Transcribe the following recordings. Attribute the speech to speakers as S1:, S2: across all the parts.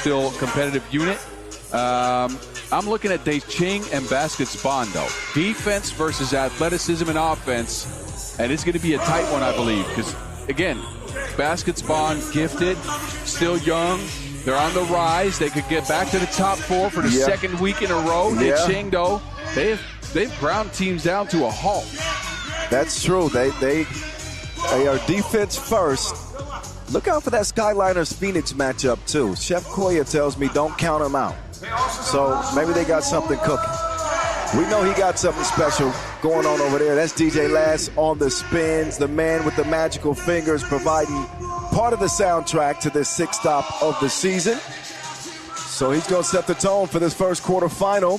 S1: still competitive unit. I'm looking at Dave Ching and Baskets Bond, though. Defense versus athleticism and offense. And it's going to be a tight one, I believe. Because, again, Baskets Bond, gifted, still young. They're on the rise. They could get back to the top 4 for the second week in a row. Dave Ching, though, they've ground teams down to a halt.
S2: That's true. They are defense first. Look out for that Skyliners-Phoenix matchup, too. Chef Koya tells me don't count them out. So maybe they got something cooking. We know he got something special going on over there. That's DJ Lass on the spins, the man with the magical fingers, providing part of the soundtrack to this 6th stop of the season. So he's going to set the tone for this first quarterfinal.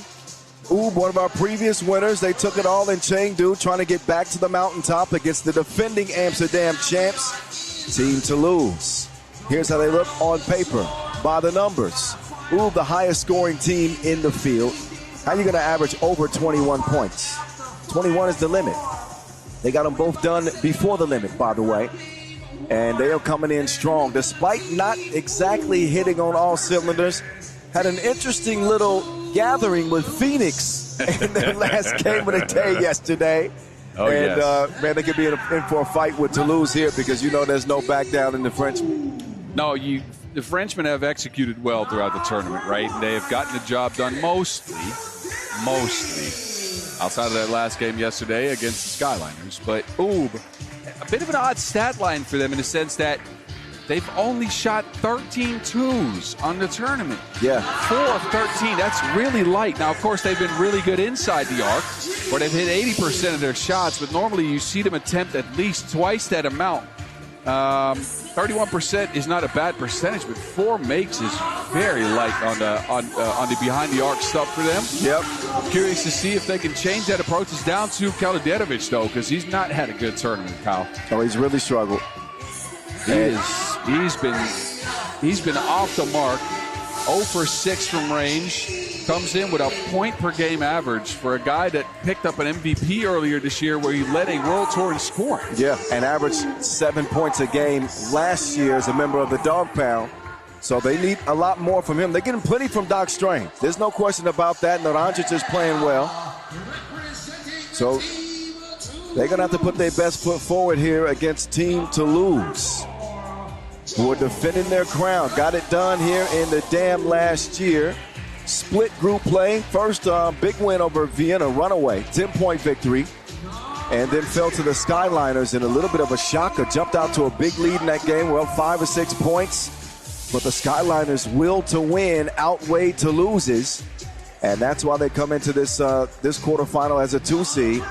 S2: One of our previous winners. They took it all in Chengdu, trying to get back to the mountaintop against the defending Amsterdam champs, Team Toulouse. Here's how they look on paper by the numbers. The highest scoring team in the field. How are you going to average over 21 points? 21 is the limit. They got them both done before the limit, by the way. And they are coming in strong, despite not exactly hitting on all cylinders. Had an interesting little gathering with Phoenix in their last game of the day yesterday. Man, they could be in for a fight with Toulouse here because there's no back down in the Frenchmen.
S1: No, the Frenchmen have executed well throughout the tournament, right? They have gotten the job done mostly, outside of that last game yesterday against the Skyliners. But, a bit of an odd stat line for them in the sense that they've only shot 13 twos on the tournament. 4 of 13. That's really light. Now, of course, they've been really good inside the arc, where they've hit 80% of their shots, but normally you see them attempt at least twice that amount. 31% is not a bad percentage, but 4 makes is very light on the behind the arc stuff for them. I'm curious to see if they can change that approach. It's down to Kaladinovich, though, because he's not had a good tournament, Kyle.
S2: He's really struggled.
S1: He's been off the mark. 0 for 6 from range. Comes in with a point per game average for a guy that picked up an MVP earlier this year where he led a World Tour in scoring.
S2: And averaged 7 points a game last year as a member of the Dog Pound. So they need a lot more from him. They're getting plenty from Doc Strange. There's no question about that. Naranjic is playing well. So they're going to have to put their best foot forward here against Team Toulouse, who are defending their crown. Got it done here in the Dam last year. Split group play. First big win over Vienna, runaway, 10-point victory. And then fell to the Skyliners in a little bit of a shocker. Jumped out to a big lead in that game. Well, 5 or 6 points. But the Skyliners' will to win outweighed Toulouse's. And that's why they come into this quarterfinal as a 2 seed.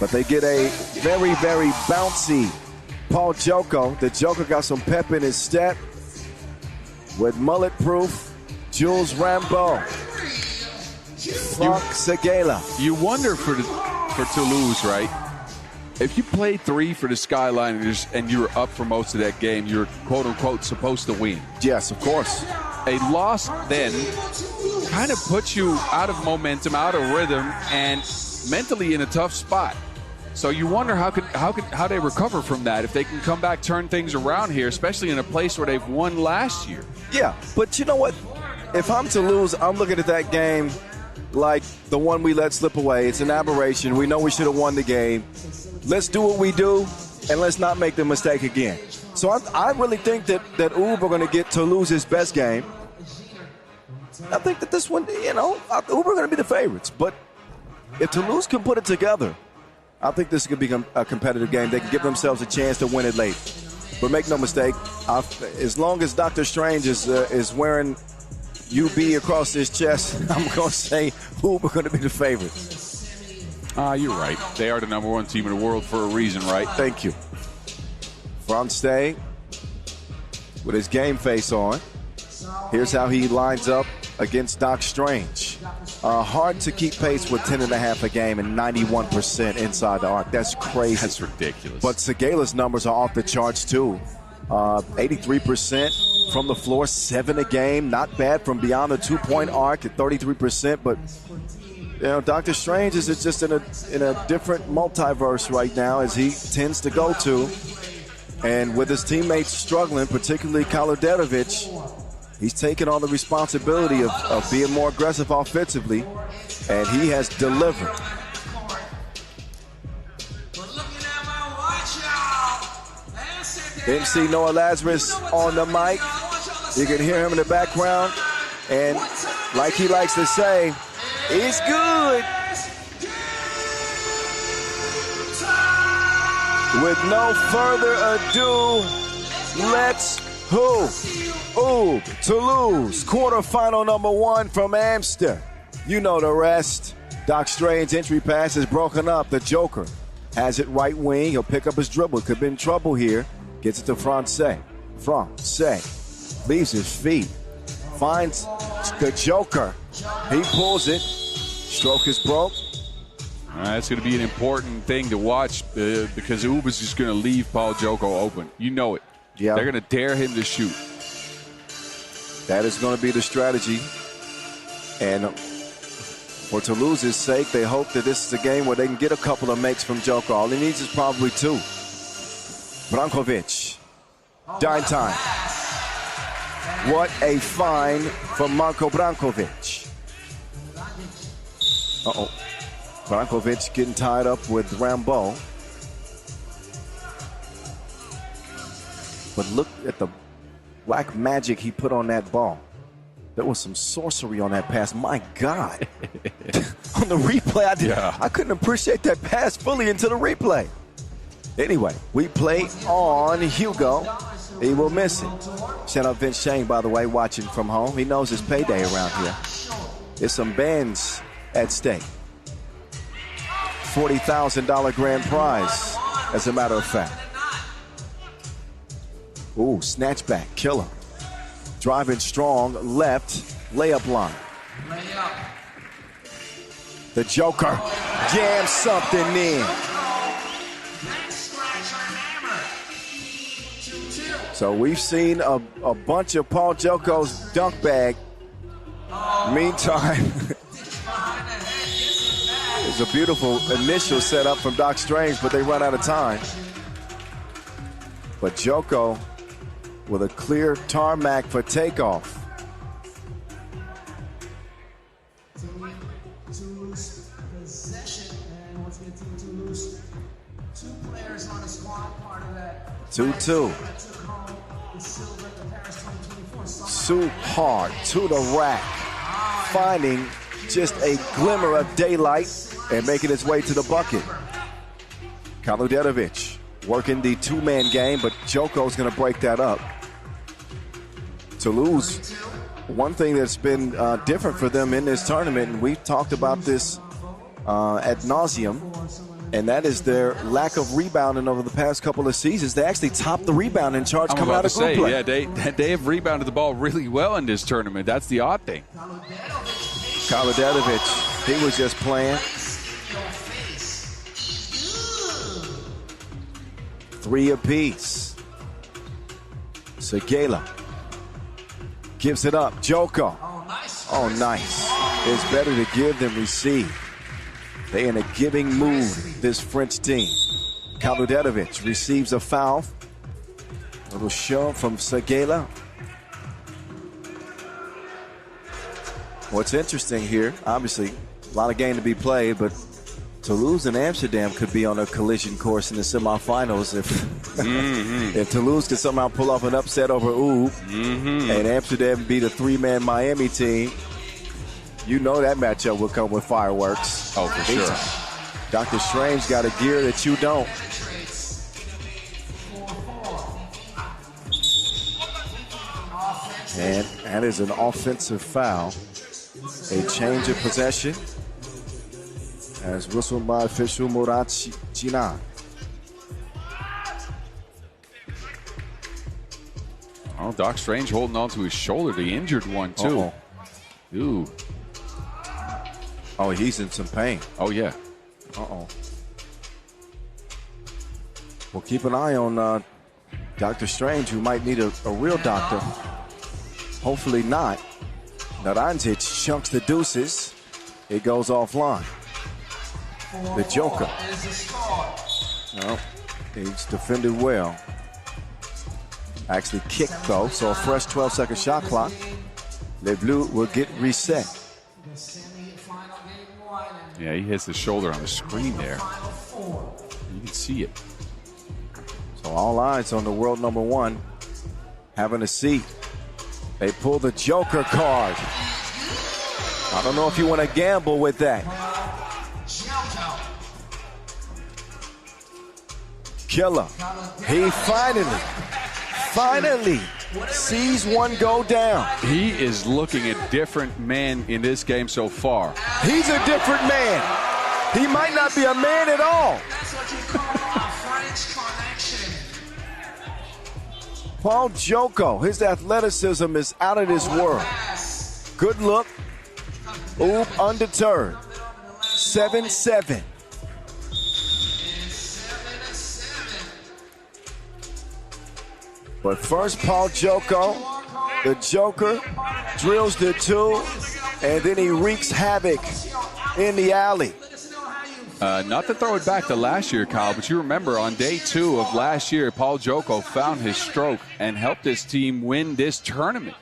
S2: But they get a very, very bouncy Paul Joko. The Joker got some pep in his step with mullet proof. Jules Rambeau, Franck Segala.
S1: You wonder for Toulouse, right? If you played 3 for the Skyliners and you were up for most of that game, you're quote-unquote supposed to win.
S2: Yes, of course.
S1: A loss then kind of puts you out of momentum, out of rhythm, and mentally in a tough spot. So you wonder how they recover from that, if they can come back, turn things around here, especially in a place where they've won last year.
S2: Yeah, but you know what? If I'm Toulouse, I'm looking at that game like the one we let slip away. It's an aberration. We know we should have won the game. Let's do what we do, and let's not make the mistake again. So I really think that Uber are going to get Toulouse's best game. I think that this one, Uber are going to be the favorites. But if Toulouse can put it together, I think this could become a competitive game. They can give themselves a chance to win it late. But make no mistake, as long as Dr. Strange is wearing UB across his chest, I'm going to say Uber going to be the favorite.
S1: You're right. They are the number 1 team in the world for a reason, right?
S2: Thank you. Franstey with his game face on. Here's how he lines up against Doc Strange. Hard to keep pace with 10.5 a game and 91% inside the arc. That's crazy.
S1: That's ridiculous.
S2: But Segala's numbers are off the charts, too. 83% from the floor, 7 a game. Not bad from beyond the 2-point arc at 33%. But, Dr. Strange is just in a different multiverse right now, as he tends to go to. And with his teammates struggling, particularly Kaladinovich, He's taken on the responsibility of being more aggressive offensively, and he has delivered. MC Noah Lazarus on the mic. You can hear him in the background. And like he likes to say, it's good. With no further ado, let's Toulouse, quarterfinal number 1 from Amsterdam. You know the rest. Doc Strange's entry pass is broken up. The Joker has it right wing. He'll pick up his dribble. Could be in trouble here. Gets it to Francais. Leaves his feet. Finds the Joker. He pulls it. Stroke is broke.
S1: That's going to be an important thing to watch because Uba's just going to leave Paul Joko open. You know it.
S2: Yeah.
S1: They're going to dare him to shoot.
S2: That is going to be the strategy. And for Toulouse's sake, they hope that this is a game where they can get a couple of makes from Joko. All he needs is probably 2. Brankovic. Dime time. What a find from Marko Brankovic. Brankovic getting tied up with Rambo. But look at the black magic he put on that ball. There was some sorcery on that pass. My God. On the replay, I couldn't appreciate that pass fully until the replay. Anyway, we play on Hugo. He will miss it. Shout out Vince Chang, by the way, watching from home. He knows his payday around here. There's some bands at stake. $40,000 grand prize, as a matter of fact. Ooh, snatchback, killer. Driving strong, left, layup line. The Joker jams something in. So we've seen a bunch of Paul Joko's dunk bag. Meantime, it's a beautiful initial setup from Doc Strange, but they run out of time. But Joko with a clear tarmac for takeoff.
S3: Toulouse possession, and once again, Toulouse, 2 players on the squad, part of that.
S2: 2-2. Sue hard to the rack, finding just a glimmer of daylight and making his way to the bucket. Kaludetovic working the 2-man game, but Joko's going to break that up. Toulouse, one thing that's been different for them in this tournament, and we've talked about this ad nauseum, and that is their lack of rebounding over the past couple of seasons. They actually topped the rebounding charge coming out of group play.
S1: Yeah, they have rebounded the ball really well in this tournament. That's the odd thing.
S2: Kaludetovic, he was just playing. 3 apiece. Segela gives it up. Joko. Oh, nice. It's better to give than receive. They in a giving mood, this French team. Kaludetovic receives a foul. A little shove from Segela. What's interesting here, obviously, a lot of game to be played, but Toulouse and Amsterdam could be on a collision course in the semifinals if Toulouse could somehow pull off an upset over and Amsterdam beat a 3-man Miami team. You know that matchup will come with fireworks.
S1: Oh, for sure.
S2: Dr. Strange got a gear that you don't. And that is an offensive foul. A change of possession as whistled by official Murat Jinan.
S1: Oh, Doc Strange holding on to his shoulder. The injured one, too. Ooh.
S2: Oh, he's in some pain.
S1: Oh, yeah.
S2: Well, keep an eye on Dr. Strange, who might need a real doctor. Hopefully not. Naranjic chunks the deuces. It goes offline. The Joker. Well, he's defended well. Actually kicked, though, so a fresh 12-second shot clock. Les Bleus will get reset.
S1: Yeah, he hits the shoulder on the screen there. You can see it.
S2: So all eyes on the world number one having a seat. They pull the Joker card. I don't know if you want to gamble with that. Killer. He finally sees one go down.
S1: He is looking a different man in this game so far.
S2: He's a different man. He might not be a man at all.
S3: That's what you call a French connection.
S2: Paul Joko, his athleticism is out of this world. Good look. Oob undeterred. 7-7. But first, Paul Joko, the Joker, drills the two, and then he wreaks havoc in the alley.
S1: Not to throw it back to last year, Kyle, but you remember on day 2 of last year, Paul Joko found his stroke and helped his team win this tournament.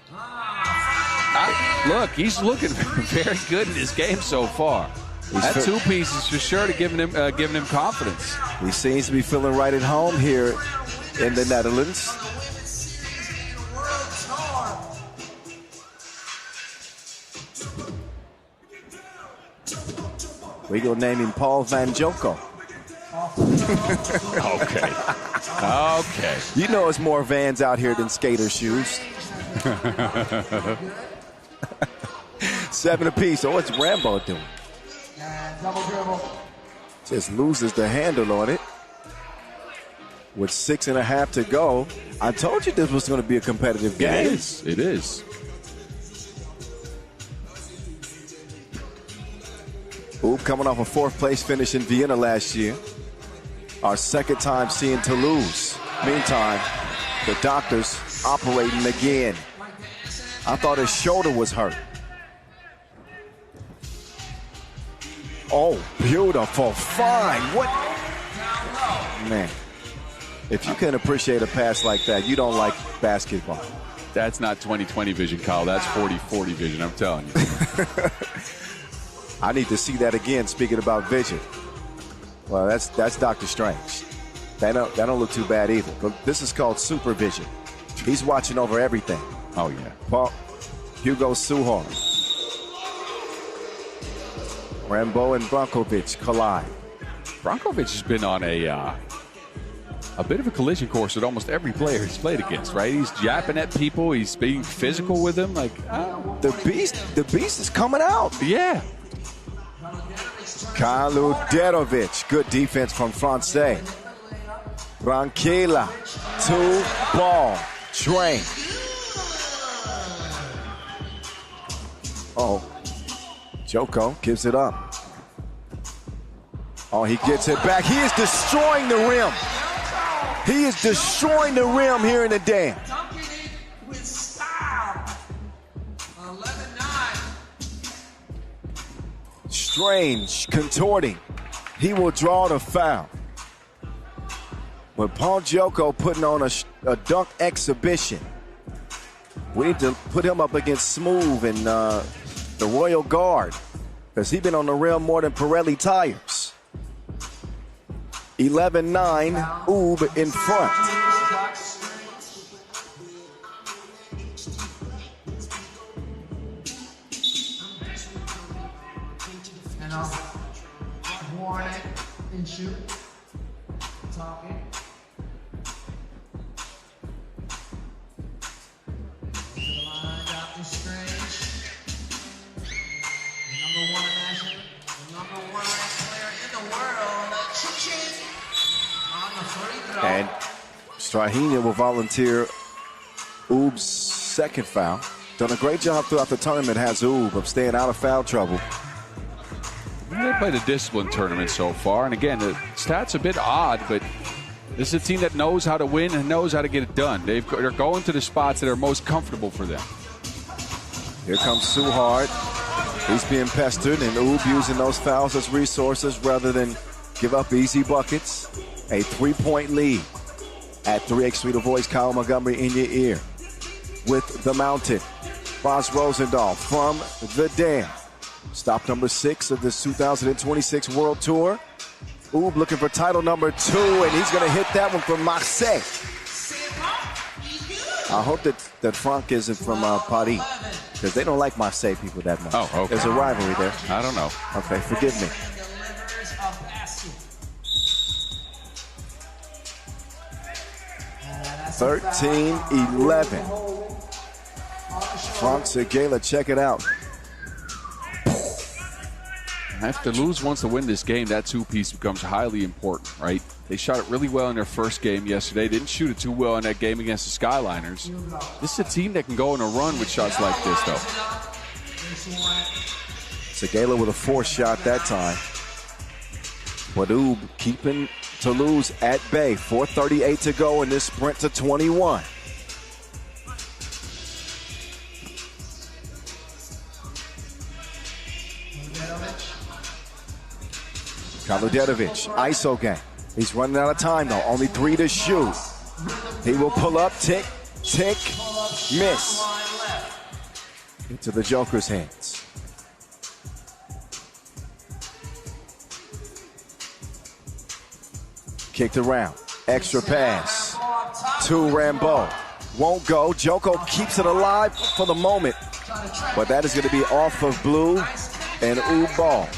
S1: Look, he's looking very good in this game so far. That two-piece is for sure to giving him confidence.
S2: He seems to be feeling right at home here in the Netherlands. We gonna name him Paul Van Joko.
S1: Okay. Okay.
S2: You know it's more Vans out here than skater shoes. 7 apiece. Oh, what's Rambo doing?
S3: Double dribble.
S2: Just loses the handle on it. With 6.5 to go. I told you this was going to be a competitive game.
S1: It is. It is.
S2: Oob coming off a 4th place finish in Vienna last year. Our second time seeing Toulouse. Meantime, the doctors operating again. I thought his shoulder was hurt. Oh, beautiful. Fine. What? Man, if you can appreciate a pass like that, you don't like basketball.
S1: That's not 20/20 vision, Kyle. That's 40/40 vision, I'm telling you.
S2: I need to see that again, speaking about vision. Well, that's Dr. Strange. That don't look too bad either. But this is called supervision. He's watching over everything.
S1: Oh, yeah.
S2: Paul, Hugo Suhar. Rambo and Brankovic collide.
S1: Brankovic has been on a bit of a collision course with almost every player he's played against, right? He's japping at people. He's being physical with them. Like
S2: the beast is coming out.
S1: Yeah.
S2: Kaluderovic, good defense from Francais. Branquela, 2-ball, train. Oh, Joko gives it up. Oh, he gets it back. He is destroying the rim. He is destroying the rim here in the dam.
S3: Dunking it with style. 11-9.
S2: Strange, contorting. He will draw the foul. But Paul Joko putting on a dunk exhibition. We need to put him up against Smooth and the Royal Guard, because he's been on the rim more than Pirelli tires. 11-9, Oob in front.
S3: And I'll warn it and shoot. Talking. Dr. Strange. Number 1 national, number 1 player in the world. Chichen on the free throw.
S2: And Strahina will volunteer Oob's second foul. Done a great job throughout the tournament, has Oob, of staying out of foul trouble.
S1: They played a disciplined tournament so far. And again, the stats a bit odd, but this is a team that knows how to win and knows how to get it done. They're going to the spots that are most comfortable for them.
S2: Here comes Suhard. He's being pestered, and Oob using those fouls as resources rather than give up easy buckets. A 3-point lead. At 3x3 The Voice, Kyle Montgomery in your ear. With the Mountain, Boz Rosendahl from the Dam. Stop number 6 of this 2026 World Tour. Oob looking for title number 2, and he's going to hit that one from Marseille. I hope that Franck isn't from Paris, because they don't like Marseille people that much.
S1: Oh, okay.
S2: There's a rivalry there.
S1: I don't know.
S2: Okay, forgive me. 13-11. Franck Segala, check it out.
S1: If Toulouse wants to win this game, that two-piece becomes highly important, right? They shot it really well in their first game yesterday. Didn't shoot it too well in that game against the Skyliners. This is a team that can go on a run with shots like this, though.
S2: Segala with a 4th shot that time. But Oob keeping Toulouse at bay. 4:38 to go in this sprint to 21. Kaludetovic, ISO game. He's running out of time, though. Only 3 to shoot. He will pull up, tick, tick, miss. Into the Joker's hands. Kicked around. Extra pass. To Rambo. Won't go. Joko keeps it alive for the moment. But that is going to be off of Blue and Oob ball.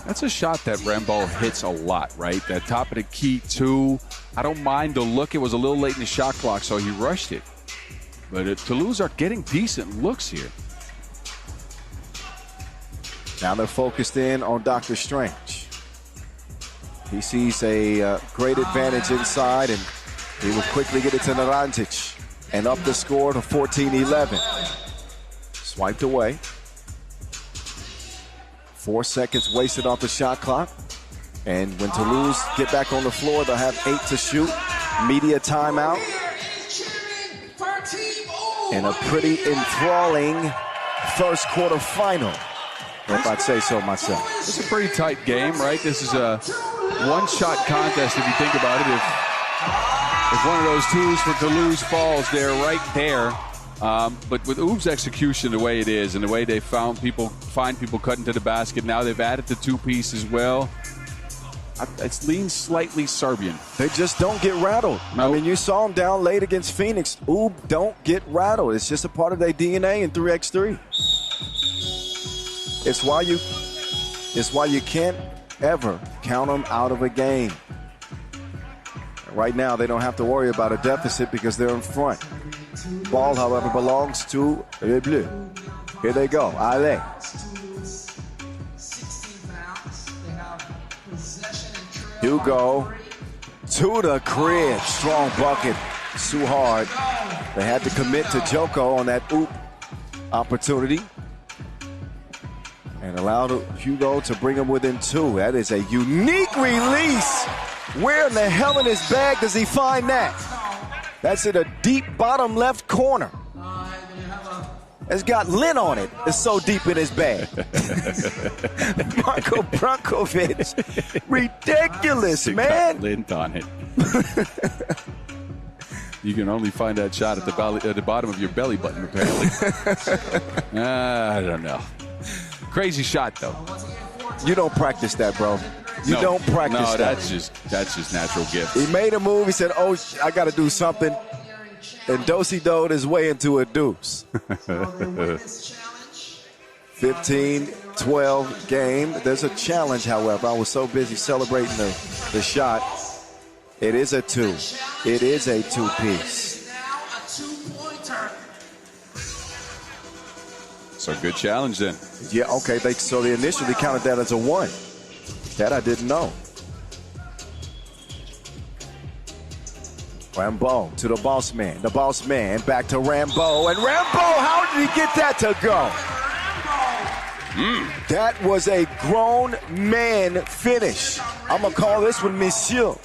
S1: That's a shot that Rambo hits a lot, right? That top of the key, too. I don't mind the look. It was a little late in the shot clock, so he rushed it. But Toulouse are getting decent looks here.
S2: Now they're focused in on Dr. Strange. He sees a great advantage inside, and he will quickly get it to Naranjic and up the score to 14-11. Swiped away. 4 seconds wasted off the shot clock. And when Toulouse get back on the floor, they'll have 8 to shoot. Media timeout. And a pretty enthralling first quarter final, if I'd say so myself.
S1: It's a pretty tight game, right? This is a one-shot contest, if you think about it. If one of those twos for Toulouse falls, they're right there. But with Oob's execution the way it is and the way they find people cutting to the basket, now they've added the two-piece as well. It leans slightly Serbian.
S2: They just don't get rattled.
S1: No.
S2: I mean, you saw them down late against Phoenix. Oob don't get rattled. It's just a part of their DNA in 3x3. It's why you can't ever count them out of a game. Right now, they don't have to worry about a deficit because they're in front. Ball, however, belongs to Les Bleus. Here they go. Allez. Hugo to the crib. Strong bucket. Too hard. They had to commit to Joko on that oop opportunity. And allowed Hugo to bring him within 2. That is a unique release. Where in the hell in his bag does he find that? That's in a deep bottom left corner. It's got lint on it. It's so deep in his bag. Marko Brankovic. Ridiculous, man.
S1: Got lint on it. You can only find that shot at the bottom of your belly button, apparently. I don't know. Crazy shot, though.
S2: You don't practice that, bro. You don't practice that.
S1: No, that's just natural gift.
S2: He made a move. He said, oh, I got to do something. And do-si-doed his way into a deuce. 15-12 game. There's a challenge, however. I was so busy celebrating the shot. It is a 2. It is a 2-piece.
S1: So good challenge then.
S2: Yeah, okay. So they initially counted that as a 1. That I didn't know. Rambo to the boss man. The boss man back to Rambo. And Rambo, how did he get that to go? That was a grown man finish. I'm going to call this one Monsieur.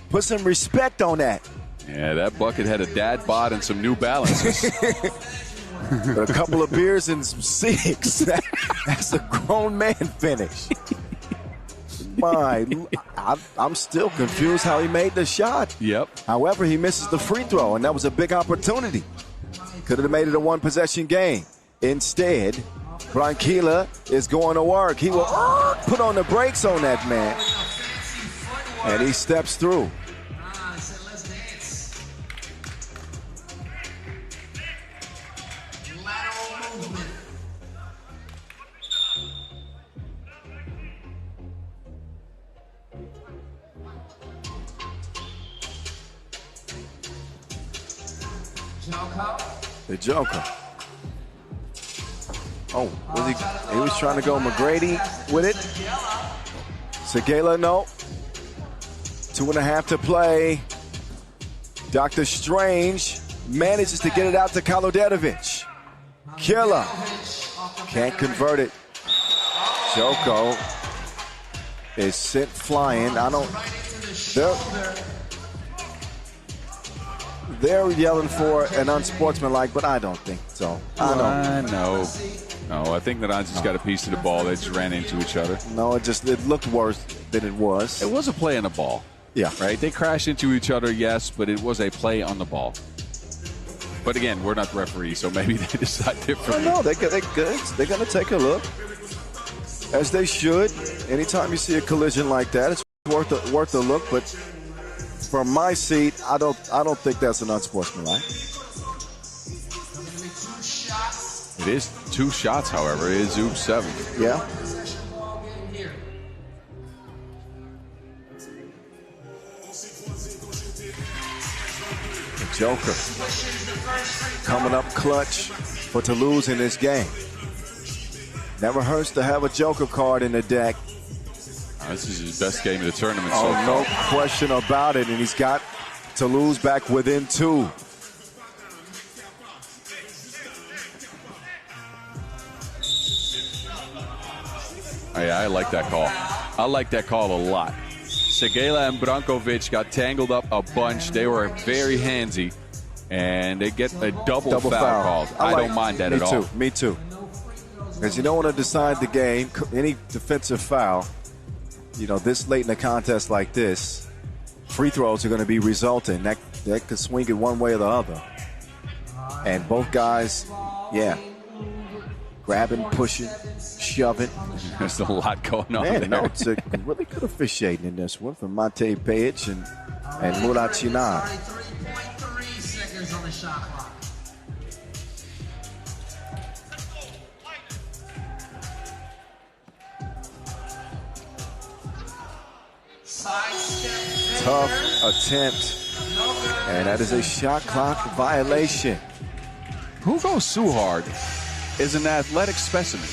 S2: Put some respect on that.
S1: Yeah, that bucket had a dad bod and some New Balances.
S2: A couple of beers and some cigs. That's a grown man finish. I'm still confused how he made the shot.
S1: Yep.
S2: However, he misses the free throw, and that was a big opportunity. Could have made it a one-possession game. Instead, Branquilla is going to work. He will put on the brakes on that man, and he steps through. The Joker. Oh, he was trying to go McGrady with it. Segala, no. 2.5 to play. Dr. Strange manages to get it out to Kalodetovic. Killer. Can't convert it. Joko is sent flying. They're yelling for an unsportsmanlike, but I don't think so.
S1: No, I think the Nines just got a piece of the ball. They just ran into each other.
S2: No, it looked worse than it was.
S1: It was a play on the ball.
S2: Yeah.
S1: Right? They crashed into each other, yes, but it was a play on the ball. But again, we're not the referee, so maybe they decide differently.
S2: No, they're good. They're going to take a look, as they should. Anytime you see a collision like that, it's worth a look. But from my seat, I don't think that's an unsportsmanlike.
S1: It is 2 shots, however. It is Zoom 7.
S2: Yeah. The Joker coming up clutch for Toulouse in this game. Never hurts to have a Joker card in the deck.
S1: This is his best game of the tournament so
S2: far.
S1: far.
S2: No question about it, and he's got Toulouse back within 2.
S1: I like that call. I like that call a lot. Segala and Brankovic got tangled up a bunch. They were very handsy, and they get a double foul called. I don't mind that at all.
S2: Me too. Because you don't want to decide the game. Any defensive foul, this late in a contest like this, free throws are going to be resulting. That could swing it one way or the other. And both guys, grabbing, pushing, shoving.
S1: There's a lot going on there.
S2: No, it's a really good officiating in this one from Mate Pejic and Murat Chinar.
S3: 3.3 seconds on the shot clock.
S2: Tough attempt, and that is a shot clock violation.
S1: Hugo Suhard is an athletic specimen.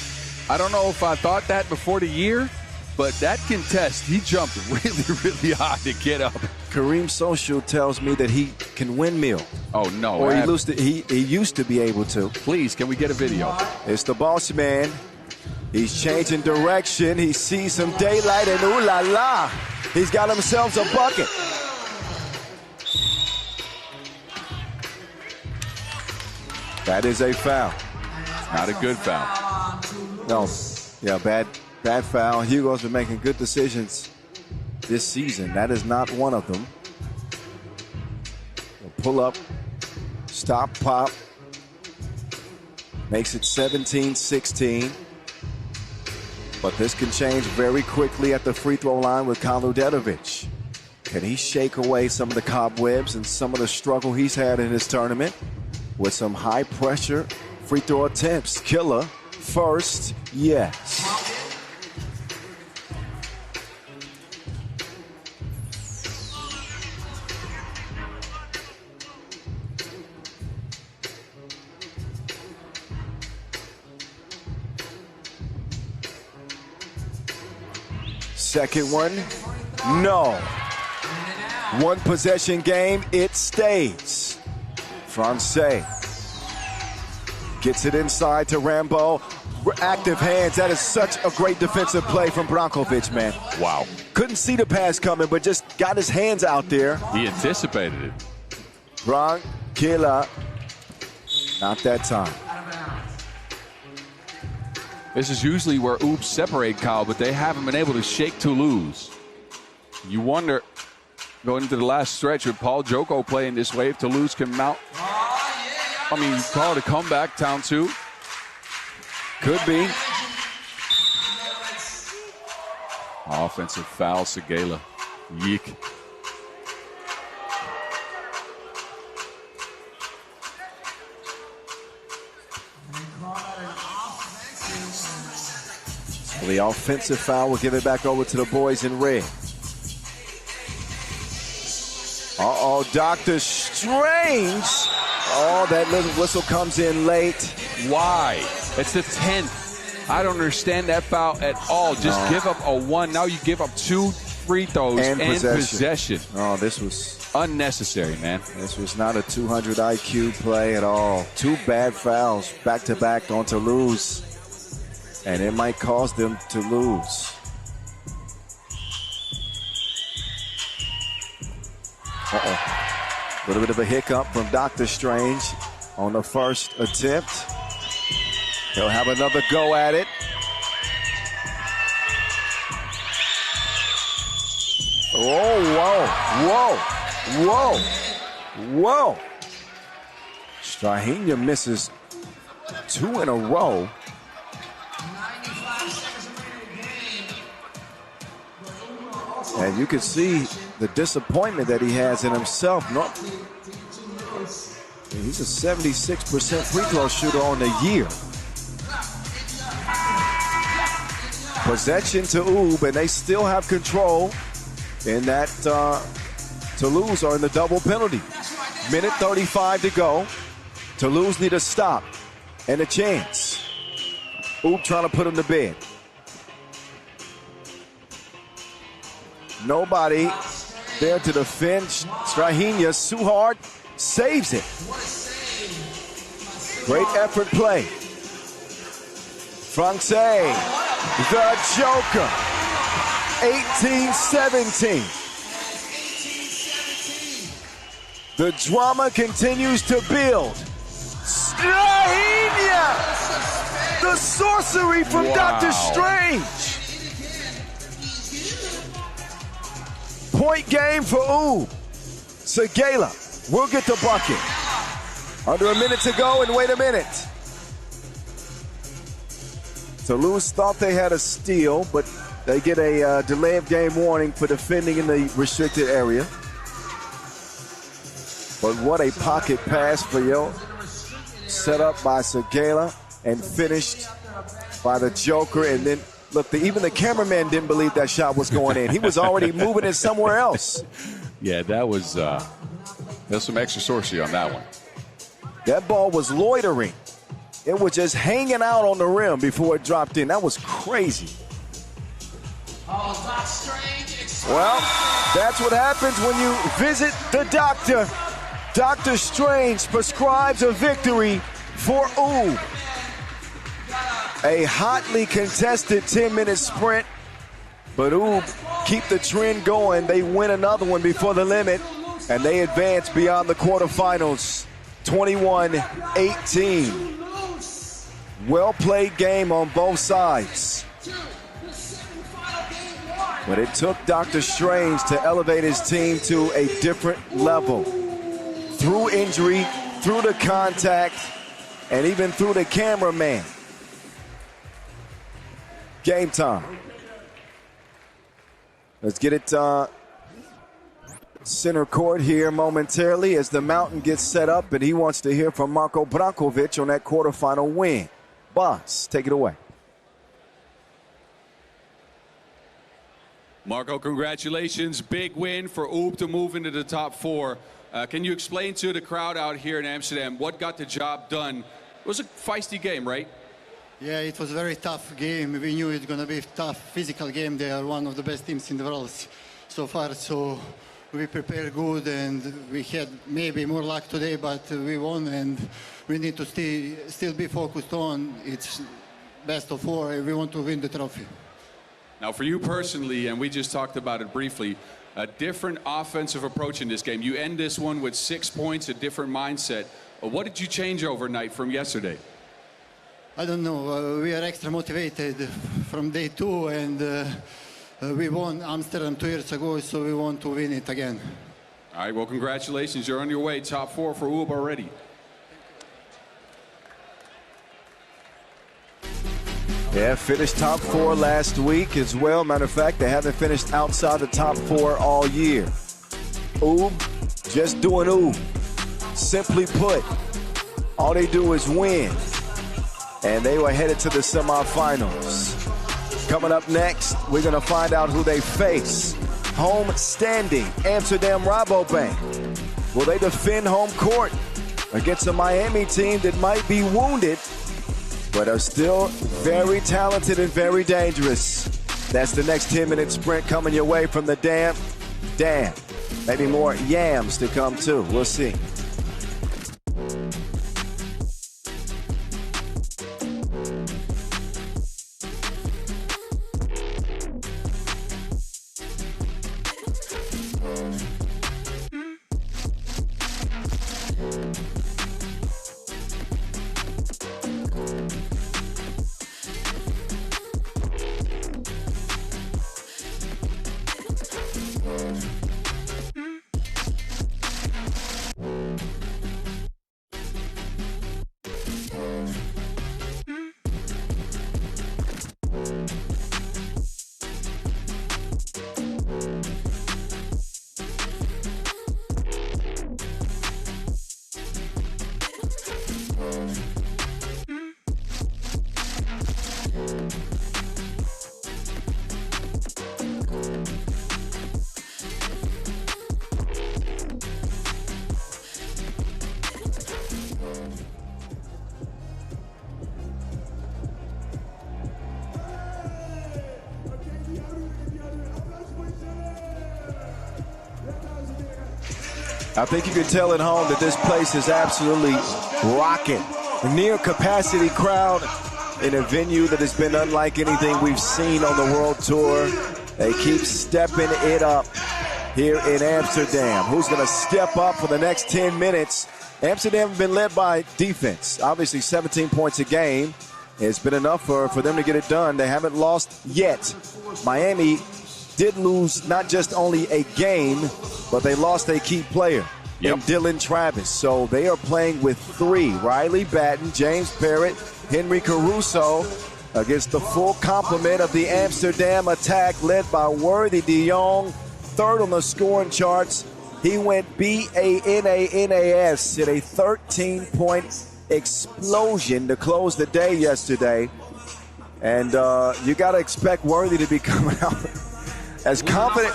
S1: I don't know if I thought that before the year, but that contest, he jumped really, really high to get up.
S2: Kareem Social tells me that he can windmill.
S1: Oh, no.
S2: Or he used to be able to.
S1: Please, can we get a video?
S2: It's the boss man. He's changing direction. He sees some daylight, and ooh la la, he's got himself a bucket. That is a foul.
S1: Not a good foul.
S2: No. Yeah, bad foul. Hugo's been making good decisions this season. That is not one of them. Pull up, stop, pop. Makes it 17-16. But this can change very quickly at the free throw line with Kaludetovic. Can he shake away some of the cobwebs and some of the struggle he's had in this tournament with some high pressure free throw attempts? Killer first, yes. Second one, no. One possession game, it stays. Francais gets it inside to Rambo. Active hands. That is such a great defensive play from Brankovic, man.
S1: Wow.
S2: Couldn't see the pass coming, but just got his hands out there.
S1: He anticipated it.
S2: Branquilla, not that time.
S1: This is usually where Oops separate, Kyle, but they haven't been able to shake Toulouse. You wonder, going into the last stretch with Paul Joko playing this way, if Toulouse can mount. I mean, you call it a comeback, Town 2.
S2: Could be.
S1: Offensive foul, Segala. Yeek.
S2: The offensive foul will give it back over to the boys in red. Uh-oh, Dr. Strange. Oh, that little whistle comes in late.
S1: Why? It's the 10th. I don't understand that foul at all. Just give up a 1. Now you give up 2 free throws and possession.
S2: Oh, this was
S1: unnecessary, man.
S2: This was not a 200 IQ play at all. 2 bad fouls back-to-back on Toulouse. And it might cause them to lose. Uh-oh. A little bit of a hiccup from Dr. Strange on the first attempt. He'll have another go at it. Oh, whoa, whoa, whoa, whoa. Strahinja misses 2 in a row. And you can see the disappointment that he has in himself. He's a 76% free throw shooter on the year. Possession to Oob, and they still have control in that Toulouse are in the double penalty. Minute 35 to go. Toulouse need a stop and a chance. Oob trying to put him to bed. Nobody there to defend. Strahinja, Suhard saves it. Great effort play. France, the Joker. 18-17. The drama continues to build. Strahinja! The sorcery from Dr. Strange. Point game for Oob. Segala will get the bucket. Under a minute to go, and wait a minute. Toulouse thought they had a steal, but they get a delay of game warning for defending in the restricted area. But what a pocket pass for Yo. Set up by Segala and finished by the Joker. And then, look, even the cameraman didn't believe that shot was going in. He was already moving it somewhere else.
S1: Yeah, that was there's some extra sorcery on that one.
S2: That ball was loitering. It was just hanging out on the rim before it dropped in. That was crazy. Well, that's what happens when you visit the doctor. Dr. Strange prescribes a victory for Oob. A hotly contested 10-minute sprint, but Oob keep the trend going. They win another one before the limit, and they advance beyond the quarterfinals, 21-18. Well-played game on both sides. But it took Dr. Strange to elevate his team to a different level. Through injury, through the contact, and even through the cameraman. Game time. Let's get it center court here momentarily as the Mountain gets set up, and he wants to hear from Marko Brankovic on that quarterfinal win. Boss, take it away.
S1: Marko, congratulations. Big win for Oob to move into the top 4. Can you explain to the crowd out here in Amsterdam what got the job done? It was a feisty game, right?
S4: Yeah, it was a very tough game. We knew it was going to be a tough physical game. They are one of the best teams in the world so far. So we prepared good, and we had maybe more luck today, but we won, and we need to still be focused on it's best of 4, and we want to win the trophy.
S1: Now, for you personally, and we just talked about it briefly, a different offensive approach in this game. You end this one with 6 points, a different mindset. What did you change overnight from yesterday?
S4: I don't know. We are extra motivated from day 2, and we won Amsterdam 2 years ago, so we want to win it again.
S1: All right, well, congratulations. You're on your way. Top 4 for UB already.
S2: Yeah, finished top 4 last week as well. Matter of fact, they haven't finished outside the top 4 all year. UB, just doing UB. Simply put, all they do is win. And they were headed to the semifinals. Coming up next, we're going to find out who they face. Home standing Amsterdam Rabobank. Will they defend home court against a Miami team that might be wounded, but are still very talented and very dangerous? That's the next 10-minute sprint coming your way from the Dam. Maybe more yams to come too. We'll see. I think you can tell at home that this place is absolutely rocking. A near capacity crowd in a venue that has been unlike anything we've seen on the World Tour. They keep stepping it up here in Amsterdam. Who's going to step up for the next 10 minutes? Amsterdam have been led by defense. Obviously 17 points a game has been enough for them to get it done. They haven't lost yet. Miami did lose not just only a game, but they lost a key player in Dylan Travis. So they are playing with 3. Riley Batten, James Parrott, Henry Caruso against the full complement of the Amsterdam attack led by Worthy de Jong, 3rd on the scoring charts. He went BANANAS in a 13-point explosion to close the day yesterday. And you got to expect Worthy to be coming out as confident.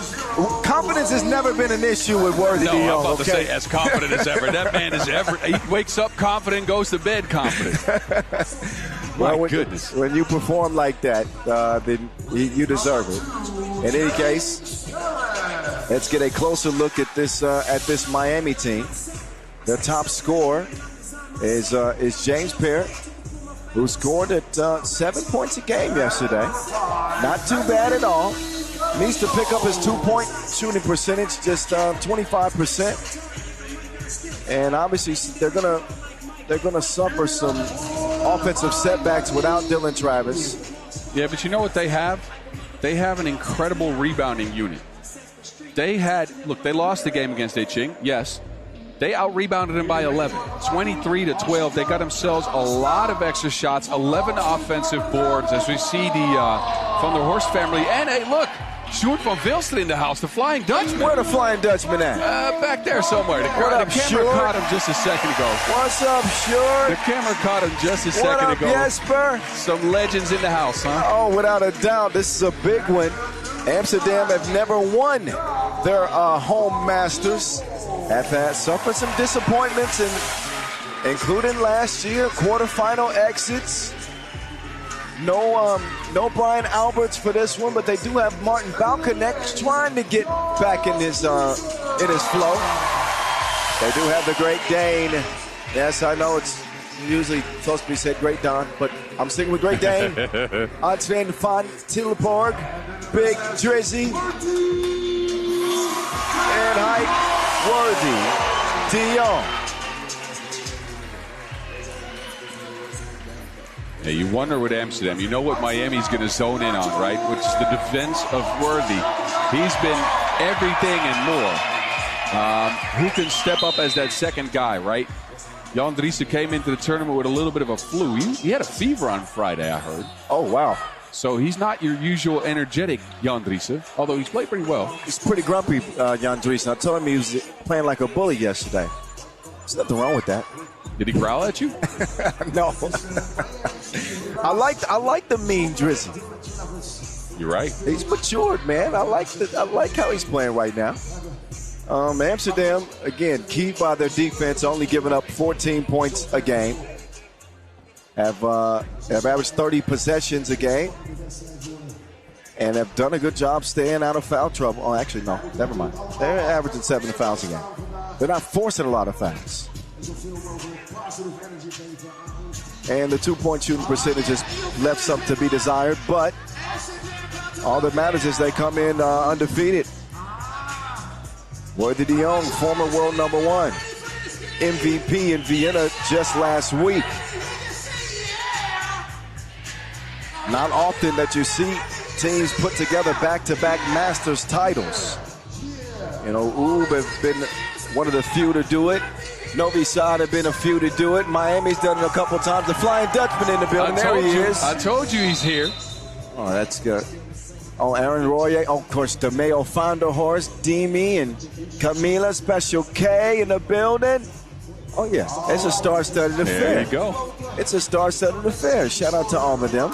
S2: Confidence has never been an issue with Worthy de Jong.
S1: I'm about to say as confident as ever. That man is ever. He wakes up confident, goes to bed confident. My goodness.
S2: When you perform like that, then you deserve it. In any case, let's get a closer look at this Miami team. Their top scorer is James Parrott, who scored at 7 points a game yesterday. Not too bad at all. Needs to pick up his 2-point shooting percentage, just 25%. And obviously they're gonna suffer some offensive setbacks without Dylan Travis.
S1: Yeah, but you know what they have? They have an incredible rebounding unit. They lost the game against Beijing, yes. They out-rebounded him by 11, 23-12. They got themselves a lot of extra shots, 11 offensive boards, as we see from the Horst family. And, hey, look, Sjoerd van Vilsten in the house, the Flying Dutchman.
S2: Where the Flying Dutchman at?
S1: Back there somewhere. The camera caught him just a second ago.
S2: What's up, Sjoerd?
S1: The camera caught him just a second ago.
S2: What up, Jesper?
S1: Some legends in the house, huh?
S2: Oh, without a doubt, this is a big one. Amsterdam have never won their home Masters. Have suffered some disappointments, including last year, quarterfinal exits. No Brian Alberts for this one, but they do have Martin Balkanek trying to get back in his flow. They do have the Great Dane. Yes, I know it's usually supposed to be said Great Don, but I'm sticking with Great Dane. Adrian van Tilburg, Big Drizzy, and height Worthy de Jong.
S1: Yeah, you wonder with Amsterdam. You know what Miami's going to zone in on, right? Which is the defense of Worthy. He's been everything and more. Who can step up as that second guy, right? Jan Driessen came into the tournament with a little bit of a flu. He had a fever on Friday, I heard.
S2: Oh, wow.
S1: So he's not your usual energetic Jan Driessen, although he's played pretty well.
S2: He's pretty grumpy, Jan Driessen. I told him he was playing like a bully yesterday. There's nothing wrong with that.
S1: Did he growl at you?
S2: No. I like the mean Drizzy.
S1: You're right.
S2: He's matured, man. I like how he's playing right now. Amsterdam, again, keyed by their defense, only giving up 14 points a game. Have averaged 30 possessions a game. And have done a good job staying out of foul trouble. Oh, actually, no. Never mind. They're averaging 7 fouls a game. They're not forcing a lot of fouls. And the two-point shooting percentage has left something to be desired, but all that matters is they come in undefeated. Worthy de Jong, former world number 1, MVP in Vienna just last week. Not often that you see teams put together back-to-back Masters titles. You know, Ub have been one of the few to do it. Novi Sad have been a few to do it. Miami's done it a couple times. The Flying Dutchman in the building. There he is.
S1: I told you he's here.
S2: Oh, that's good. Oh, Aaron Royer. Oh, of course, DeMeo Founder Horse, Demi, and Camila Special K in the building. Oh, yeah. It's a star-studded affair.
S1: There you go.
S2: It's a star-studded affair. Shout out to all of them.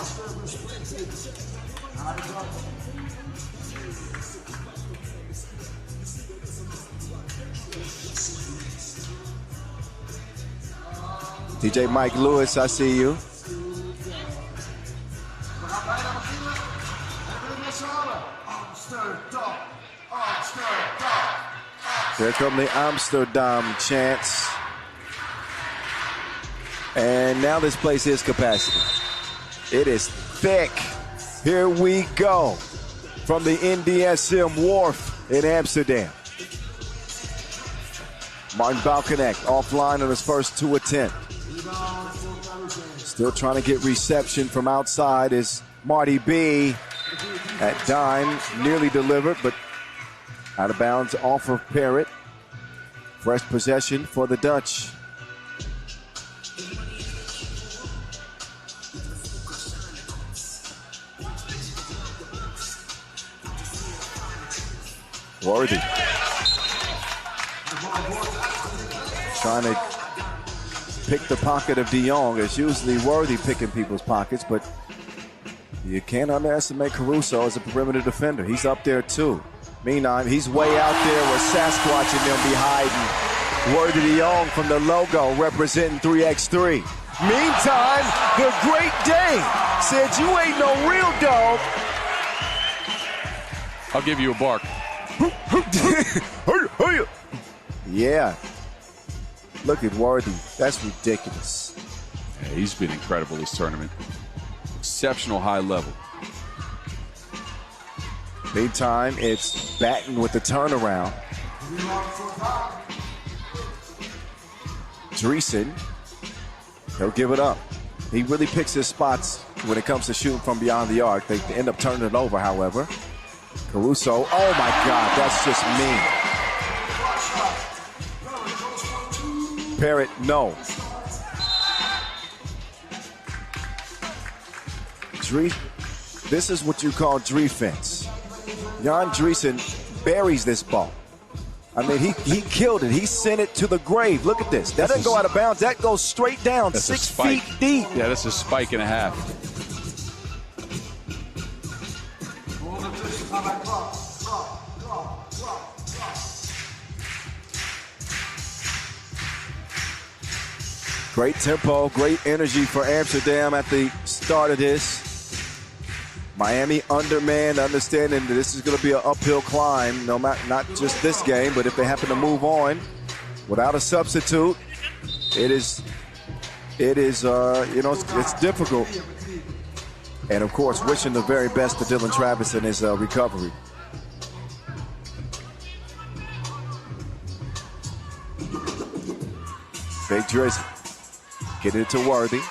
S2: DJ Mike Lewis, I see you. Here come the Amsterdam chants. And now this place is capacity. It is thick. Here we go from the NDSM Wharf in Amsterdam. Martin Balkanek offline on his first 2 attempts. Still trying to get reception from outside is Marty B at dime. Nearly delivered, but out of bounds off of Parrott. Fresh possession for the Dutch. Worthy. Trying to pick the pocket of de Jong. It's usually Worthy picking people's pockets, but you can't underestimate Caruso as a perimeter defender. He's up there too. Meantime, he's way out there where Sasquatch and them be hiding. Worthy de Jong from the logo representing 3x3. Meantime, the Great Dane said, "You ain't no real dog."
S1: I'll give you a bark.
S2: Yeah. Look at Worthy. That's ridiculous.
S1: Yeah, he's been incredible this tournament. Exceptional high level.
S2: Meantime, it's Batten with the turnaround. Driessen, he'll give it up. He really picks his spots when it comes to shooting from beyond the arc. They end up turning it over, however. Caruso, oh my God, that's just mean. Parrott, no. This is what you call defense. Jan Driessen buries this ball. I mean, he killed it. He sent it to the grave. Look at this. That doesn't go out of bounds. That goes straight down, 6 feet deep.
S1: Yeah, that's a spike and a half.
S2: Great tempo, great energy for Amsterdam at the start of this. Miami undermanned, understanding that this is going to be an uphill climb, no matter not just this game, but if they happen to move on without a substitute, it's difficult. And of course, wishing the very best to Dylan Travis in his recovery. Big Drizzy. Getting it to Worthy.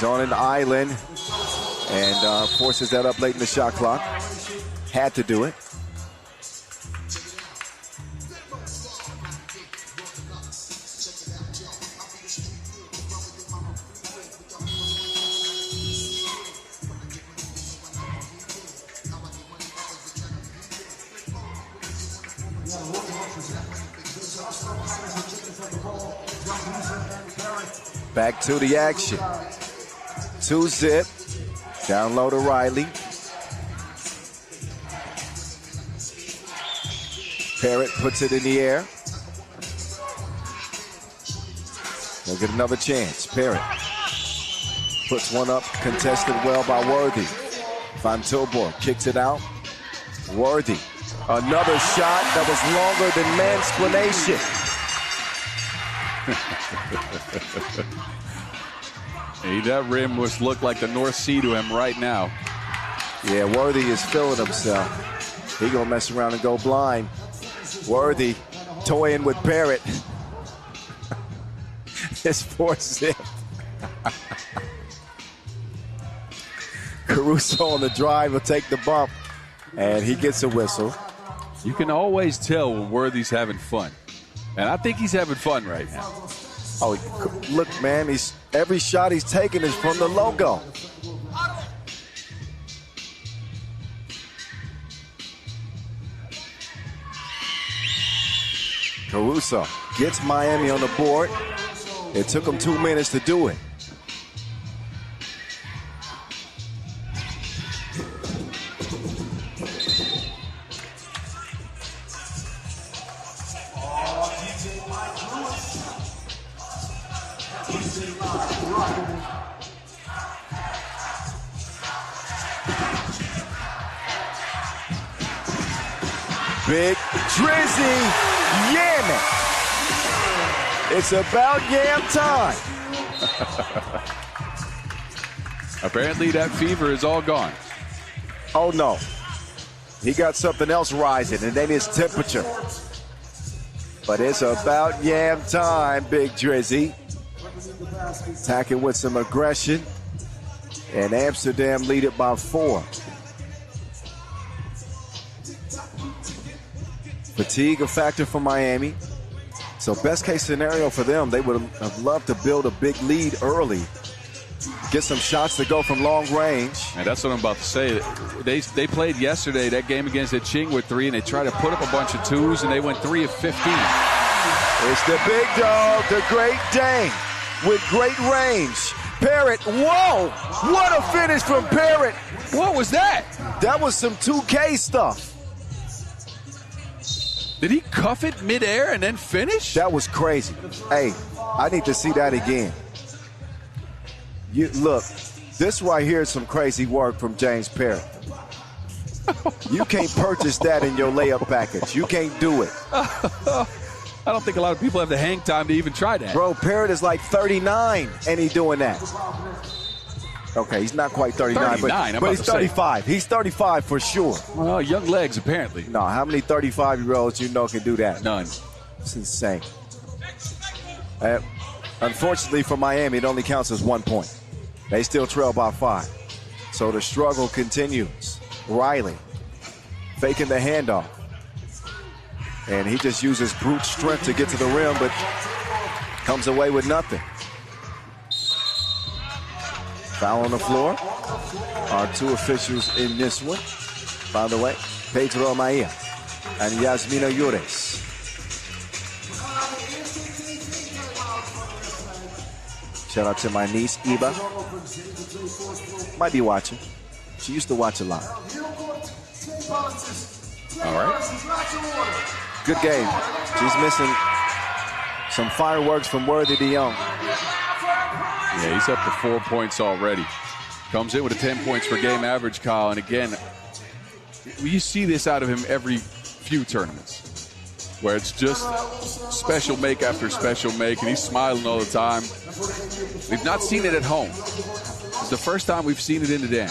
S2: He's on an island and forces that up late in the shot clock. Had to do it. Back to the action. 2-zip. Down low to Riley. Parrott puts it in the air. They'll get another chance. Parrott puts one up, contested well by Worthy. Van Tilburg kicks it out. Worthy. Another shot that was longer than mansplanation.
S1: Hey, that rim must look like the North Sea to him right now.
S2: Yeah, Worthy is feeling himself. He gonna mess around and go blind. Worthy toying with Parrott. It's 4-zip. Caruso on the drive will take the bump, and he gets a whistle.
S1: You can always tell when Worthy's having fun. And I think he's having fun right now.
S2: Oh, look, man, every shot he's taking is from the logo. Caruso gets Miami on the board. It took him 2 minutes to do it. Big Drizzy yamming. It's about yam time.
S1: Apparently that fever is all gone.
S2: Oh, no. He got something else rising, and then his temperature. But it's about yam time, Big Drizzy. Attacking with some aggression. And Amsterdam lead it by 4. Fatigue a factor for Miami. So best case scenario for them, they would have loved to build a big lead early. Get some shots to go from long range.
S1: And that's what I'm about to say. They played yesterday, that game against the Ching with 3, and they tried to put up a bunch of 2s, and they went 3 of 15.
S2: It's the big dog, the Great Dane, with great range. Parrott, whoa! What a finish from Parrott.
S1: What was that?
S2: That was some 2K stuff.
S1: Did he cuff it midair and then finish?
S2: That was crazy. Hey, I need to see that again. Look, this right here is some crazy work from James Parrott. You can't purchase that in your layup package. You can't do it.
S1: I don't think a lot of people have the hang time to even try that.
S2: Bro, Parrott is like 39, and he's doing that. Okay, he's not quite 39, but he's 35. He's 35 for sure.
S1: Well, young legs, apparently.
S2: No, how many 35-year-olds you know can do that?
S1: None.
S2: It's insane. Unfortunately for Miami, it only counts as 1 point. They still trail by 5. So the struggle continues. Riley faking the handoff. And he just uses brute strength to get to the rim, but comes away with nothing. Foul on the floor. Our 2 officials in this one, by the way, Pedro Maia and Yasmina Yures. Shout out to my niece, Eva. Might be watching. She used to watch a lot.
S1: All right.
S2: Good game. She's missing some fireworks from Worthy de Jong.
S1: Yeah, he's up to 4 points already. Comes in with a 10 points per game average, Kyle. And again, you see this out of him every few tournaments, where it's just special make after special make, and he's smiling all the time. We've not seen it at home. It's the first time we've seen it in the Dam.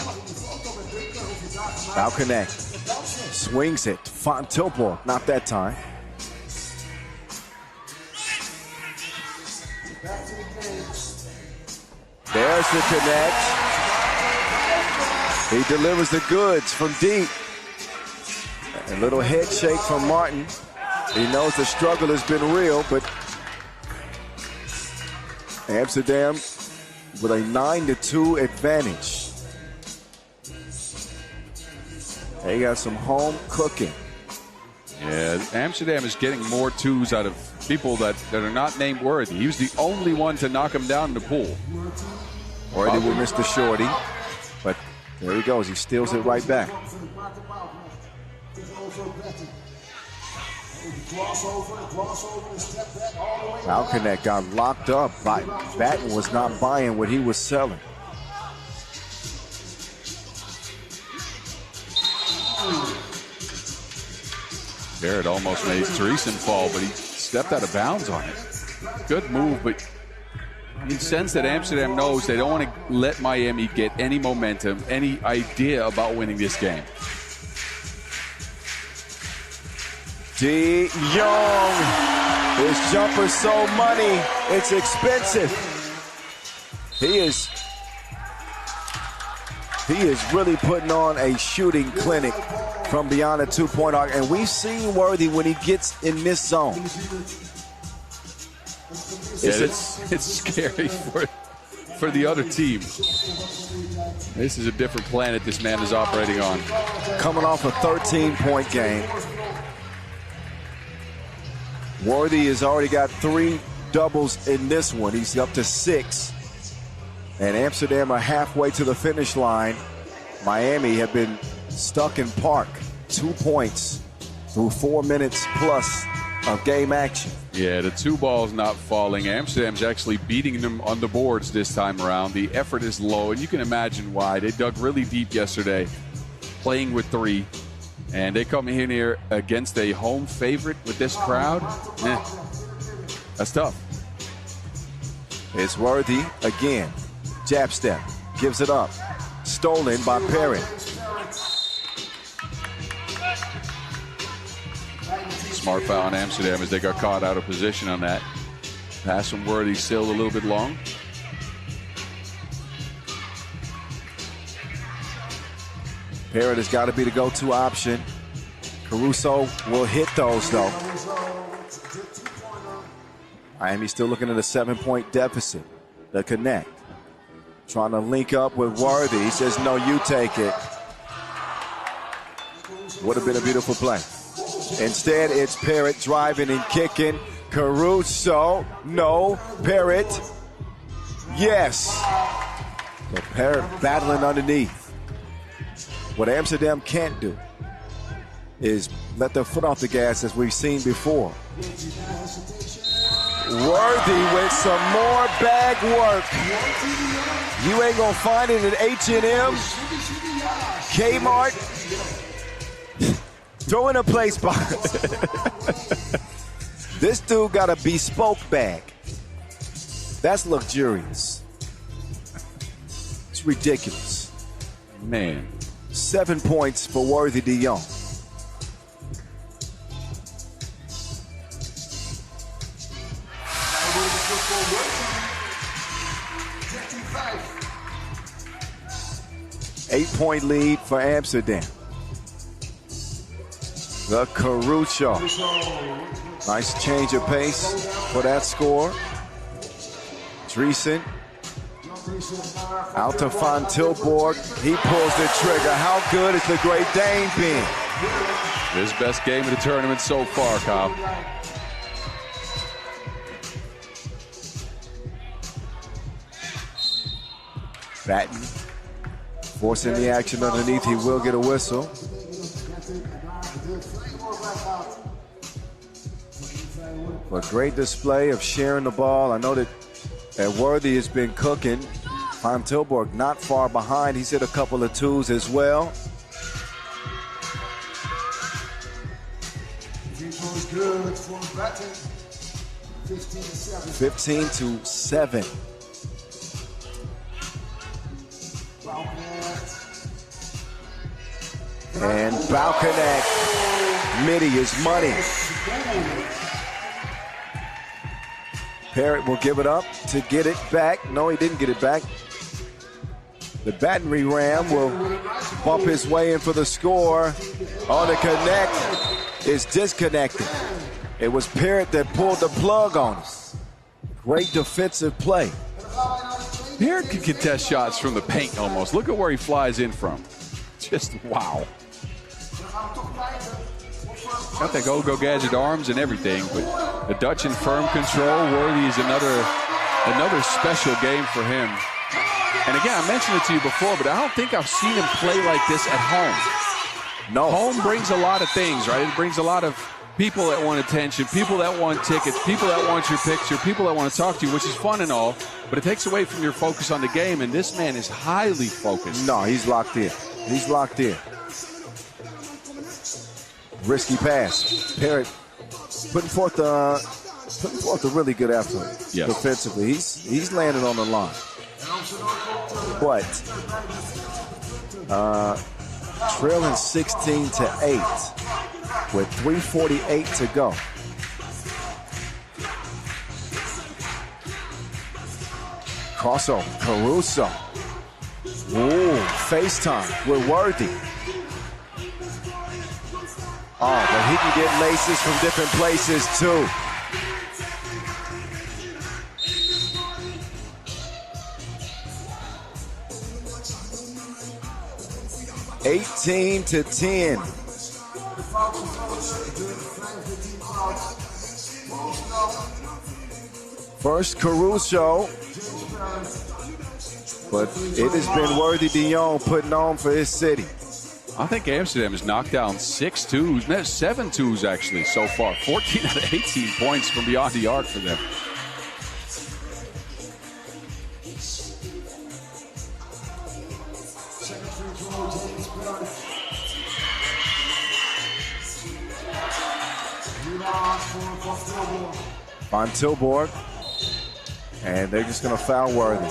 S2: Falconet swings it. Van Tilburg, not that time. There's the connect. He delivers the goods from deep. A little head shake from Martin. He knows the struggle has been real, but Amsterdam with a 9-2 advantage. They got some home cooking.
S1: Yeah, Amsterdam is getting more twos out of people that are not named Worthy. He was the only one to knock him down in the pool.
S2: Worthy will miss the shorty, but there he goes. He steals it right back. Falconet got locked up. Batten was not buying what he was selling.
S1: Barrett almost made Teresen fall, but he stepped out of bounds on it. Good move, but you sense that Amsterdam knows they don't want to let Miami get any momentum, any idea about winning this game.
S2: De Jong, his jumper's so money, it's expensive. He is really putting on a shooting clinic from beyond the two-point arc, and we've seen Worthy when he gets in this zone.
S1: It's scary for the other team. This is a different planet this man is operating on.
S2: Coming off a 13-point game. Worthy has already got 3 doubles in this one. He's up to 6. And Amsterdam are halfway to the finish line. Miami have been stuck in park. 2 points through 4 minutes plus of game action.
S1: Yeah, the 2 balls not falling. Amsterdam's actually beating them on the boards this time around. The effort is low, and you can imagine why. They dug really deep yesterday, playing with 3. And they come in here against a home favorite with this crowd. That's tough.
S2: It's Worthy again. Jab step. Gives it up. Stolen by Perry.
S1: Smart foul on Amsterdam as they got caught out of position on that. Pass from Worthy sailed a little bit long.
S2: Parrott has got to be the go-to option. Caruso will hit those, though. Miami still looking at a 7-point deficit. The connect. Trying to link up with Worthy. He says, no, you take it. Would have been a beautiful play. Instead, it's Parrott driving and kicking. Caruso, no. Parrott, yes. So Parrott battling underneath. What Amsterdam can't do is let their foot off the gas as we've seen before. Worthy with some more bag work. You ain't gonna find it at H&M, Kmart. Throw in a place box. This dude got a bespoke bag. That's luxurious. It's ridiculous.
S1: Man.
S2: 7 points for Worthy de Jong. Eight-point lead for Amsterdam. The Caruso. Nice change of pace for that score. Teresen. Out to Van Tilburg. He pulls the trigger. How good is the Great Dane being?
S1: His best game of the tournament so far, Kyle.
S2: Batten forcing the action underneath. He will get a whistle. A great display of sharing the ball. I know that Worthy has been cooking. Van Tilburg not far behind. He's hit a couple of 2s as well.
S3: Good for Batten.
S2: 15-7. And Falconet, midi is money. Parrott will give it up to get it back. No, he didn't get it back. The Battery Ram will bump his way in for the score. On the connect is disconnected. It was Parrott that pulled the plug on him. Great defensive play.
S1: Parrott can contest shots from the paint almost. Look at where he flies in from. Just wow. Got the go gadget arms and everything, but the Dutch in firm control. Worthy is another special game for him. And again, I mentioned it to you before, but I don't think I've seen him play like this at home.
S2: No.
S1: Home brings a lot of things, right? It brings a lot of people that want attention, people that want tickets, people that want your picture, people that want to talk to you, which is fun and all, but it takes away from your focus on the game, and this man is highly focused.
S2: No, he's locked in. He's locked in. Risky pass. Parrott putting forth a really good effort defensively. He's landed on the line. But trailing 16-8 with 3:48 to go. Crossover, Caruso. Ooh, FaceTime with Worthy. Oh, but he can get laces from different places too. (18-10). First Caruso, but it has been Worthy de Jong putting on for his city.
S1: I think Amsterdam has knocked down 6 twos, no, 7 twos actually so far. 14 out of 18 points from beyond the arc for them.
S2: Van Tilburg, and they're just going to foul Worthy.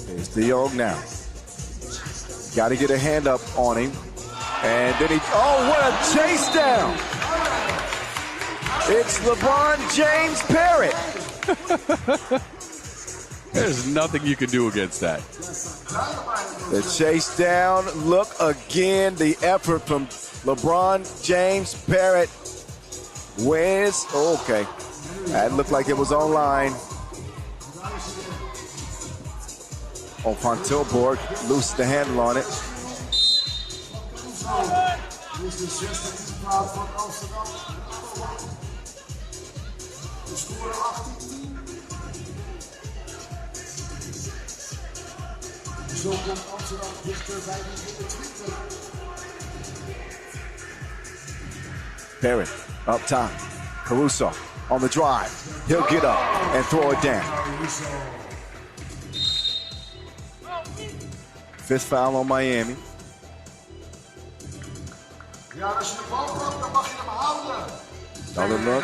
S2: Here's de Jong now. Got to get a hand up on him. And then what a chase down. It's LeBron James Parrott.
S1: There's nothing you can do against that.
S2: The chase down. Look again. The effort from LeBron James Parrott wins. Okay. That looked like it was online. Oh, Van Tilburg loosed the handle on it. Parrott up top. Caruso on the drive. He'll get up and throw it down. Fifth foul on Miami. Another look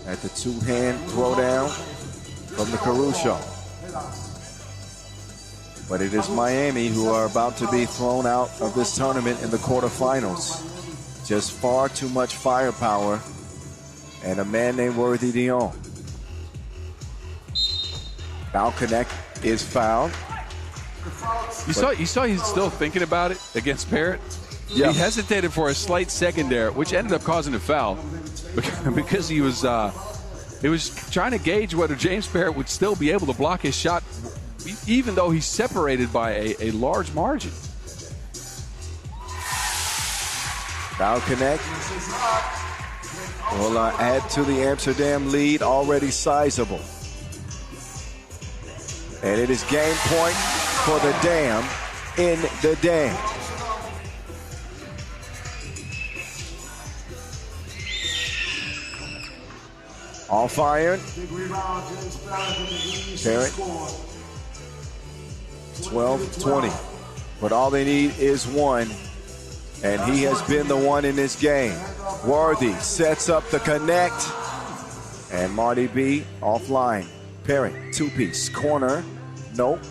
S2: at the two-hand throwdown from the Caruso. But it is Miami who are about to be thrown out of this tournament in the quarterfinals. Just far too much firepower and a man named Worthy de Jong. Foul connect is fouled.
S1: You saw he's still thinking about it against Parrott?
S2: Yeah.
S1: He hesitated for a slight second there, which ended up causing a foul because he was trying to gauge whether James Parrott would still be able to block his shot even though he's separated by a large margin.
S2: Foul connect will add to the Amsterdam lead, already sizable. And it is game point for the Dam in the Dam. Off iron. Parrott. 12-20. But all they need is one. And he has been the one in this game. Worthy sets up the connect. And Marty B offline. Parrott, two-piece. Corner. Nope.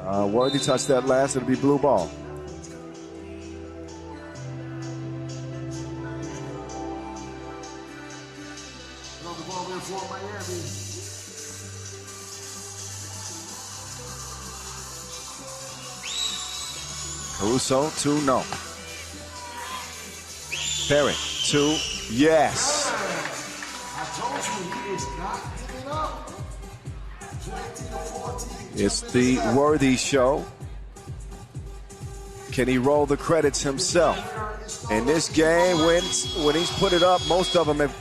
S2: Worthy touched that last. It'll be blue ball. Caruso, 2-0. Perry, 2, yes. It's the Worthy show. Can he roll the credits himself? In this game, when he's put it up, most of them have...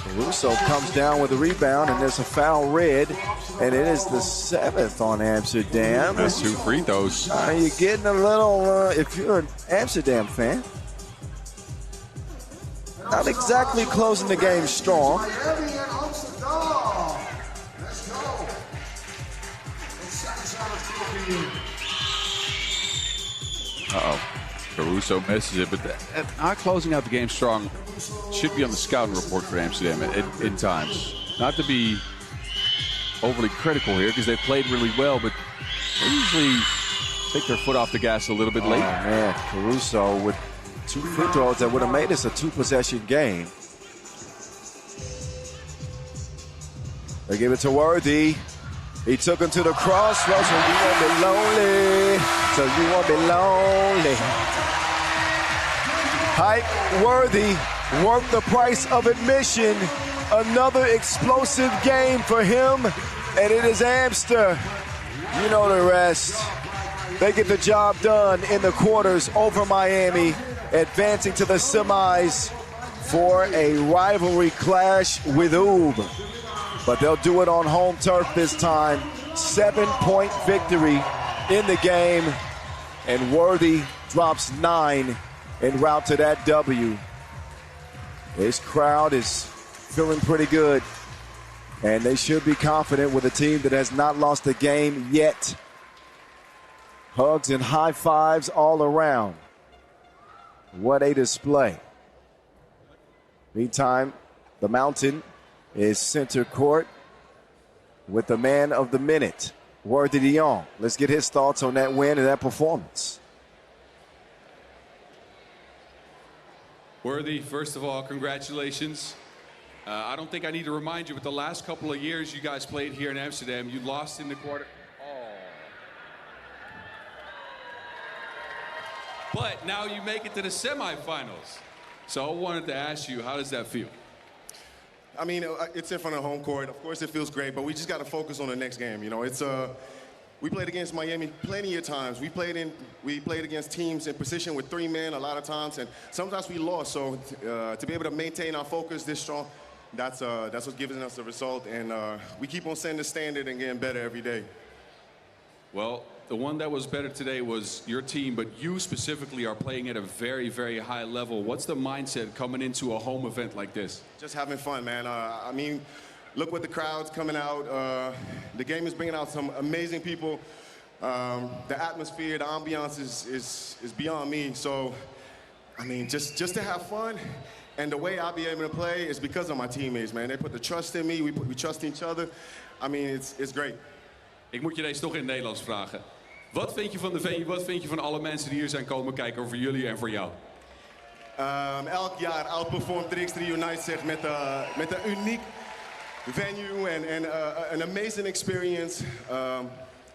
S2: Caruso comes down with a rebound, and there's a foul red, and it is the 7th on Amsterdam.
S1: That's 2 free throws.
S2: You're getting a little, if you're an Amsterdam fan, not exactly closing the game strong.
S1: Caruso misses it, but not closing out the game strong should be on the scouting report for Amsterdam in times. Not to be overly critical here because they played really well, but they usually take their foot off the gas a little bit late.
S2: Man, Caruso with 2 free throws that would have made this a 2-possession game. They give it to Worthy. He took him to the crossroads, so you won't be lonely. So you won't be lonely. Hype Worthy worked the price of admission. Another explosive game for him, and it is Amster. You know the rest. They get the job done in the quarters over Miami, advancing to the semis for a rivalry clash with Oob. But they'll do it on home turf this time. 7-point victory in the game, and Worthy drops 9 en route to that W. This crowd is feeling pretty good, and they should be confident with a team that has not lost a game yet. Hugs and high fives all around. What a display. Meantime, the Mountain is center court with the man of the minute, Worthy de Jong. Let's get his thoughts on that win and that performance.
S5: Worthy, first of all, congratulations. I don't think I need to remind you, but the last couple of years you guys played here in Amsterdam, you lost in the quarter. But now you make it to the semifinals. So I wanted to ask you, how does that feel?
S6: I mean, it's in front of home court. Of course, it feels great, but we just got to focus on the next game. You know, it's we played against Miami plenty of times. We played against teams in position with 3 men a lot of times, and sometimes we lost. So to be able to maintain our focus this strong, that's what's giving us the result. And we keep on setting the standard and getting better every day.
S5: Well, the one that was better today was your team, but you specifically are playing at a very, very high level. What's the mindset coming into a home event like this?
S6: Just having fun, man. I mean, look what the crowd's coming out. The game is bringing out some amazing people. The atmosphere, the ambiance is beyond me. So, I mean, just to have fun. And the way I'll be able to play is because of my teammates, man. They put the trust in me. We trust each other. I mean, it's great.
S5: Ik moet je deze toch in het Nederlands vragen. Wat vind je van de venue? Wat vind je van alle mensen die hier zijn komen kijken voor jullie en voor jou?
S6: Elk jaar outperformt 3x3 Unite zich met een uniek venue and an amazing experience.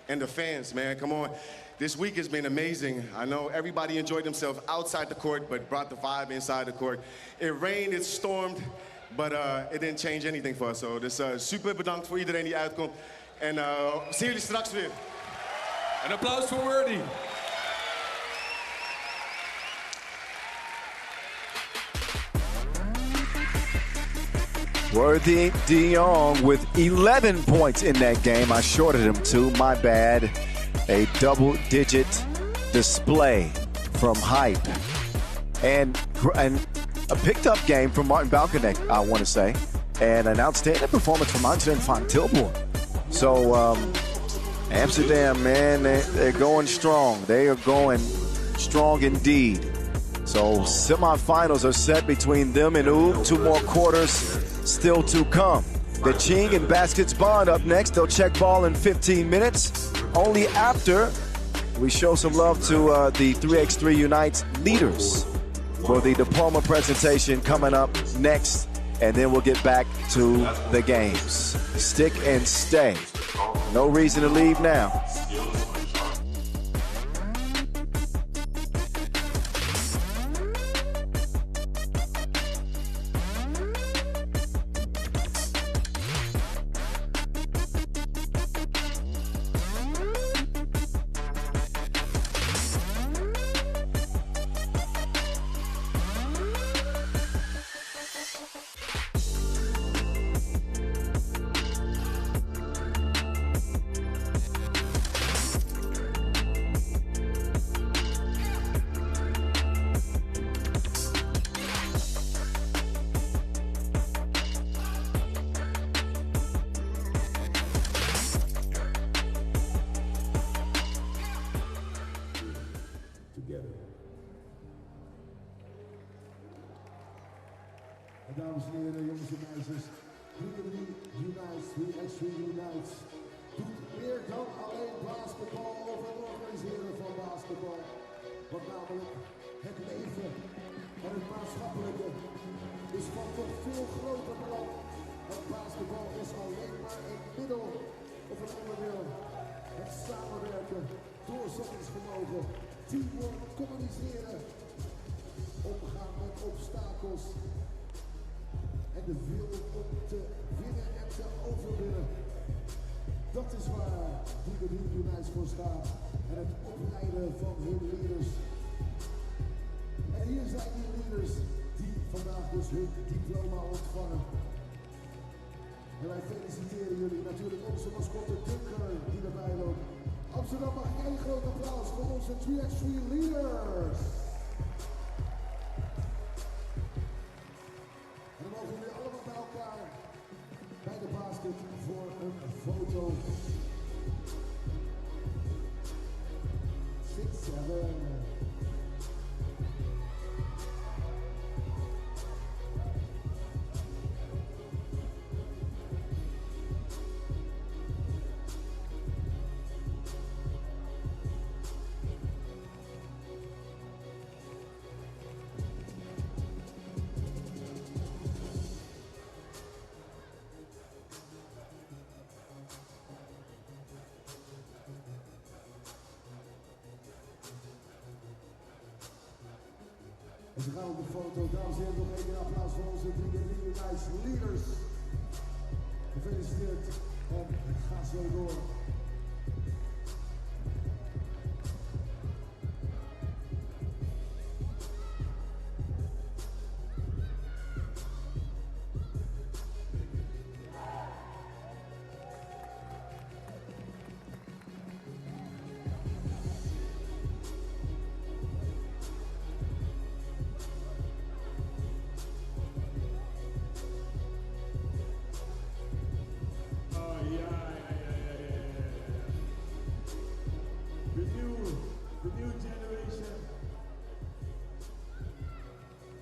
S6: And the fans, man, come on. This week has been amazing. I know everybody enjoyed themselves outside the court, but brought the vibe inside the court. It rained, it stormed, but it didn't change anything for us. So dus super bedankt voor iedereen die uitkomt. En zien jullie straks weer.
S5: Een applaus voor Worthy.
S2: Worthy de Jong with 11 points in that game. I shorted him too, my bad. A double-digit display from Hype. And a picked-up game from Martin Balkanek, I want to say. And an outstanding performance from Amsterdam van Tilburg. So, Amsterdam, man, they're going strong. They are going strong indeed. So, semifinals are set between them and Oob. 2 more quarters still to come. The Ching and Baskets Bond up next. They'll check ball in 15 minutes. Only after we show some love to the 3x3 Unite leaders for the diploma presentation coming up next. And then we'll get back to the games. Stick and stay. No reason to leave now.
S7: Dames en heren, jongens en meisjes, 3x3 Unites, 3x3 Unites doet meer dan alleen basketbal of het organiseren van basketbal. Want namelijk het leven en het maatschappelijke is van toch veel groter belang. Want basketbal is alleen maar een middel of een onderdeel. Het samenwerken, doorzettingsvermogen, teamwork, communiceren, omgaan met obstakels en de wil om te winnen en te overwinnen. Dat is waar de Unites voor staat en het opleiden van hun leaders. En hier zijn die leaders die vandaag dus hun diploma ontvangen. En wij feliciteren jullie, natuurlijk onze mascotte Dunker die erbij loopt. Amsterdam, mag ik één groot applaus voor onze 3x3 leaders. En dan mogen jullie allemaal bij elkaar bij de basket voor een foto. 6-7. En ze gaan op de foto. Dames en heren, nog één keer applaus voor onze 3x3 Unites leaders. Gefeliciteerd en ga zo door.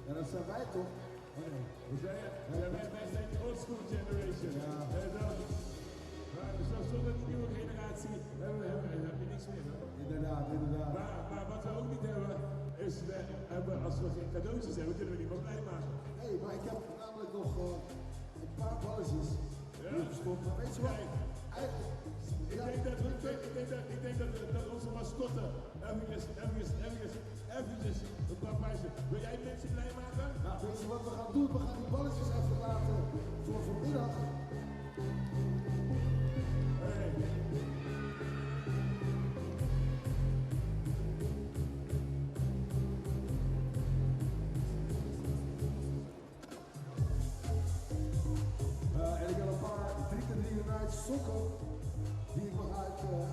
S7: En dat zijn wij toch? Oh nee.
S8: Hoe zei je? Wij zijn de old school generation.
S7: Ja.
S8: Maar zonder die nieuwe generatie heb je niks meer. Hoor.
S7: Inderdaad.
S8: Maar wat we ook niet hebben, is als we geen cadeautjes hebben, kunnen we niemand blij maken.
S7: Nee, maar ik heb namelijk nog een paar balletjes hier verstopt. Maar weet je wat?
S8: Ik denk dat onze mascotte eventjes een paar prijzen. Wil jij mensen blij maken?
S7: Nou, weet je wat we gaan doen? We gaan die balletjes even laten voor vanmiddag.
S8: Hey.
S7: En ik heb een paar 3x3 Unites sokken die ik mag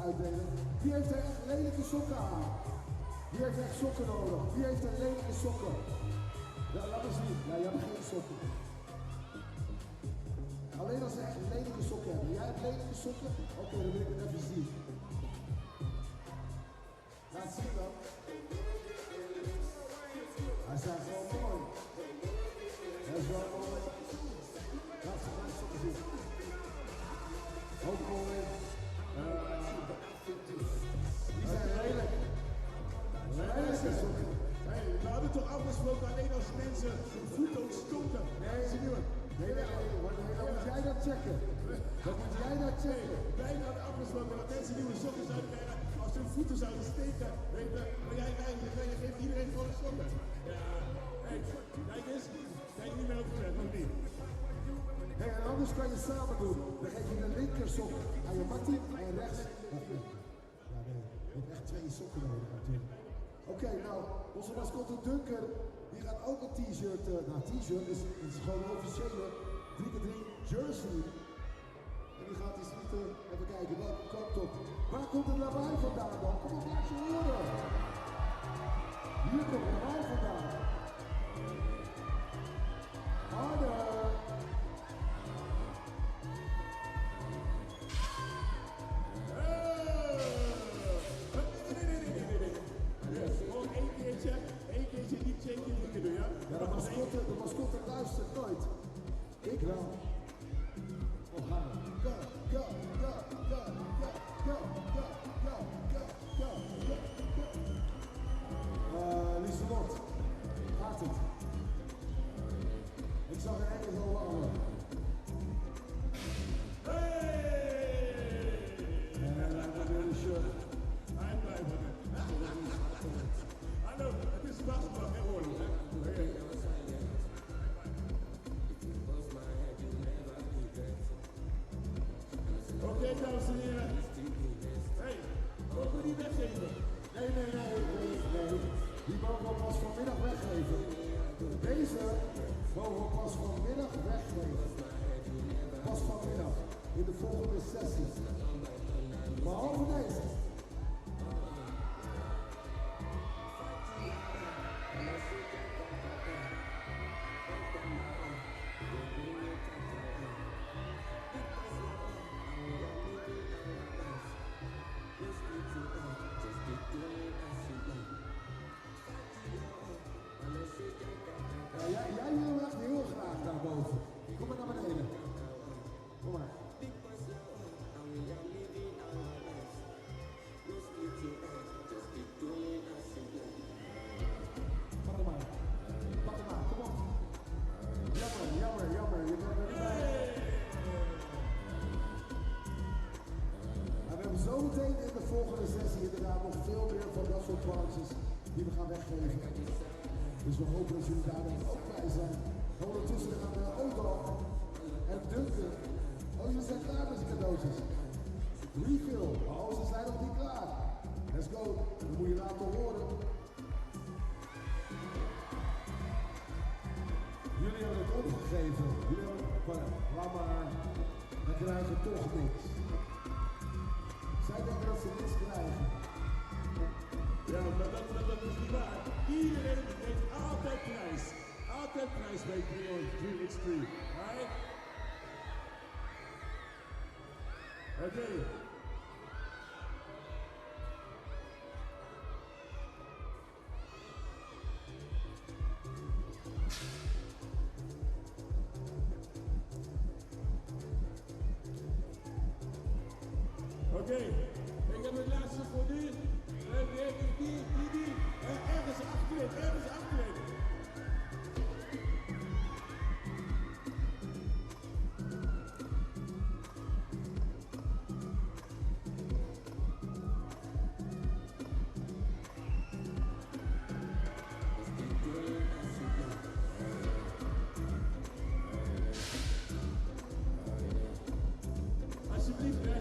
S7: uitdelen. Wie heeft er echt lelijke sokken aan? Wie heeft echt sokken nodig? Wie heeft er lelijke sokken? Ja, laat me zien. Ja, jij hebt geen sokken. Alleen als ze echt lelijke sokken hebben. Jij hebt lelijke sokken? Oké, dan wil ik het even zien. Laat zien dan. Hij zijn gewoon mooi. Dat is wel mooi. Laat ze mijn sokken zien. Ook mooi. Die zijn lelijk. Lelijke sokken.
S8: Hey, we hadden toch afgesproken alleen als mensen hun voeten stonken.
S7: Nee, dan moet jij dat checken. Dan moet jij dat checken.
S8: Wij hadden afgesproken dat mensen nieuwe sokken zouden krijgen als hun voeten zouden steken. Weet je, maar jij geeft iedereen gewoon een sokken. Ja, hey, kijk eens. Kijk niet meer op de wet, nog niet.
S7: Hey, en anders kan je samen doen. Dan geef je een linker sok aan je mattie en rechts. Ja, nee. Je hebt echt twee sokken nodig natuurlijk. Oké, nou, onze mascotte Dunker, die gaat ook een t-shirt. Nou, t-shirt is gewoon een officiële 3x3 jersey. En die gaat eens niet even kijken welke kant op. Waar komt het lawaai vandaan dan? Kom op, laat je horen. Hier komt het lawaai vandaan. Harder.
S8: Eén keertje niet shaken doen, ja?
S7: Ja, de mascotte luistert nooit. Dankjewel. Oh, gaan we. Go, go, go, go, go, go, go, go, go, go, go. Lieselot, gaat het? Ik zag er echt zo lang worden. En hij heeft weer een shirt.
S8: Hij blijft het. Hallo, het is basketbal, geen oorlog. Oké, dames en heren. Hey, mogen we die weggeven?
S7: Nee. Die mogen we pas vanmiddag weggeven. Deze mogen we pas vanmiddag weggeven. Pas vanmiddag, in de volgende sessie. Behalve deze. Ja, jij wil echt heel graag daarboven. Kom maar naar beneden. Kom maar. Pak hem maar. Pak hem maar, kom op. Jammer. Je bent er niet bij. En we hebben zometeen in de volgende sessie inderdaad nog veel meer van dat soort bankjes die we gaan weggeven. Dus we hopen dat jullie daar dan ook bij zijn. En ondertussen gaan we Odo en Duncan. Oh, jullie zijn klaar met die cadeautjes. Refill. Oh, ze zijn nog niet klaar. Let's go. Dat moet je laten horen. Jullie hebben het opgegeven. Jullie hebben het laat maar. We krijgen toch niks. Zij denken dat ze niks krijgen.
S8: Ja, maar dat is niet waar. Iedereen heeft altijd prijs. Altijd prijs bij 3x3. Right? Oké. Oké, ik heb het laatste voor nu. Die. Ergens achterin. Alsjeblieft, hè.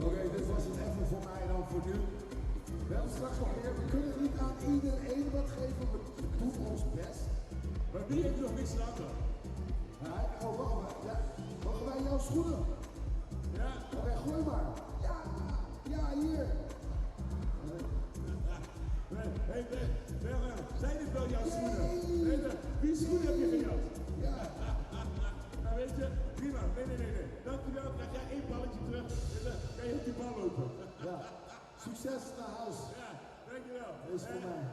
S7: Oké, dit was het even voor mij dan voor nu. We hebben straks nog meer. We kunnen niet aan iedereen wat geven. We doen ons best.
S8: Maar wie heeft nog niks laten?
S7: Oh, wacht. Ja, mogen wij jouw schoenen?
S8: Ja.
S7: Oké, gooi maar. Ja, hier.
S8: Hey, zijn dit wel jouw schoenen? Wie schoenen heb je gejat?
S7: Ja.
S8: Nou, weet je, prima. Nee. Dankjewel, krijg jij 1 balletje terug en dan kan je op die bal lopen.
S7: Ja. Succes naar huis.
S8: Ja, dankjewel.
S7: Dat is voor mij.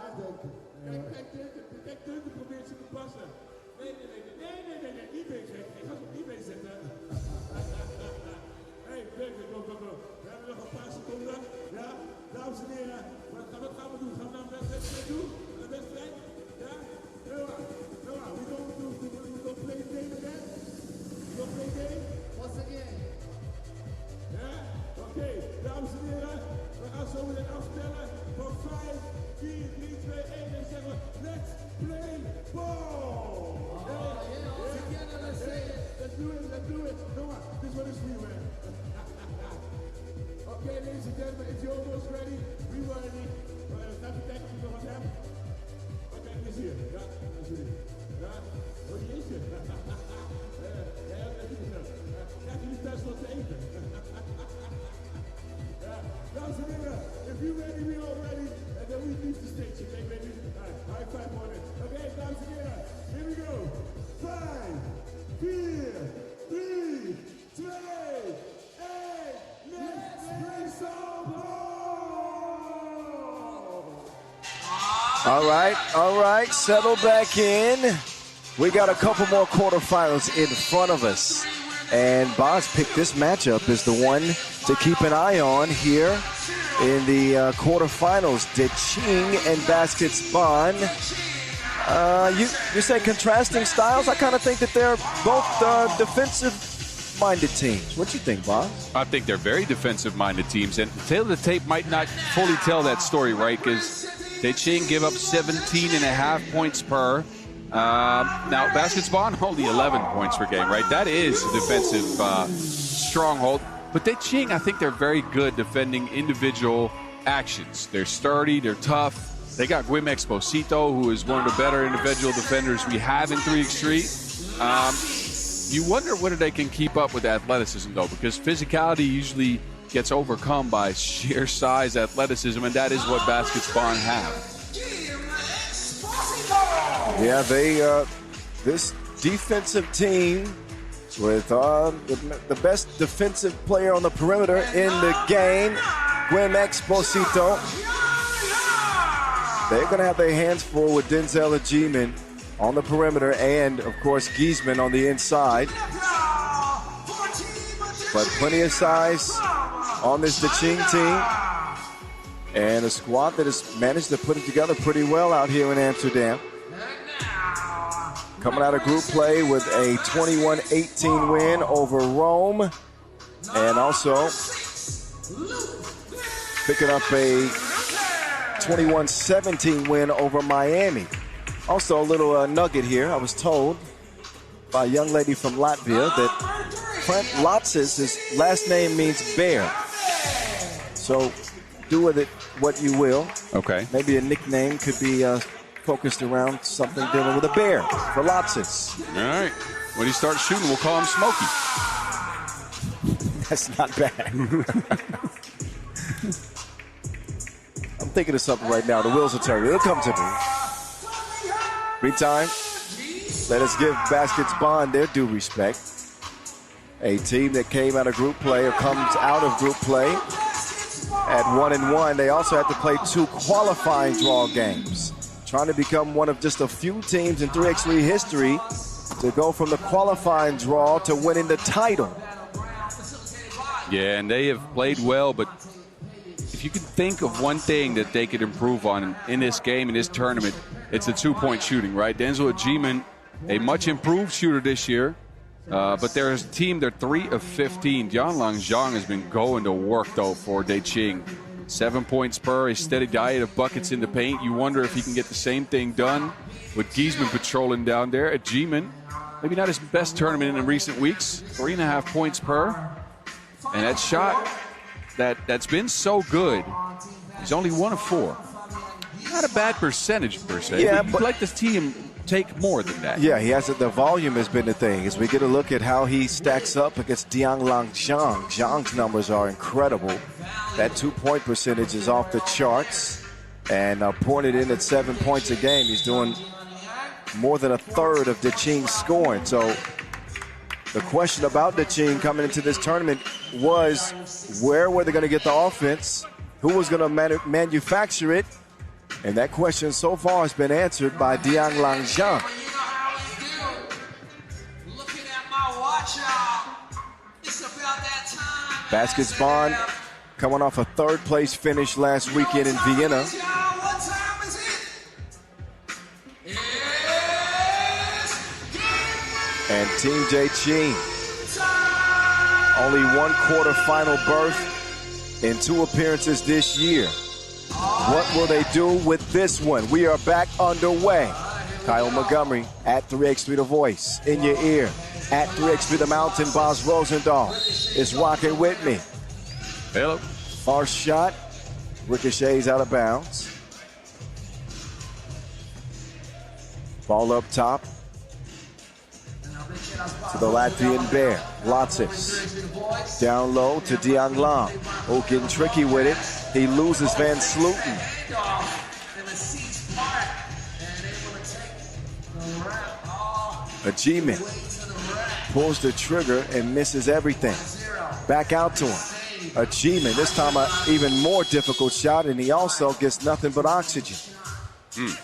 S7: Aandenken.
S8: Kijk, Duncan probeert ze te passen. Nee, eBay gek. Ik ga ze op eBay zetten. Hey, Duncan, kom. We hebben nog een paar seconden. Ja, dames en heren, wat gaan we doen? Gaan we nou een wedstrijd doen? Een wedstrijd? Ja? Noah, we don't play the game again? We don't play the game?
S3: Once again.
S8: Ja? Oké, dames en heren, we gaan zo meteen afstellen voor 5, 4, 3, 2, 1 en zeggen we, let's play ball! Let's do it. Noah, this one is for you, man. Okay, ladies and gentlemen, if you're almost ready, we ready. Even kijken of je nog wat hebt. Oké, is hier. Ja, alsjeblieft. Ja, oh, die is je. Ja, dat is het. Krijg jullie thuis wat te eten? Ja, dames en heren, if you're ready, we're all ready. And then we leave the stage, okay, baby? High five on it. Okay, dames en heren, here we go. 5, 4, 3, 2,
S2: All right, settle back in. We got a couple more quarterfinals in front of us. And Boz picked this matchup as the one to keep an eye on here in the quarterfinals. De Ching and Baskets Bond. You say contrasting styles? I kind of think that they're both defensive-minded teams. What do you think, Boz?
S1: I think they're very defensive-minded teams. And the tail of the tape might not fully tell that story, right? Because De Ching give up 17.5 points per. Now, Baskets Bond only 11 points per game, right? That is a defensive stronghold. But De Ching, I think they're very good defending individual actions. They're sturdy, they're tough. They got Guim Exposito, who is one of the better individual defenders we have in 3x3. You wonder whether they can keep up with athleticism, though, because physicality usually gets overcome by sheer size, athleticism, and that is what Baskets Bond have.
S2: Yeah, this defensive team with the best defensive player on the perimeter in the game, Guim Exposito. They're going to have their hands full with Denzel Ajiman on the perimeter and, of course, Giesman on the inside. But plenty of size on this De Ching team. And a squad that has managed to put it together pretty well out here in Amsterdam. Coming out of group play with a 21-18 win over Rome. And also picking up a 21-17 win over Miami. Also a little nugget here. I was told by a young lady from Latvia that Frank Lotsis, his last name means bear. So do with it what you will.
S1: Okay.
S2: Maybe a nickname could be focused around something dealing with a bear for Lotsis.
S1: All right. When he starts shooting, we'll call him Smokey.
S2: That's not bad. I'm thinking of something right now. The wheels are turning. It'll come to me. Meantime, let us give Baskets Bond their due respect. A team that came out of group play or comes out of group play at 1-1. They also had to play 2 qualifying draw games, trying to become one of just a few teams in 3x3 history to go from the qualifying draw to winning the title.
S1: Yeah, and they have played well, but if you could think of one thing that they could improve on in this game, in this tournament, it's the 2-point shooting, right? Denzel Ajiman, a much improved shooter this year, but there's a team, they're 3 of 15. Jianlang Zhang has been going to work, though, for De Ching. 7 points per, a steady diet of buckets in the paint. You wonder if he can get the same thing done with Giesman patrolling down there. Ajiman, maybe not his best tournament in recent weeks, 3.5 points per. And that shot that's been so good, he's only 1 of 4. Not a bad percentage per se,
S2: yeah,
S1: but you'd like to see him take more than that.
S2: Yeah, he has it. The volume has been the thing. As we get a look at how he stacks up against Jianlang Zhang. Zhang's numbers are incredible. That 2-point percentage is off the charts. And pouring it in at 7 points a game, he's doing more than a third of De Ching's scoring. So the question about De Ching coming into this tournament was where were they going to get the offense? Who was going to manufacture it? And that question so far has been answered by Jianlang Zhang. Baskets Bond coming off a 3rd place finish last weekend in Vienna. And Team De Ching, only 1 quarterfinal berth in 2 appearances this year. What will they do with this one? We are back underway. Kyle Montgomery at 3x3 The Voice, in your ear. At 3x3 The Mountain, Boz Rosendahl is rocking with me.
S1: Hello.
S2: Far shot, ricochets out of bounds. Ball up top to the Latvian Bear, Lotsis. Down low to Jianlang. Oh, getting tricky with it. He loses Van Slooten. Ajiman pulls the trigger and misses everything. Back out to him. Ajiman, this time an even more difficult shot, and he also gets nothing but oxygen. And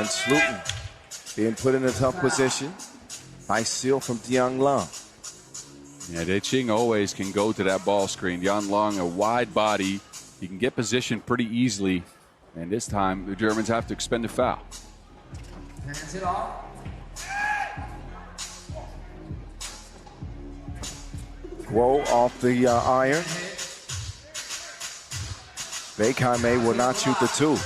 S2: Slutin being put in a tough position. Nice seal from Diang Lang.
S1: Yeah, Deching always can go to that ball screen. Yan Long, a wide body. He can get positioned pretty easily. And this time, the Germans have to expend a foul.
S3: Hands it off.
S2: Guo off the iron. Bekame will not shoot the two.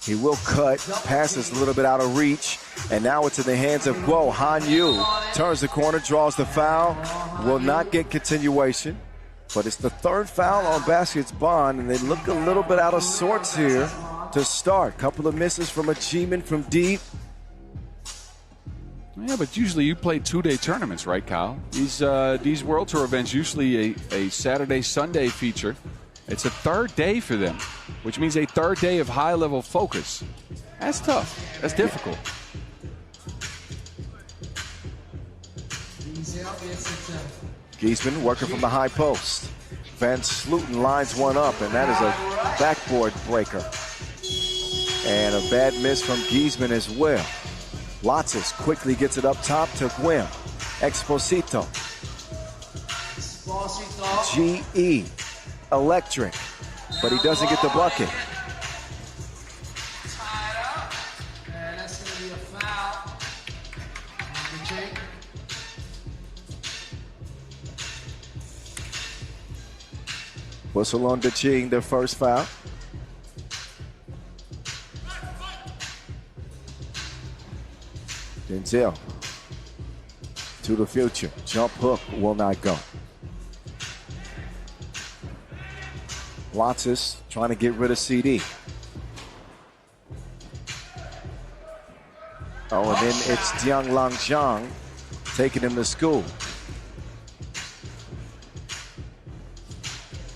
S2: He will cut, passes a little bit out of reach, and now it's in the hands of Guo. Han Yu turns the corner, draws the foul, will not get continuation, but it's the third foul on Baskets Bond, and they look a little bit out of sorts here to start. Couple of misses from Achievement from deep.
S1: Yeah, but usually you play two-day tournaments, right, Kyle? These World Tour events usually a Saturday, Sunday feature. It's a third day for them, which means a third day of high-level focus. That's tough. That's difficult.
S2: Giesman working from the high post. Van Slooten lines one up, and that is a backboard breaker. And a bad miss from Giesman as well. Lotzis quickly gets it up top to Gwim. Exposito. GE. Electric. But he doesn't get the bucket.
S3: And that's going to be a foul.
S2: Whistle on Deching, their first foul. Denzel to the future. Jump hook will not go. Lotzis trying to get rid of CD. Oh, and then it's Diang Lang Zhang taking him to school.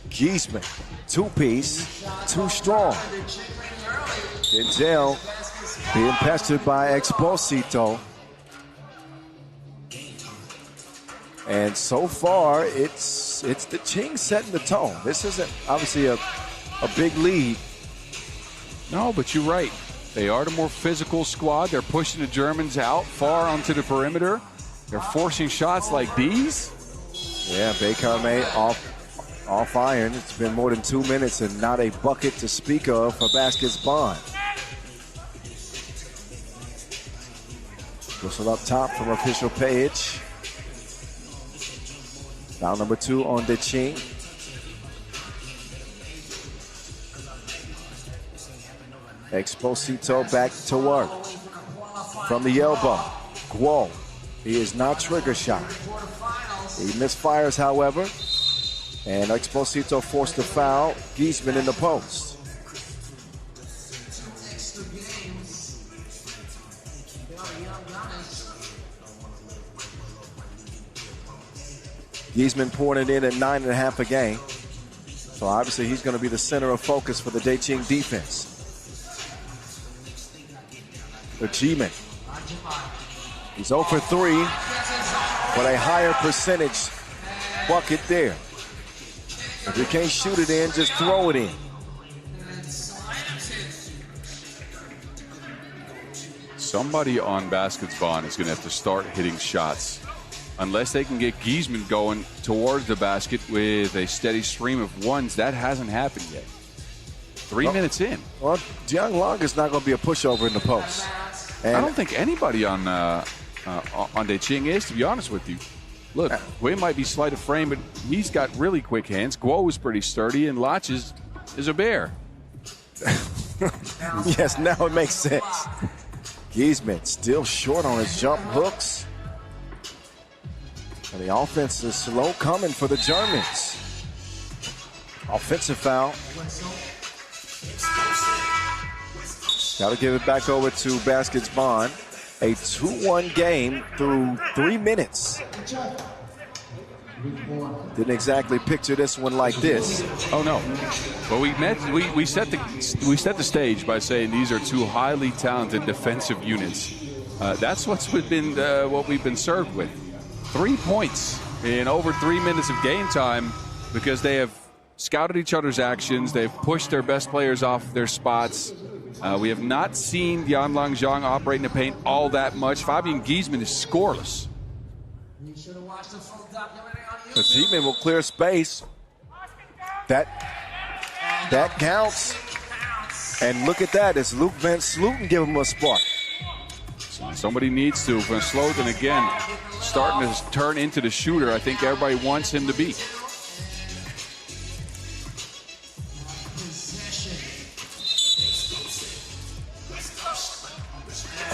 S2: Giesman, two-piece, too strong. Denzel being pestered by Exposito. And so far, it's the Ching setting the tone. This isn't obviously a big lead.
S1: No, but you're right. They are the more physical squad. They're pushing the Germans out far onto the perimeter. They're forcing shots like these.
S2: Yeah, Bekame off iron. It's been more than 2 minutes and not a bucket to speak of for Baskets Bond. Whistle up top from official Page. Foul number 2 on Deching. Exposito back to work. From the elbow, Guo. He is not trigger shot. He misfires, however. And Exposito forced the foul. Giesman in the post. Giesman pouring it in at 9.5 a game. So obviously he's going to be the center of focus for the Deching defense. Achievement. He's 0 for 3, but a higher percentage bucket there. If you can't shoot it in, just throw it in.
S1: Somebody on Baskets Bond is going to have to start hitting shots. Unless they can get Giesman going towards the basket with a steady stream of ones. That hasn't happened yet. 3 minutes in.
S2: Well, Diang Lang is not going to be a pushover in the post. And
S1: I don't think anybody on Deching is, to be honest with you. Look, Wei might be slight of frame, but he's got really quick hands. Guo is pretty sturdy, and Lach is a bear.
S2: Yes, now it makes sense. Giesman still short on his jump hooks. And the offense is slow coming for the Germans. Offensive foul. Got to give it back over to Baskets Bond. A 2-1 game through 3 minutes. Didn't exactly picture this one like this.
S1: Oh no! Well, we set the stage by saying these are two highly talented defensive units. That's what we've been served with. 3 points in over 3 minutes of game time because they have scouted each other's actions. They've pushed their best players off their spots. We have not seen Yanlang Zhang operate in the paint all that much. Fabian Giesman is scoreless.
S3: You should have watched the full documentary on YouTube.
S2: The G-Man will clear space. That counts. And look at that. It's Luke Van Sloten giving him a spark.
S1: Somebody needs to. Van Sloten, again, starting to turn into the shooter I think everybody wants him to be.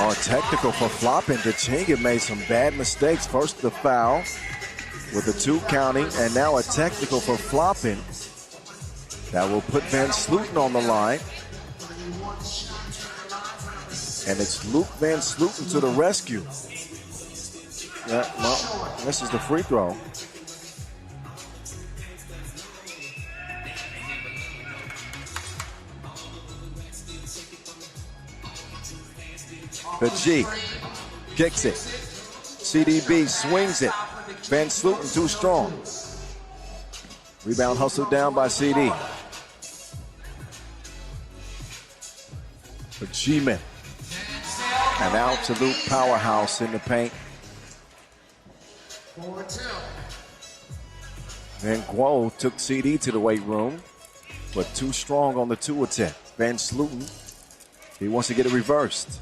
S2: Oh, technical for flopping. Deching made some bad mistakes. First the foul with the 2 counting, and now a technical for flopping. That will put Van Sloten on the line. And it's Luke Van Sloten to the rescue. Yeah, well, this is the free throw. The G kicks it. CDB swings it. Van Sloten too strong. Rebound hustled down by CD. The G-Man. An absolute powerhouse in the paint. Then Guo took CD to the weight room, but too strong on the 2 attempt. Van Sloten, he wants to get it reversed.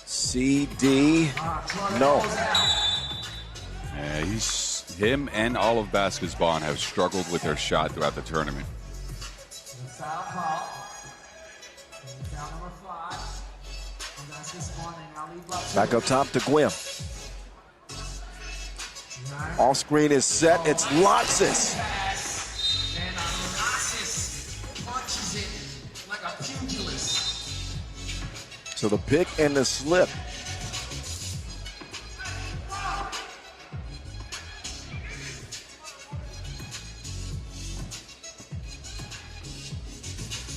S2: CD, no.
S1: Yeah, him and all of Basketball have struggled with their shot throughout the tournament.
S3: Foul call. Foul number 5. And that's this one. And now leave up.
S2: Back up top to Gwim. Off screen is set. It's Lotsis.
S3: And Onassis punches it like a pugilist.
S2: So the pick and the slip.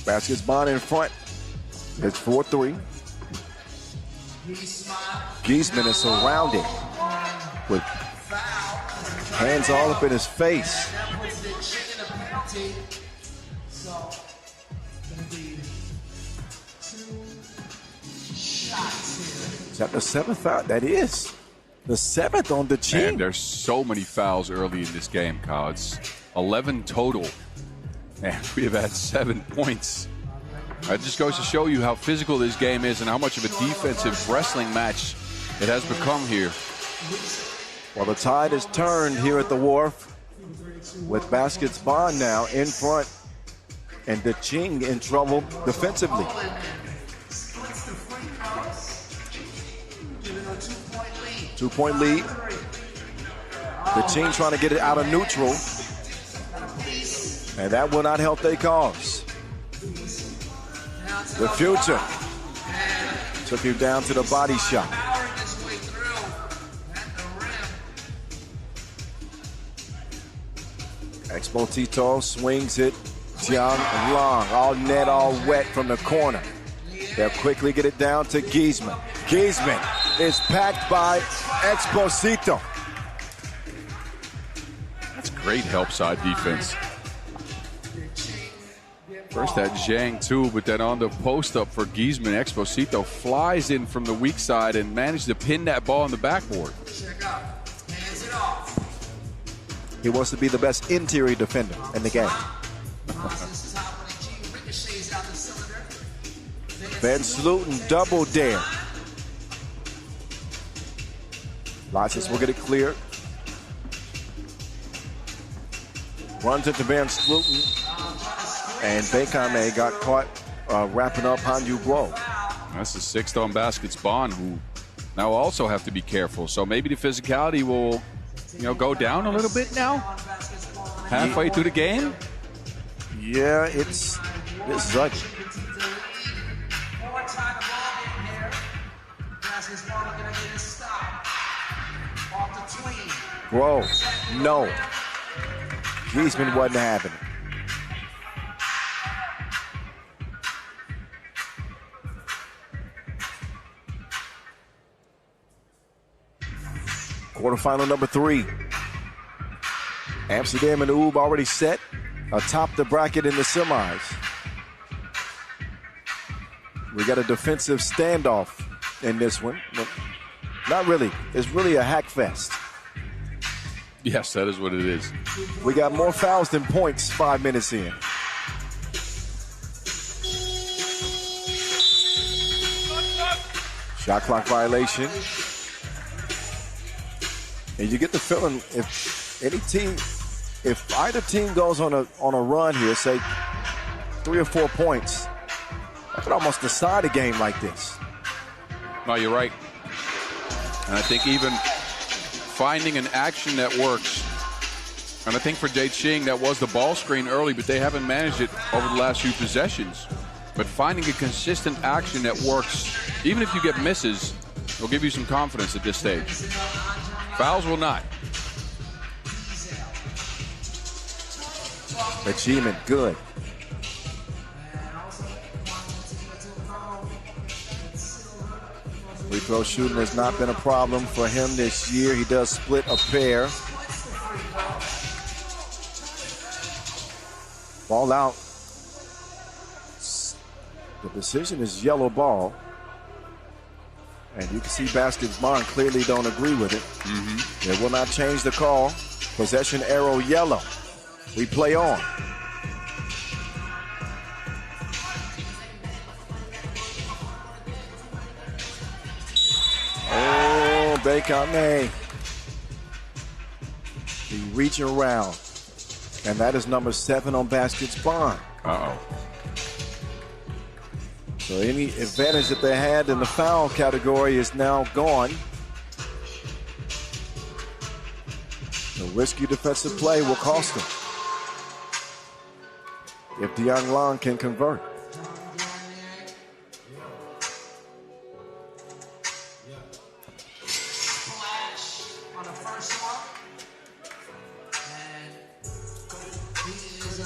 S2: Basketball in front. It's 4-3. Giesman is surrounded with hands all up in his face. Is that the 7th foul? That is the 7th on the chin.
S1: And there's so many fouls early in this game, Kyle. It's 11 total. And we have had 7 points. That just goes to show you how physical this game is and how much of a defensive wrestling match it has become here.
S2: Well, the tide has turned here at the Wharf with Basketball now in front and Deching in trouble defensively. 2-point lead. Deching trying to get it out of neutral. And that will not help their cause. The future took you down to the body shot. Exposito swings it. Jiang Long, all net, all wet from the corner. They'll quickly get it down to Giesman. Giesman is packed by Exposito.
S1: That's great help side defense. First that Zhang too, but then on the post up for Giesman, Exposito flies in from the weak side and managed to pin that ball on the backboard.
S2: He wants to be the best interior defender in the game. Van Sloten double dare. Lotsis will get it cleared. Runs into Van Sloten. And Bekame got caught wrapping up Hanyu Guo.
S1: That's the 6th on Basketball, who now also have to be careful. So maybe the physicality will, go down a little bit now? Halfway through the game?
S2: Yeah, it's ugly. Whoa, no. Giesman wasn't happening. Quarterfinal number 3. Amsterdam and Oob already set atop the bracket in the semis. We got a defensive standoff in this one. But not really. It's really a hack fest.
S1: Yes, that is what it is.
S2: We got more fouls than points 5 minutes in. Shot clock violation. And you get the feeling if either team goes on a run here, say 3 or 4 points, I could almost decide a game like this.
S1: No, you're right. And I think even finding an action that works, and I think for Ching that was the ball screen early, but they haven't managed it over the last few possessions. But finding a consistent action that works, even if you get misses, will give you some confidence at this stage. Fouls will not.
S2: Achievement, good. Free throw shooting has not been a problem for him this year. He does split a pair. Ball out. The decision is yellow ball. And you can see Basketball clearly don't agree with it. They will not change the call. Possession arrow yellow. We play on. Oh, Bekame. He reaching around. And that is number 7 on Basket's Bond.
S1: Uh-oh.
S2: So any advantage that they had in the foul category is now gone. The risky defensive play will cost them if Deong Long can convert.
S3: On the first one. And he is a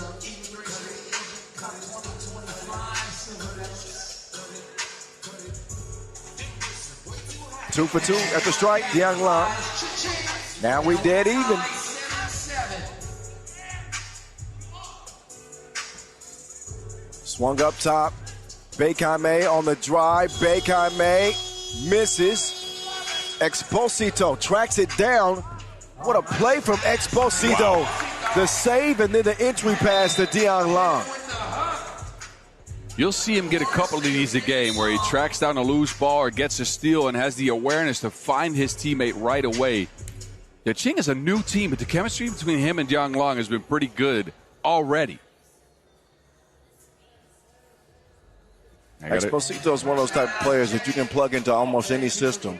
S2: 2 for 2 at the strike, Deong Long. Now we dead even. Swung up top. Bekame on the drive. Bekame misses. Exposito tracks it down. What a play from Exposito. Wow. The save and then the entry pass to Deong Long.
S1: You'll see him get a couple of these a game where he tracks down a loose ball or gets a steal and has the awareness to find his teammate right away. Ching is a new team, but the chemistry between him and Deong Long has been pretty good already.
S2: Exposito is one of those type of players that you can plug into almost any system,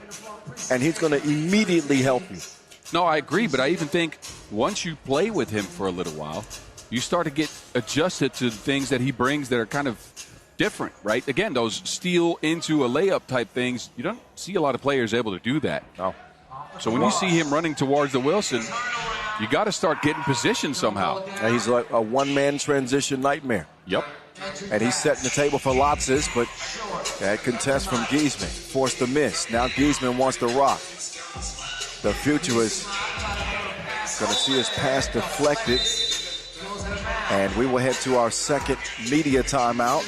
S2: and he's going to immediately help you.
S1: No, I agree, but I even think once you play with him for a little while, you start to get adjusted to things that he brings that are kind of different, right? Again, those steal into a layup type things, you don't see a lot of players able to do that.
S2: No.
S1: So when you see him running towards the Wilson, you got to start getting positioned somehow.
S2: And he's like a one-man transition nightmare.
S1: Yep.
S2: And he's setting the table for Lotzes, but that contest from Giesman forced a miss. Now Giesman wants to rock. The future is going to see his pass deflected. And we will head to our second media timeout.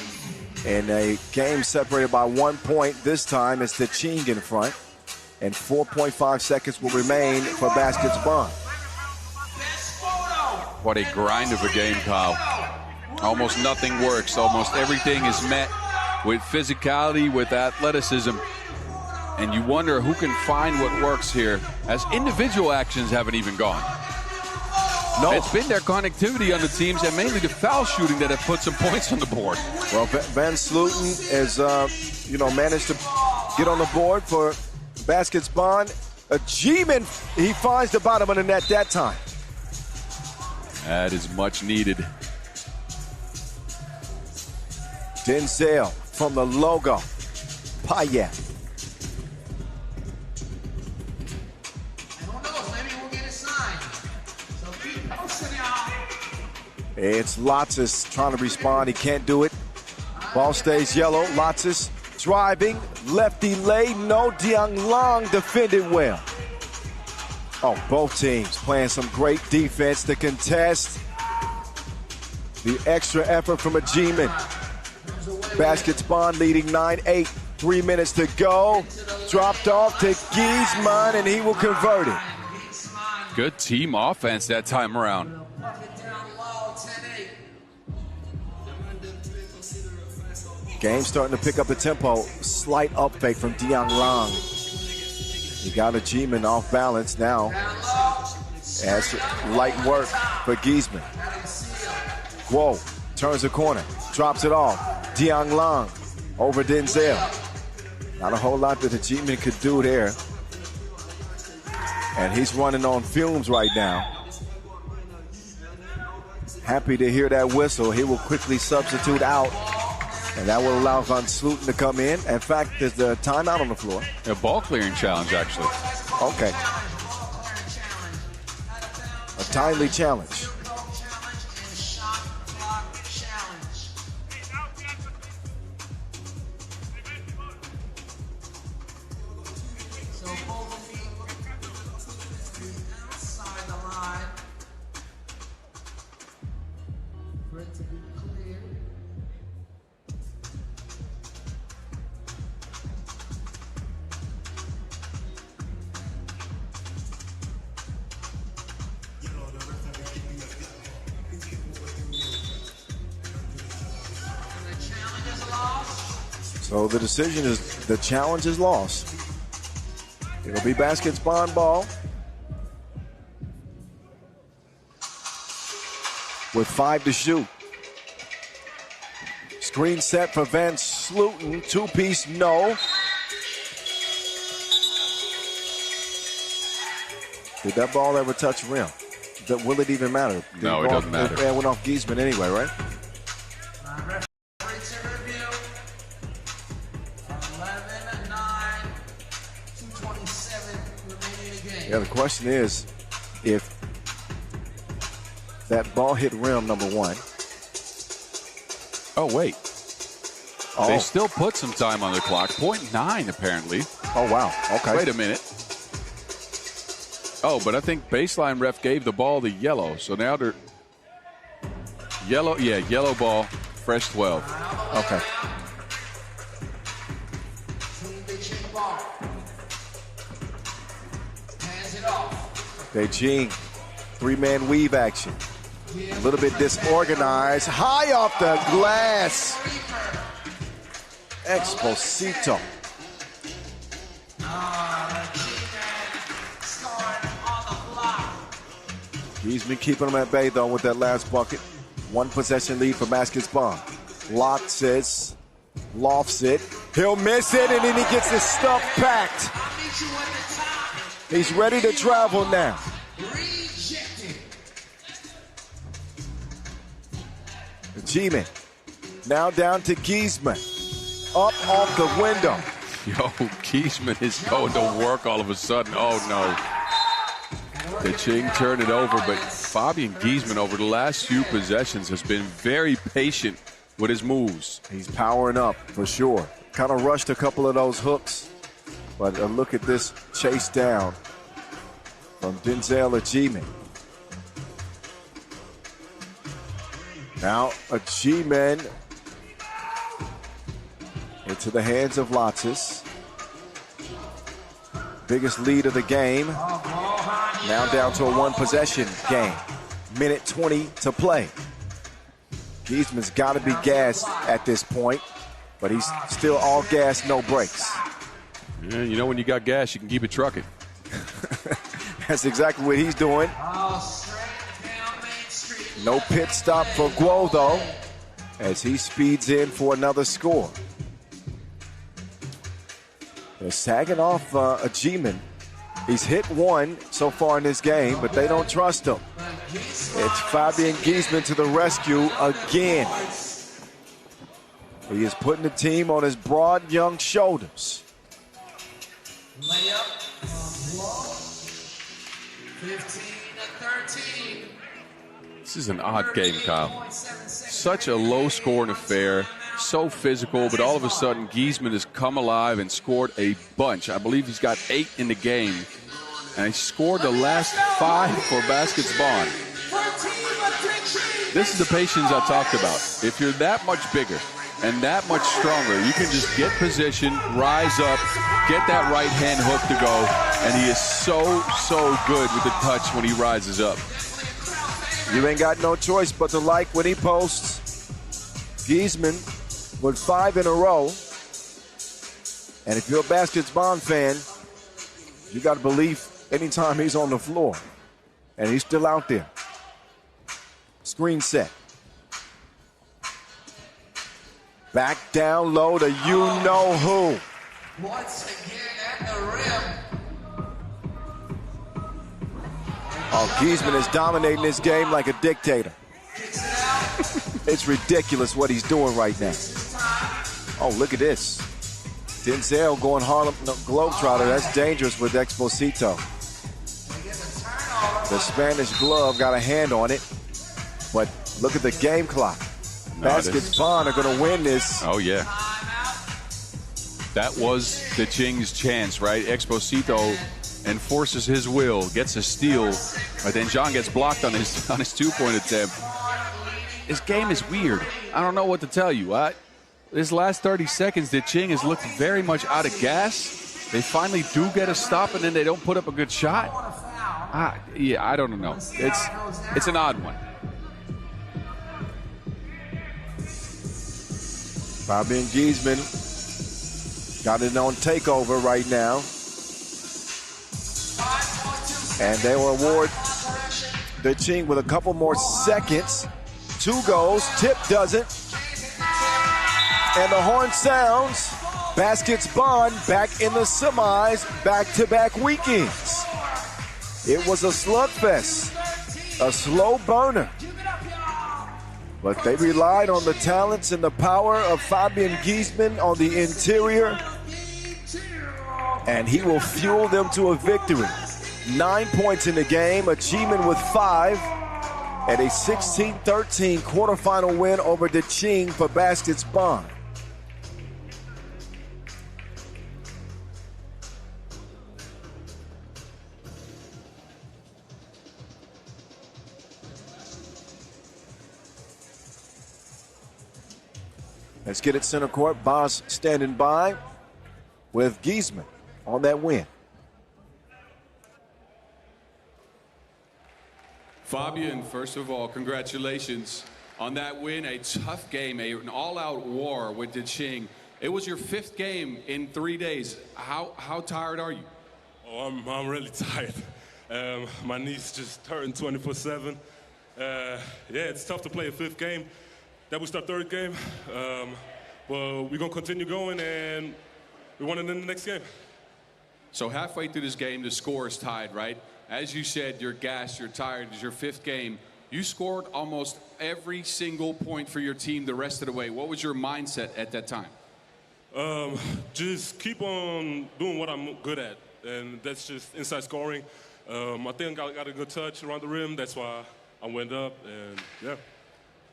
S2: In a game separated by 1 point, this time it's the Ching in front. And 4.5 seconds will remain for Basket's Bond.
S1: What a grind of a game, Kyle. Almost nothing works. Almost everything is met with physicality, with athleticism. And you wonder who can find what works here, as individual actions haven't even gone.
S2: No.
S1: It's been their connectivity on the teams and mainly the foul shooting that have put some points on the board.
S2: Well, Van Slooten has, managed to get on the board for Basket's Bond. G-Man, he finds the bottom of the net that time.
S1: That is much needed.
S2: Denzel from the logo. Payet. It's Lotzes trying to respond. He can't do it. Ball stays yellow. Lotzes driving. Lefty lay. No. Deong Long defended well. Oh, both teams playing some great defense to contest. The extra effort from a G-man. Baskets Bond leading 9-8. 3 minutes to go. Dropped off to Giesman, and he will convert it.
S1: Good team offense that time around.
S2: Game starting to pick up the tempo. Slight up fake from Diang Lang. He got a G-man off balance now. As light work for Giesman. Guo turns the corner, drops it off. Diang Lang over Denzel. Not a whole lot that the G-man could do there. And he's running on fumes right now. Happy to hear that whistle. He will quickly substitute out. And that will allow Van Sloten to come in. In fact, there's the timeout on the floor.
S1: A ball clearing challenge, actually.
S2: Okay. A timely challenge. So the decision is the challenge is lost. It'll be Baskets Bond ball. With 5 to shoot. Screen set for Van Sloten. Two-piece, no. Did that ball ever touch rim? Will it even matter?
S1: No, it doesn't matter.
S2: It went off Giesman anyway, right? Yeah, the question is if that ball hit rim, number one.
S1: Oh, wait.
S2: Oh.
S1: They still put some time on the clock. 0.9, apparently.
S2: Oh, wow. Okay.
S1: Wait a minute. Oh, but I think baseline ref gave the ball the yellow. So now they're yellow. Yeah, yellow ball, fresh 12.
S2: Okay. Beijing, 3-man weave action. A little bit disorganized. High off the glass. Exposito. Giesman keeping them at bay, though, with that last bucket. 1 possession lead for Baskets Bond. Lofts it. He'll miss it, and then he gets his stuff packed. He's ready to travel now. The G-man now down to Giesman. Up off the window.
S1: Yo, Giesman is going to work all of a sudden. Oh, no. The Ching turned it over, but Fabian Giesman over the last few possessions has been very patient with his moves.
S2: He's powering up for sure. Kind of rushed a couple of those hooks. But look at this chase down from Denzel G-man. Now a G-man into the hands of Lotsis. Biggest lead of the game. Now down to a 1-possession game. Minute 20 to play. Giesman's got to be gassed at this point, but he's still all gas, no brakes.
S1: Yeah, you know when you got gas, you can keep it trucking.
S2: That's exactly what he's doing. No pit stop for Guo, though, as he speeds in for another score. They're sagging off a G-man. He's hit one so far in this game, but they don't trust him. It's Fabian Giesman to the rescue again. He is putting the team on his broad young shoulders.
S3: Layup from Guo. 15-13.
S1: This is an odd game, Kyle. Such a low-scoring affair, so physical, but all of a sudden Giesman has come alive and scored a bunch. I believe he's got 8 in the game. and he scored the last 5 for Baskets Bond. This is the patience I talked about. If you're that much bigger and that much stronger, you can just get position, rise up, get that right hand hook to go, and he is so good with the touch when he rises up.
S2: You ain't got no choice but to like when he posts. Giesman with 5 in a row. And if you're a Baskets Bond fan, you got to believe anytime he's on the floor. And he's still out there. Screen set. Back down low to you-know-who.
S3: Once again at the rim.
S2: Oh, Giesman is dominating this game like a dictator. It's ridiculous what he's doing right now. Oh, look at this. Denzel going Harlem Globetrotter. That's dangerous with Exposito. The Spanish glove got a hand on it. But look at the game clock. Baskets Bond are going to win this.
S1: Oh, yeah. That was the Ching's chance, right? Exposito enforces his will, gets a steal, but then John gets blocked on his 2-point attempt. This game is weird. I don't know what to tell you. This last 30 seconds, the Ching has looked very much out of gas. They finally do get a stop, and then they don't put up a good shot. Yeah, I don't know. It's an odd one.
S2: Fabian Giesman got it on takeover right now. And they will award the Ching with a couple more seconds. 2 goals, tip doesn't. And the horn sounds. Baskets Bond back in the semis, back-to-back weekends. It was a slugfest, a slow burner. But they relied on the talents and the power of Fabian Giesman on the interior. And he will fuel them to a victory. 9 points in the game, achievement with 5. And a 16-13 quarterfinal win over the Ching for Baskets Bond. Let's get it center court. Boss standing by with Giesman on that win.
S5: Fabian, first of all, congratulations on that win. A tough game, an all-out war with the Ching. It was your 5th game in 3 days. How tired are you?
S8: Oh, I'm really tired. My knees just hurting 24/7. Yeah, it's tough to play a 5th game. That was our 3rd game. But we're going to continue going, and we want it in the next game.
S5: So halfway through this game, the score is tied, right? As you said, you're gassed, you're tired. It's your 5th game. You scored almost every single point for your team the rest of the way. What was your mindset at that time?
S8: Just keep on doing what I'm good at, and that's just inside scoring. I think I got a good touch around the rim. That's why I went up, and yeah.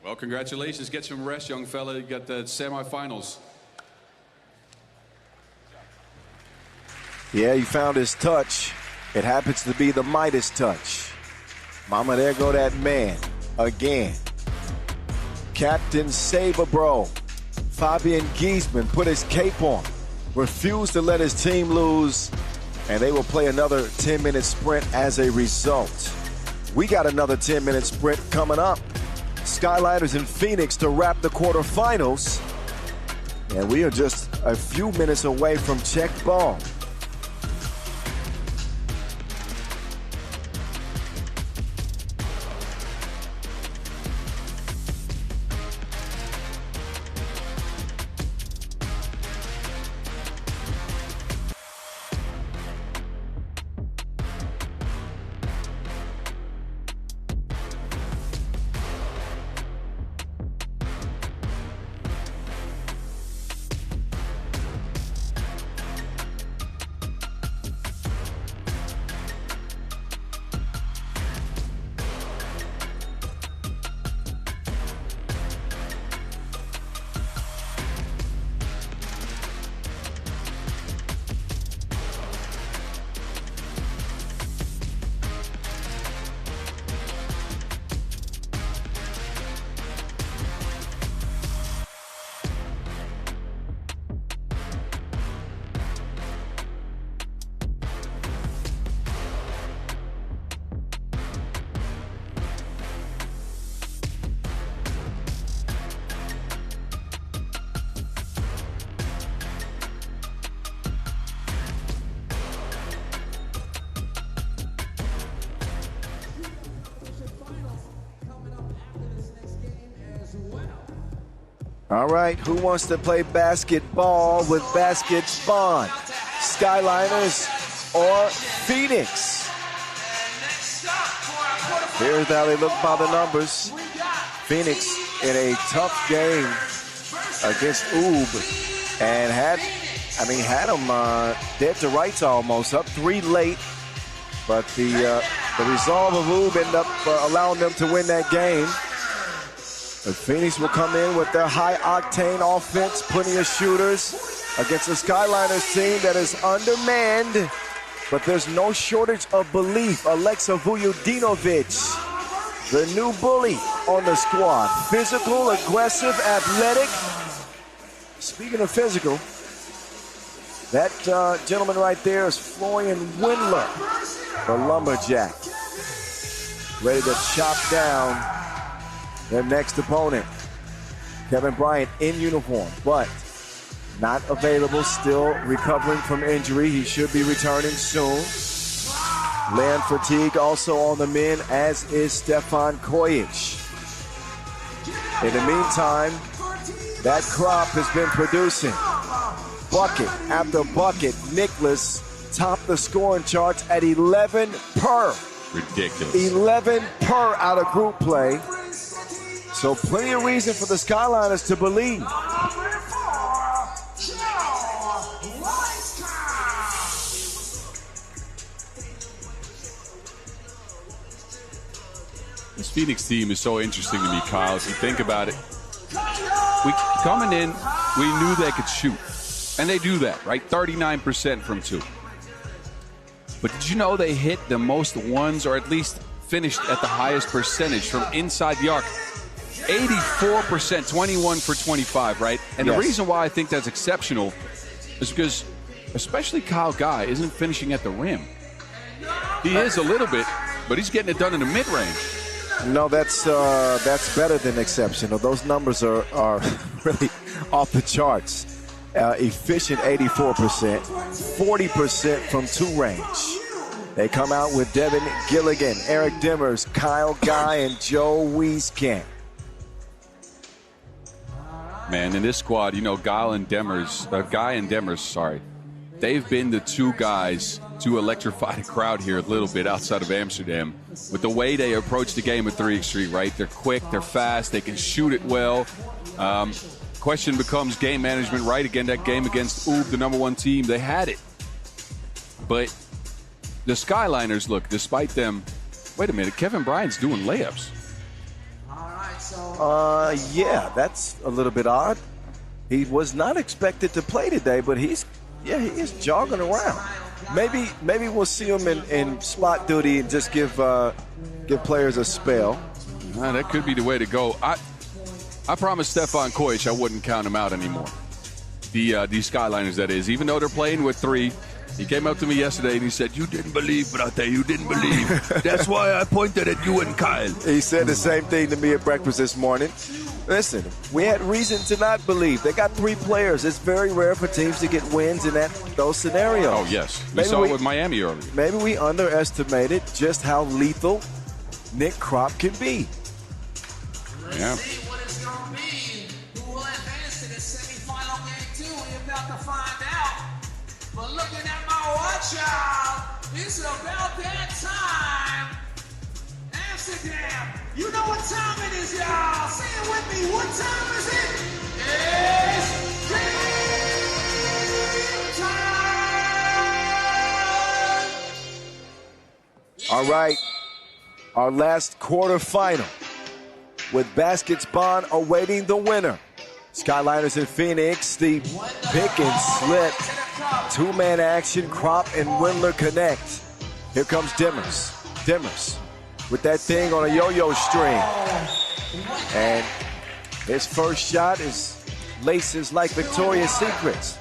S5: Well, congratulations. Get some rest, young fella. You got the semifinals.
S2: Yeah, he found his touch. It happens to be the Midas touch. Mama, there go that man again. Captain Save-A-Bro. Fabian Giesman put his cape on, refused to let his team lose, and they will play another 10-minute sprint as a result. We got another 10-minute sprint coming up. Skyliners in Phoenix to wrap the quarterfinals. And we are just a few minutes away from check ball. All right, who wants to play basketball with Baskets Bond? Skyliners or Phoenix? Here's how they look by the numbers. Phoenix in a tough game against Oob and had them dead to rights almost, up 3 late. But the resolve of Oob ended up allowing them to win that game. But Phoenix will come in with their high-octane offense, plenty of shooters against the Skyliners team that is undermanned. But there's no shortage of belief. Alexa Vujudinovic, the new bully on the squad. Physical, aggressive, athletic. Speaking of physical, that gentleman right there is Florian Windler, the lumberjack. Ready to chop down their next opponent. Kevin Bryant in uniform, but not available, still recovering from injury. He should be returning soon. Land fatigue also on the men, as is Stefan Kojic. In the meantime, that crop has been producing. Bucket after bucket. Nicholas topped the scoring charts at 11 per.
S1: Ridiculous.
S2: 11 per out of group play. So plenty of reason for the Skyliners to believe.
S1: This Phoenix team is so interesting to me, Kyle. If you think about it, coming in, we knew they could shoot. And they do that, right? 39% from 2. But did you know they hit the most ones, or at least finished at the highest percentage from inside the arc? 84%, 21 for 25, right? And
S2: yes.
S1: The reason why I think that's exceptional is because especially Kyle Guy isn't finishing at the rim. He is a little bit, but he's getting it done in the mid-range.
S2: No, that's better than exceptional. Those numbers are really off the charts. Efficient 84%, 40% from 2 range. They come out with Devin Gilligan, Eric Dimmers, Kyle Guy, and Joe Wieskamp.
S1: Man, in this squad, you know, Guy and Demers, they've been the 2 guys to electrify the crowd here a little bit outside of Amsterdam with the way they approach the game at 3 Street, right? They're quick, they're fast, they can shoot it well. Question becomes game management, right? Again, that game against Oob, the #1 team, they had it. But the Skyliners, look, despite them, wait a minute, Kevin Bryant's doing layups.
S2: Yeah, that's a little bit odd. He was not expected to play today, but he is jogging around. Maybe we'll see him in spot duty and just give players a spell.
S1: That could be the way to go. I promised Stefan Kojic I wouldn't count him out anymore. The Skyliners, that is. Even though they're playing with 3, he came up to me yesterday and he said, "You didn't believe, brate. You didn't believe. That's why I pointed at you and Kyle."
S2: He said the same thing to me at breakfast this morning. Listen, we had reason to not believe. They got 3 players. It's very rare for teams to get wins in those scenarios.
S1: Oh, yes. We saw it with Miami earlier.
S2: Maybe we underestimated just how lethal Nick Crop can be.
S1: Yeah.
S3: But looking at my watch out, it's about that time. Amsterdam, you know what time it is, y'all. Say it with me. What time is it? It's game time.
S2: All right, our last quarterfinal with Baskets Bond awaiting the winner. Skyliners in Phoenix, the pick and slip. 2-man action, Crop and Windler connect. Here comes Dimmers. Dimmers with that thing on a yo-yo string. And his first shot is laces like Victoria's Secrets.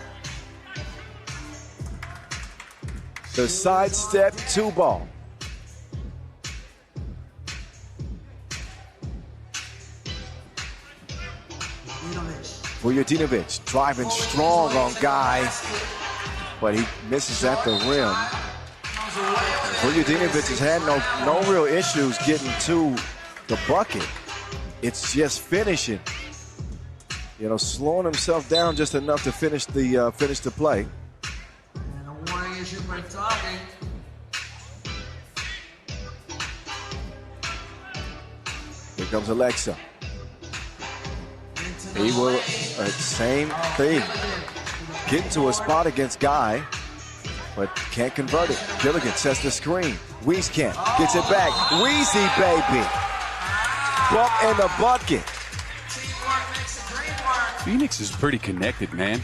S2: The sidestep 2-ball. Vujudinovic driving strong on Guy, but he misses at the rim. Vujudinovic has had no real issues getting to the bucket. It's just finishing. slowing himself down just enough to finish the play.
S3: And the warning is you break talking.
S2: Here comes Alexa. He will, same thing. Get into a spot against Guy, but can't convert it. Gilligan sets the screen. Wieskamp gets it back. Weezy, baby. Bump in the bucket.
S1: Phoenix is pretty connected, man.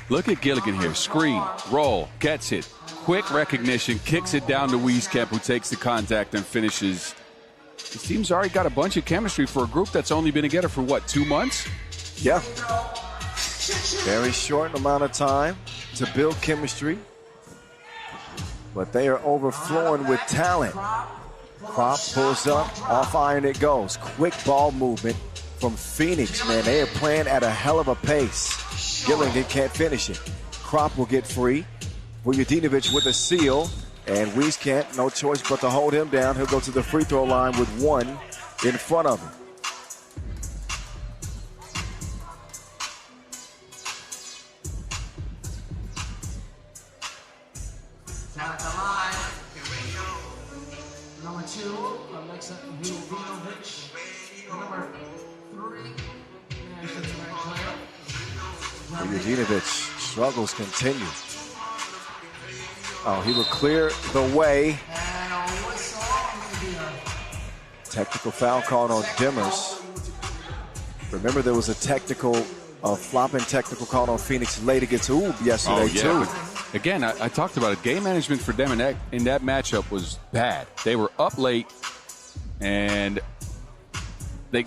S1: Look at Gilligan here. Screen, roll, gets it. Quick recognition, kicks it down to Wieskamp, who takes the contact and finishes. This team's already got a bunch of chemistry for a group that's only been together for, 2 months?
S2: Yeah. Very short amount of time to build chemistry. But they are overflowing with talent. Crop pulls up, off iron it goes. Quick ball movement from Phoenix, man. They are playing at a hell of a pace. Gilligan can't finish it. Crop will get free. Vujadinovic with a seal. And Wieskamp, no choice but to hold him down. He'll go to the free throw line with one in front of him.
S3: Down at the line. Number 2, Alexa Vujadinovic. Number 3,
S2: Vujadinovic struggles continue. Oh, he will clear the way. Technical foul called on Dimmers. Remember, there was a flopping technical called on Phoenix late against Oob yesterday, too.
S1: Again, I talked about it. Game management for them in that matchup was bad. They were up late, and they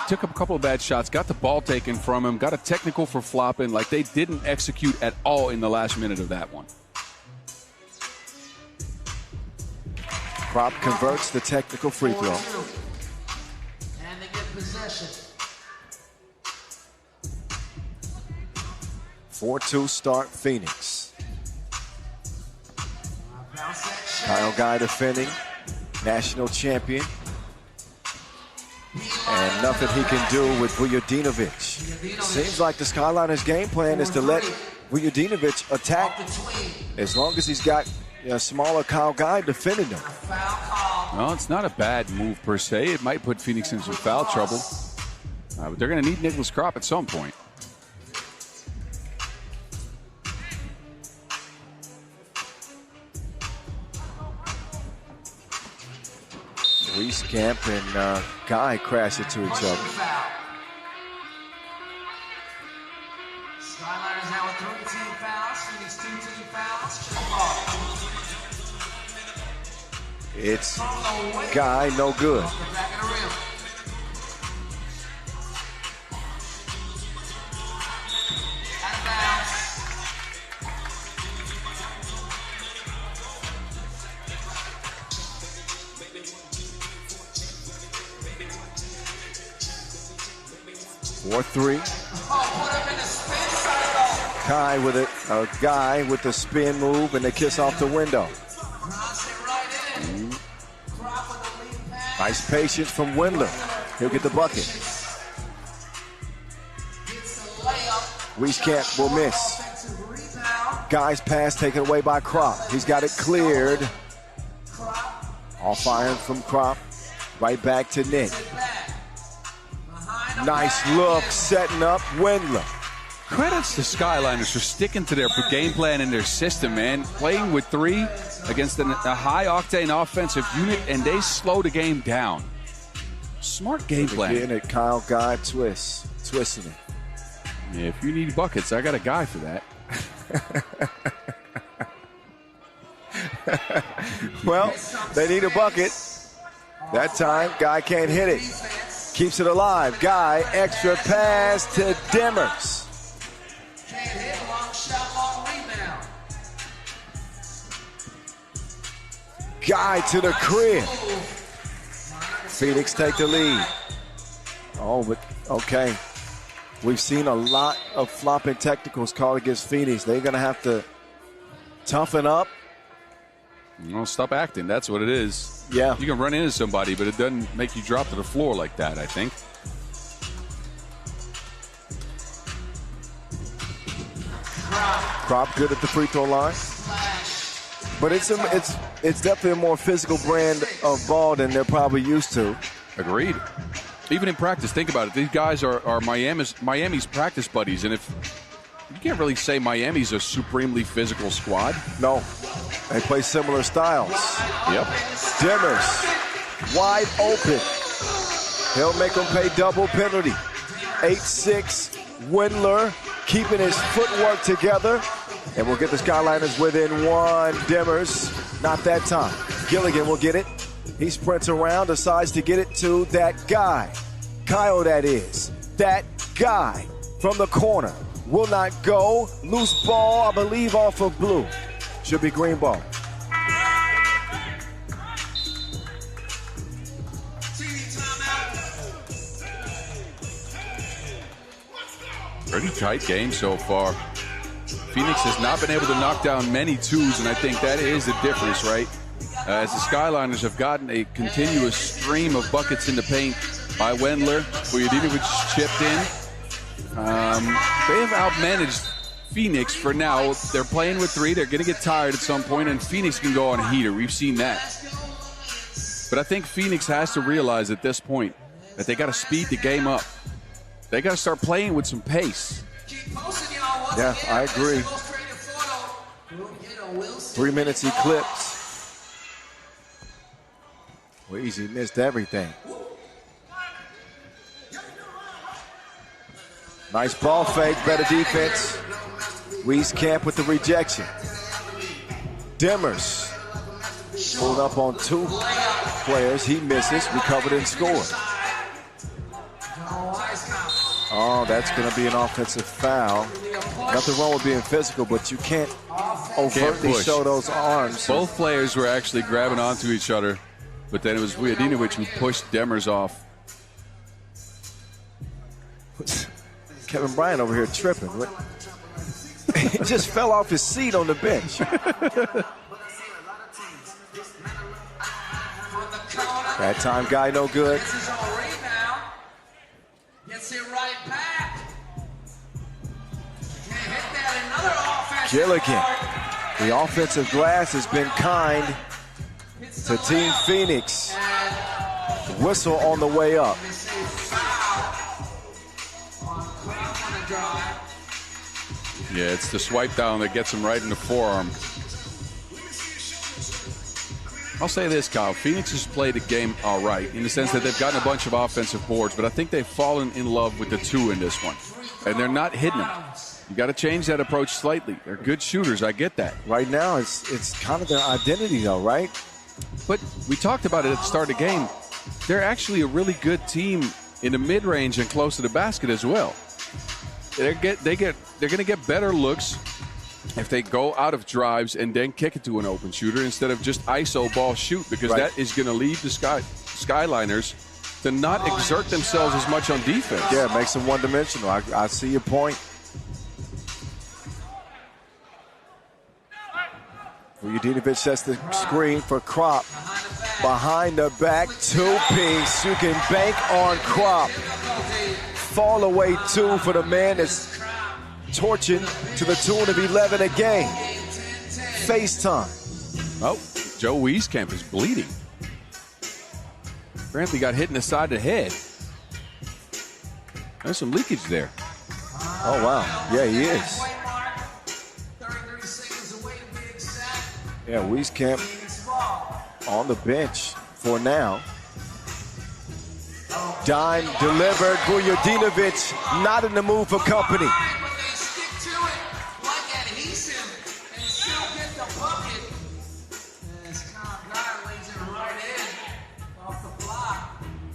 S1: took a couple of bad shots, got the ball taken from him, got a technical for flopping. Like, they didn't execute at all in the last minute of that one.
S2: Crop converts the technical free throw.
S3: And they get possession.
S2: 4-2 start Phoenix. Kyle Guy defending, national champion. And nothing he can do with Vujadinovic. Seems like the Skyliners' game plan is to let Vujadinovic attack as long as he's got a smaller Kyle Guy defending him.
S1: Well, it's not a bad move per se. It might put Phoenix in some foul trouble. But they're going to need Nicholas Crop at some point.
S2: Wieskamp and Guy crash into each other.
S3: Skyliners now with 3 team fouls. Phoenix 2 team fouls.
S2: It's Guy, no good.
S3: Back in the rim. Out of bounds.
S2: Four, 3. Guy with it. A Guy with the spin move, and they kiss off the window. Nice patience from Windler. He'll get the bucket. Wieskamp will miss. Guy's pass taken away by Crop. He's got it cleared. Off iron from Crop. Right back to Nick. Nice look, setting up Windler.
S1: Credits to Skyliners for sticking to their game plan and their system, man. Playing with 3 against a high-octane offensive unit, and they slow the game down. Smart game plan.
S2: Getting it, Kyle Guy twisting it.
S1: Yeah, if you need buckets, I got a guy for that.
S2: Well, they need a bucket. That time, Guy can't hit it. Keeps it alive. Guy, extra pass to Dimmers.
S3: Can't hit, long shot, long rebound.
S2: Guy to the crib. Phoenix take the lead. Oh, but okay. We've seen a lot of flopping technicals called against Phoenix. They're going to have to toughen up.
S1: Well, stop acting. That's what it is.
S2: Yeah.
S1: You can run into somebody, but it doesn't make you drop to the floor like that, I think.
S2: Crop good at the free throw line. But it's definitely a more physical brand of ball than they're probably used to.
S1: Agreed. Even in practice, think about it. These guys are Miami's practice buddies, and if you can't really say Miami's a supremely physical squad.
S2: No, they play similar styles.
S1: Yep.
S2: Dimmers, wide open. He'll make them pay double penalty. 8-6, Windler keeping his footwork together. And we'll get the Skyliners within one. Dimmers, not that time. Gilligan will get it. He sprints around, decides to get it to that guy. Kyle, that is. That guy from the corner. Will not go. Loose ball, I believe, off of blue. Should be green ball.
S1: Pretty tight game so far. Phoenix has not been able to knock down many twos, and I think that is the difference, right? As the Skyliners have gotten a continuous stream of buckets in the paint by Wendler, Vujadinovic chipped in. They have outmanaged Phoenix for now. They're playing with three. They're going to get tired at some point, and Phoenix can go on a heater. We've seen that. But I think Phoenix has to realize at this point that they got to speed the game up. They got to start playing with some pace.
S2: Yeah, I agree. 3 minutes eclipsed. Weezy missed everything. Nice ball fake, better defense. Wieskamp with the rejection. Dimmers pulled up on two players. He misses, recovered and scored. Oh, that's going to be an offensive foul. Nothing wrong with being physical, but you can't overtly show those arms.
S1: Both players were actually grabbing onto each other, but then it was Vujadinovic who pushed Dimmers off.
S2: Kevin Bryant over here tripping. He just fell off his seat on the bench. That time guy no good.
S3: Gets it right back. Hit that, another offensive
S2: Gilligan.
S3: card.
S2: The offensive glass has been kind to Team Phoenix. Whistle on the way up.
S1: Yeah, it's the swipe down that gets him right in the forearm. I'll say this, Kyle. Phoenix has played the game all right in the sense that they've gotten a bunch of offensive boards, but I think they've fallen in love with the two in this one, and they're not hitting them. You got to change that approach slightly. They're good shooters. I get that.
S2: Right now, it's kind of their identity, though, right?
S1: But we talked about it at the start of the game. They're actually a really good team in the mid-range and close to the basket as well. They're going to get better looks if they go out of drives and then kick it to an open shooter instead of just ISO ball shoot, because that is going to lead the Skyliners to not exert themselves as much on defense.
S2: Yeah, it makes them one-dimensional. I see your point. Vujadinovic sets the screen for Crop. Behind the back, two-piece. You can bank on Crop. Fall away two for the man that's torching to the tune of 11 a game. FaceTime.
S1: Oh, Joe Wieskamp is bleeding. Apparently got hit in the side of the head. There's some leakage there.
S2: Oh, wow. Yeah, he is. Yeah, Wieskamp on the bench for now. Dime delivered. Vujadinovic not in the mood for company.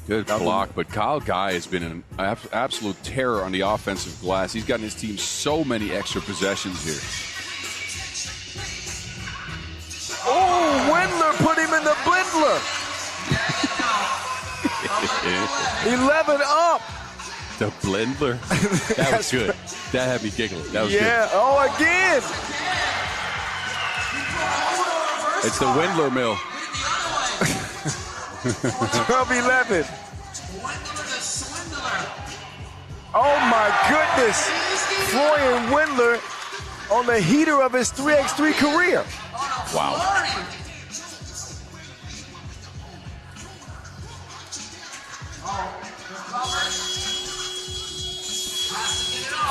S1: Good block, but Kyle Guy has been an absolute terror on the offensive glass. He's gotten his team so many extra possessions here.
S2: Oh, Windler put him in the blindler. 11 up.
S1: The blendler. That was good. That had me giggling. That was good.
S2: Yeah, oh, again.
S1: It's the Windler mill.
S2: 12-11. Oh, my goodness. Florian Windler on the heater of his 3x3 career.
S1: Wow.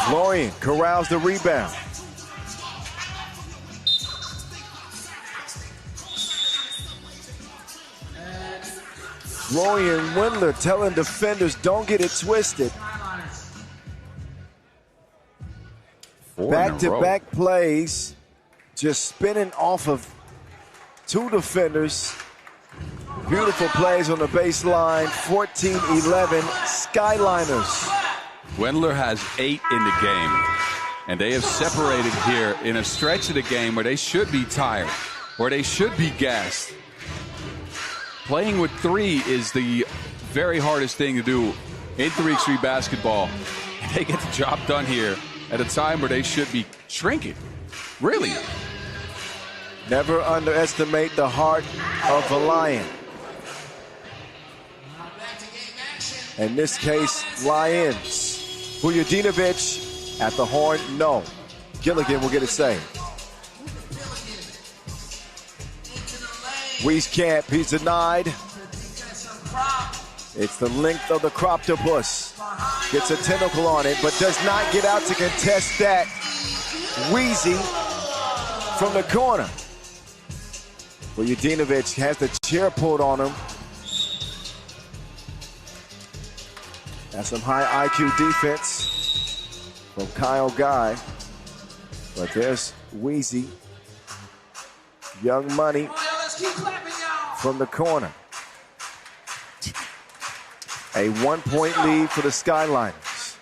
S2: Florian corrals the rebound. Florian Wendler telling defenders, don't get it twisted. Back-to-back plays, just spinning off of two defenders. Beautiful plays on the baseline, 14-11, Skyliners.
S1: Wendler has 8 in the game, and they have separated here in a stretch of the game where they should be tired, where they should be gassed. Playing with 3 is the very hardest thing to do in 3x3 basketball. They get the job done here at a time where they should be shrinking. Really.
S2: Never underestimate the heart of a lion. In this case, Lions. Vujadinovic at the horn, no. Gilligan will get it saved. Wieskamp, he's denied. It's the length of the Croptopus. Gets a tentacle on it, but does not get out to contest that. Wheezy from the corner. Vujadinovic has the chair pulled on him. That's some high IQ defense from Kyle Guy. But there's Wheezy. Young Money from the corner. A 1-point lead for the Skyliners.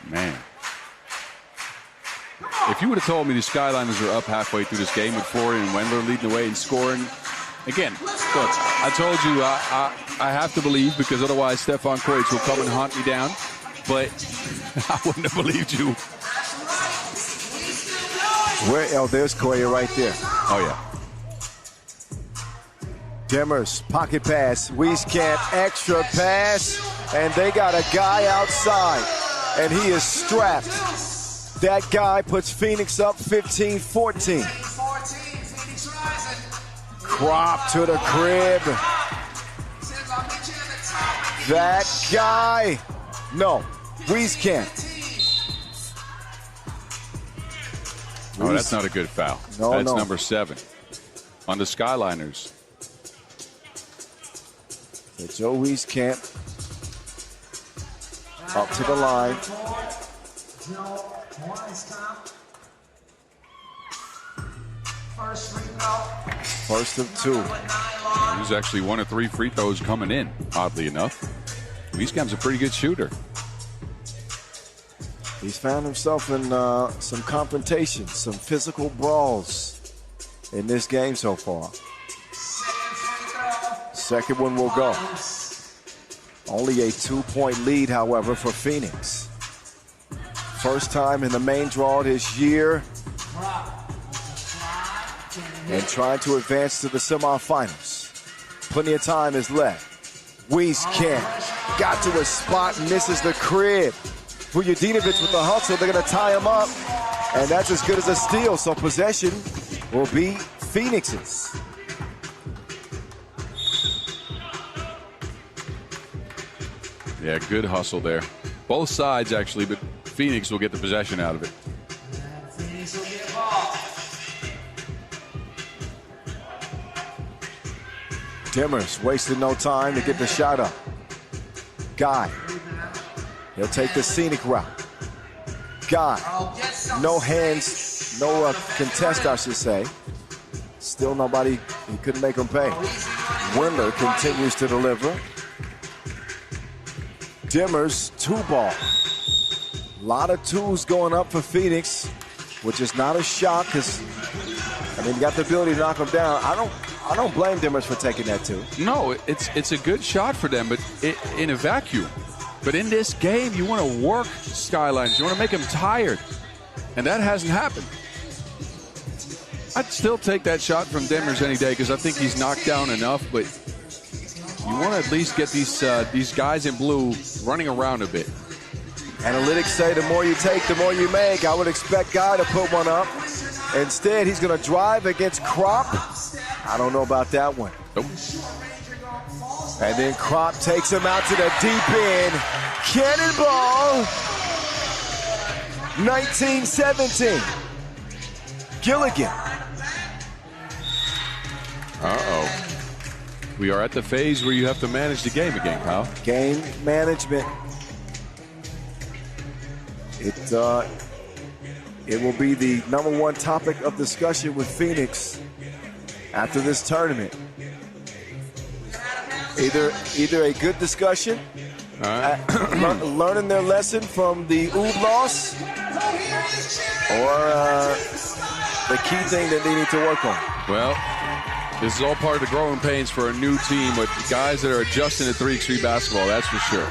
S1: Man. If you would have told me the Skyliners were up halfway through this game with Florian Wendler leading the way and scoring, again, look, I told you I have to believe, because otherwise Stefan Koic will come and hunt me down, but I wouldn't have believed you.
S2: There's Koya right there.
S1: Oh, yeah.
S2: Demers, pocket pass, Wieskamp, extra pass, and they got a guy outside, and he is strapped. That guy puts Phoenix up 15-14. Crop to the crib. That guy, no, Wieskamp.
S1: Oh, that's not a good foul. That's number 7 on the Skyliners.
S2: So Joe Wieskamp up to the line. First of 2.
S1: He was actually 1 of 3 free throws coming in, oddly enough. Wieskamp's a pretty good shooter.
S2: He's found himself in some confrontations, some physical brawls in this game so far. Second one will go. Only a 2-point lead, however, for Phoenix. First time in the main draw this year. And trying to advance to the semifinals. Plenty of time is left. Wieskamp got to a spot, misses the crib. Vujadinovic with the hustle, they're going to tie him up. And that's as good as a steal, so possession will be Phoenix's.
S1: Yeah, good hustle there. Both sides, actually, but Phoenix will get the possession out of it.
S2: Demers wasted no time to get the shot up. Guy. He'll take the scenic route. Guy. No hands, no contest, I should say. Still nobody, he couldn't make him pay. Wendler continues to deliver. Demers, 2-ball. A lot of 2s going up for Phoenix, which is not a shock because, you got the ability to knock them down. I don't blame Demers for taking that 2.
S1: No, it's a good shot for them, but in a vacuum. But in this game, you want to work Skylines. You want to make them tired, and that hasn't happened. I'd still take that shot from Demers any day because I think he's knocked down enough, but you want to at least get these guys in blue running around a bit.
S2: Analytics say the more you take, the more you make. I would expect Guy to put one up. Instead, he's going to drive against Krop. I don't know about that one.
S1: Nope.
S2: And then Krop takes him out to the deep end. Cannonball. 19-17. Gilligan.
S1: Uh-oh. We are at the phase where you have to manage the game again, Kyle.
S2: Game management. It will be the #1 topic of discussion with Phoenix after this tournament. Either a good discussion, learning their lesson from the Oob loss, or the key thing that they need to work on.
S1: Well, this is all part of the growing pains for a new team with guys that are adjusting to 3x3 basketball, that's for sure.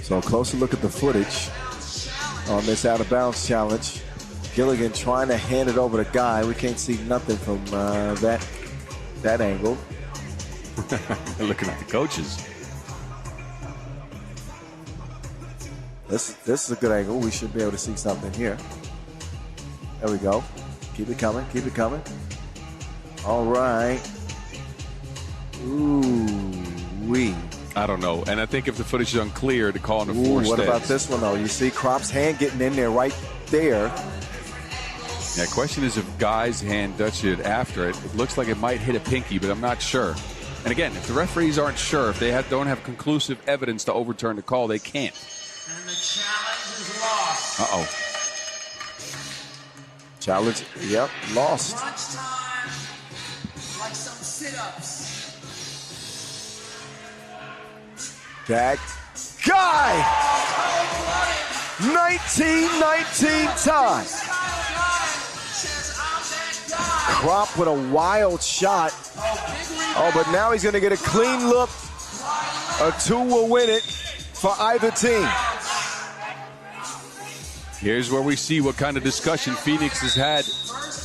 S2: So a closer look at the footage on this out-of-bounds challenge. Gilligan trying to hand it over to Guy. We can't see nothing from that angle.
S1: Looking at the coaches.
S2: This is a good angle. We should be able to see something here. There we go. Keep it coming. Keep it coming. All right. Ooh-wee.
S1: I don't know. And I think if the footage is unclear, to call in the force.
S2: What about this one, though? You see Krop's hand getting in there right there.
S1: Yeah, question is if Guy's hand touched it after it. It looks like it might hit a pinky, but I'm not sure. And again, if the referees aren't sure, if they don't have conclusive evidence to overturn the call, they can't.
S3: And the challenge is lost.
S1: Uh-oh.
S2: Challenge, yep, lost.
S3: Crunch time, like some sit-ups.
S2: Tagged. Guy! 19-19 tie. Krop with a wild shot. Oh, but now he's going to get a clean look. A 2 will win it for either team.
S1: Here's where we see what kind of discussion Phoenix has had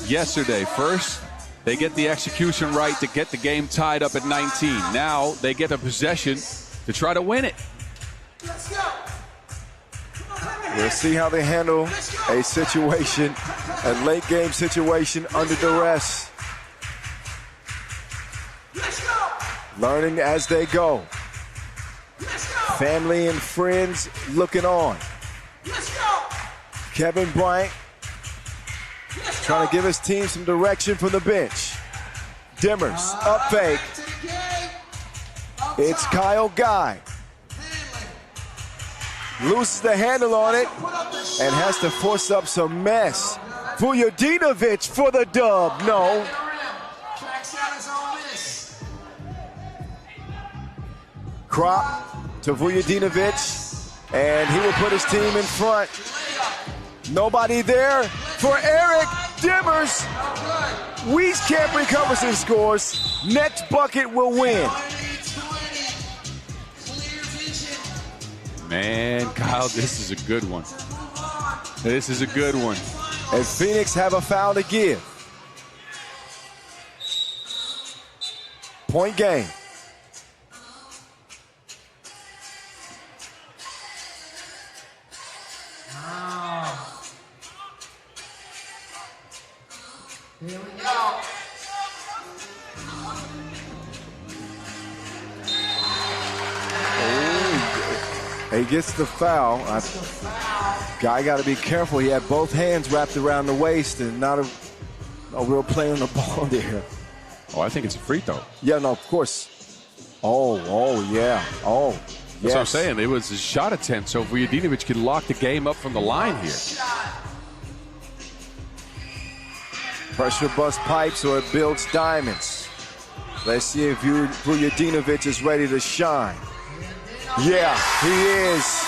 S1: yesterday. First, they get the execution right to get the game tied up at 19. Now they get a possession to try to win it.
S2: We'll see how they handle a situation, a late game situation under duress. Learning as they go. Family and friends looking on. Kevin Bryant trying to give his team some direction from the bench. Dimmers, up fake. It's Kyle Guy. Loses the handle on it and has to force up some mess. Vujadinovic for the dub. No. Krop to Vujadinovic, and he will put his team in front. Nobody there for Eric Dimmers. Wieskamp recovers and scores. Next bucket will win.
S1: Man, Kyle, this is a good one. This is a good one.
S2: And Phoenix have a foul to give. Point game.
S3: Here we go.
S2: He gets the foul. Guy got to be careful. He had both hands wrapped around the waist and not a real play on the ball there.
S1: Oh, I think it's a free throw.
S2: Yeah, no, of course. Oh, yeah. Oh, yes.
S1: That's what I'm saying. It was a shot attempt, so if Vujadinovic could lock the game up from the line here.
S2: Pressure bust pipes or it builds diamonds. Let's see if Vujadinovic is ready to shine. Yeah, he is.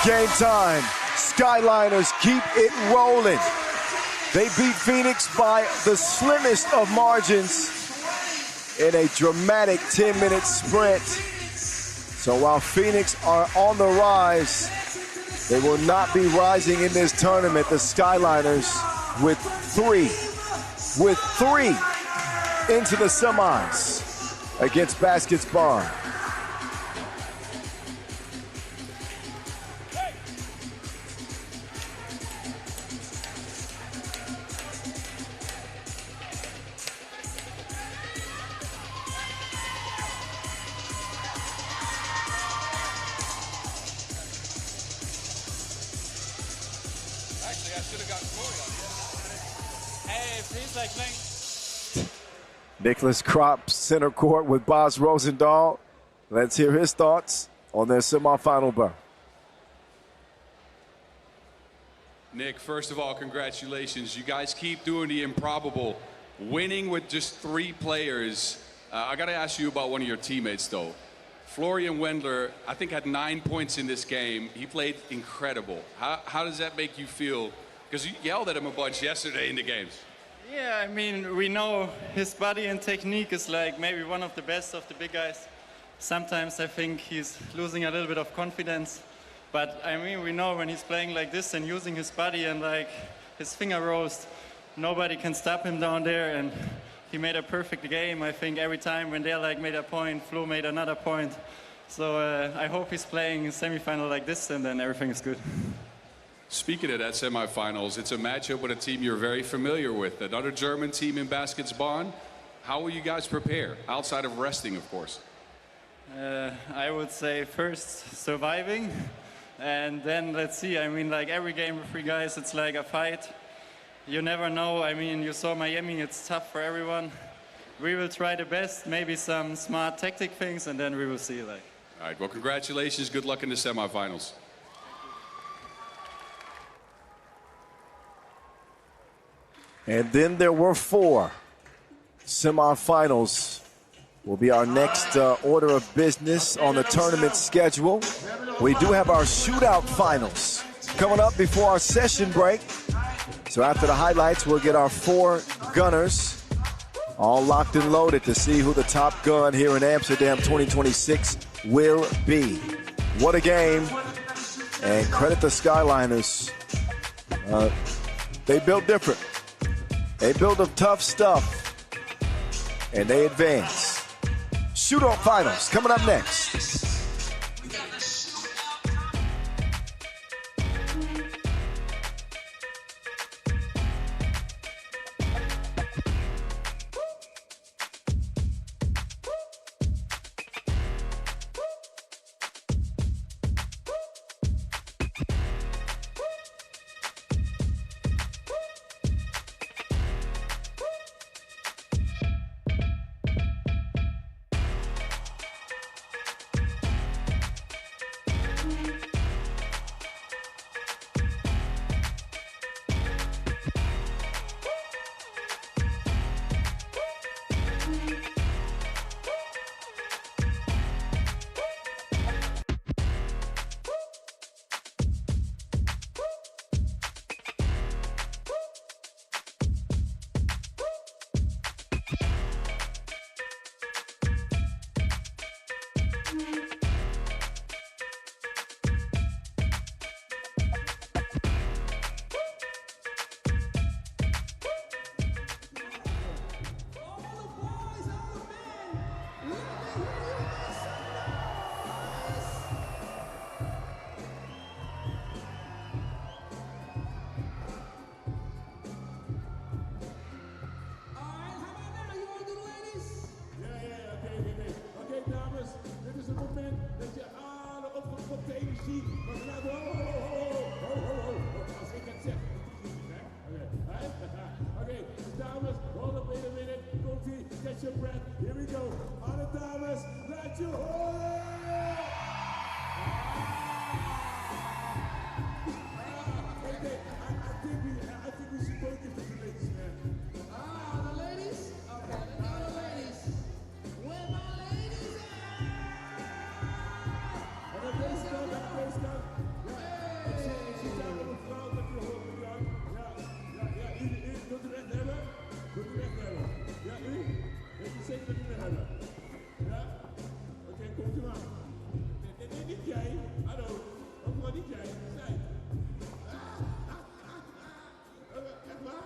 S2: Game time. Skyliners keep it rolling. They beat Phoenix by the slimmest of margins in a dramatic 10-minute sprint. So while Phoenix are on the rise, they will not be rising in this tournament. The Skyliners with three into the semis against Baskets Bond. Nicholas Kropp, center court with Boz Rosendahl. Let's hear his thoughts on their semifinal berth.
S5: Nick, first of all, congratulations. You guys keep doing the improbable, winning with just 3 players. I got to ask you about one of your teammates, though. Florian Wendler, I think, had 9 points in this game. He played incredible. How does that make you feel? Because you yelled at him a bunch yesterday in the games.
S9: Yeah, I mean, we know his body and technique is like maybe one of the best of the big guys. Sometimes I think he's losing a little bit of confidence. But I mean, we know when he's playing like this and using his body and like his finger rolls, nobody can stop him down there. And he made a perfect game. I think every time when they like made a point, Flo made another point. So I hope he's playing a semifinal like this and then everything is good.
S5: Speaking of that semifinals, it's a matchup with a team you're very familiar with, another German team in Baskets Bond. How will you guys prepare, outside of resting, of course?
S9: I would say first surviving, and then let's see. I mean, like every game with 3 guys, it's like a fight. You never know. I mean, you saw Miami, it's tough for everyone. We will try the best, maybe some smart tactic things, and then we will see. Like.
S5: All right, well, congratulations. Good luck in the semifinals.
S2: And then there were 4 semifinals. Will be our next order of business on the tournament schedule. We do have our shootout finals coming up before our session break. So after the highlights, we'll get our 4 gunners all locked and loaded to see who the top gun here in Amsterdam 2026 will be. What a game. And credit the Skyliners. They built different. They build up tough stuff, and they advance. Shootout finals coming up next.
S8: Catch your breath. Here we go. Alle dames, laat je horen. I think we should both give it to the ladies, man.
S3: The ladies? Okay, now the ladies. Where my ladies at?
S8: En de deze kant, en de deze kant. Ja, ik zie daar een vrouw met je hoofd aan. Ja, u wilt u recht hebben? Wilt u recht hebben? Ja, u? Weet u zeker dat u recht hebben? Ja? Oké, komt u maar. Nee, niet jij. Hallo. Ook maar niet jij. Zij. Echt waar?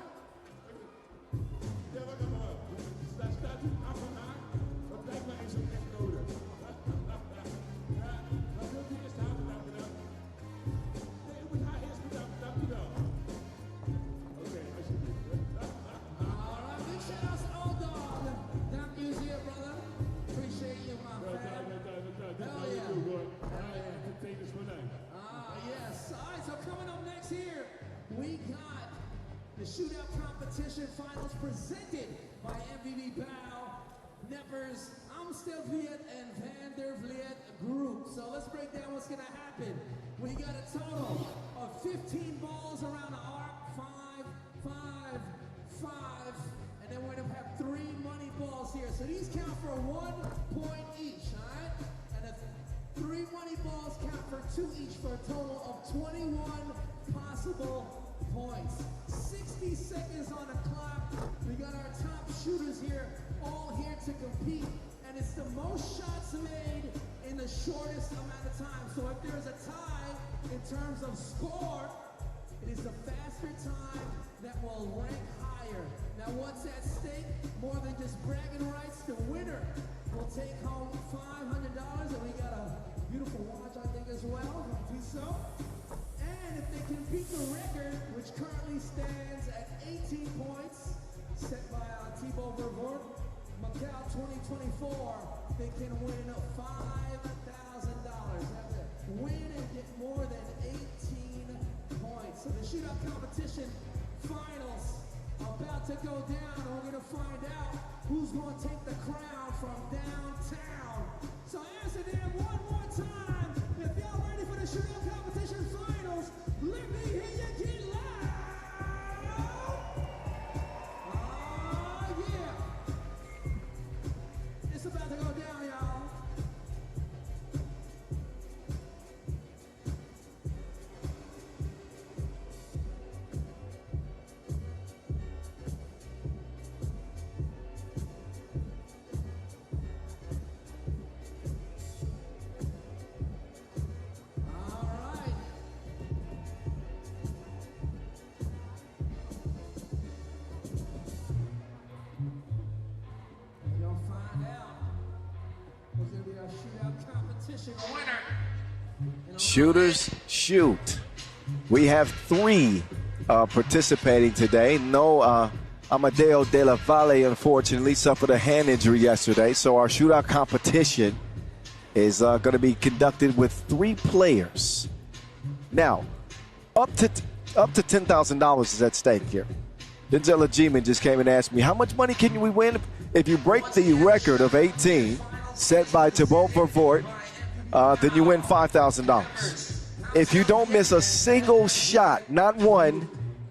S3: finals presented by MVV Bow, Neppers, Amsterdam, and Van der Vliet Group. So let's break down what's going to happen. We got a total of 15 balls around the arc, 5, 5, 5, and then we're going to have 3 money balls here. So these count for 1 point each, all right? And the 3 money balls count for 2 each for a total of 21 possible points. 60 seconds on the clock. We got our top shooters here, all here to compete. And it's the most shots made in the shortest amount of time. So if there's a tie in terms of score, it is the faster time that will rank higher. Now what's at stake? More than just bragging rights. The winner will take home $500, and we got a beautiful watch, I think, as well. Do so. And if they can beat the record, which currently stands at 18 points, set by Thibaut Vervoort, Macau 2024, they can win $5,000. Have to win and get more than 18 points. So the shootout competition finals about to go down, and we're going to find out who's going to take the crown from downtown. So Amsterdam, one more time. If y'all ready for the shootout competition finals, let me hear you get loud. Yeah. It's about to go down, y'all.
S2: Shooters shoot. We have 3 participating today. No Amadeo De La Valle, unfortunately, suffered a hand injury yesterday. So our shootout competition is going to be conducted with 3 players. Now, up to $10,000 is at stake here. Denzel Ajiman just came and asked me, how much money can we win if you break the record of 18 set by Thibaut Vervoort? Then you win $5,000. If you don't miss a single shot, not one,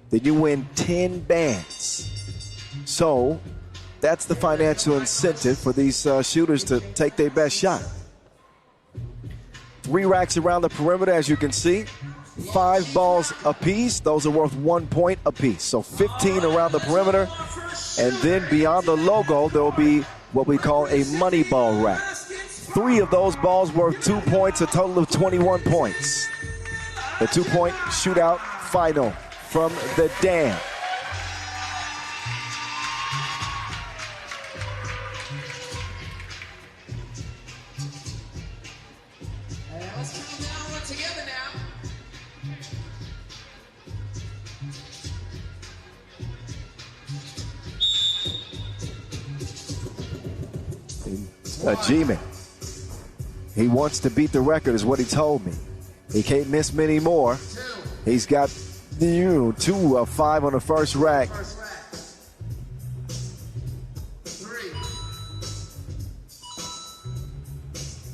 S2: then you win 10 bands. So that's the financial incentive for these shooters to take their best shot. 3 racks around the perimeter, as you can see. 5 balls apiece. Those are worth 1 point apiece. So 15 around the perimeter. And then beyond the logo, there will be what we call a money ball rack. 3 of those balls worth 2 points, a total of 21 points. The 2-point shootout final from the Dam.
S3: Let's count down one together now.
S2: Ajiman. He wants to beat the record, is what he told me. He can't miss many more. He's got 2 of 5 on the first rack.
S3: 3.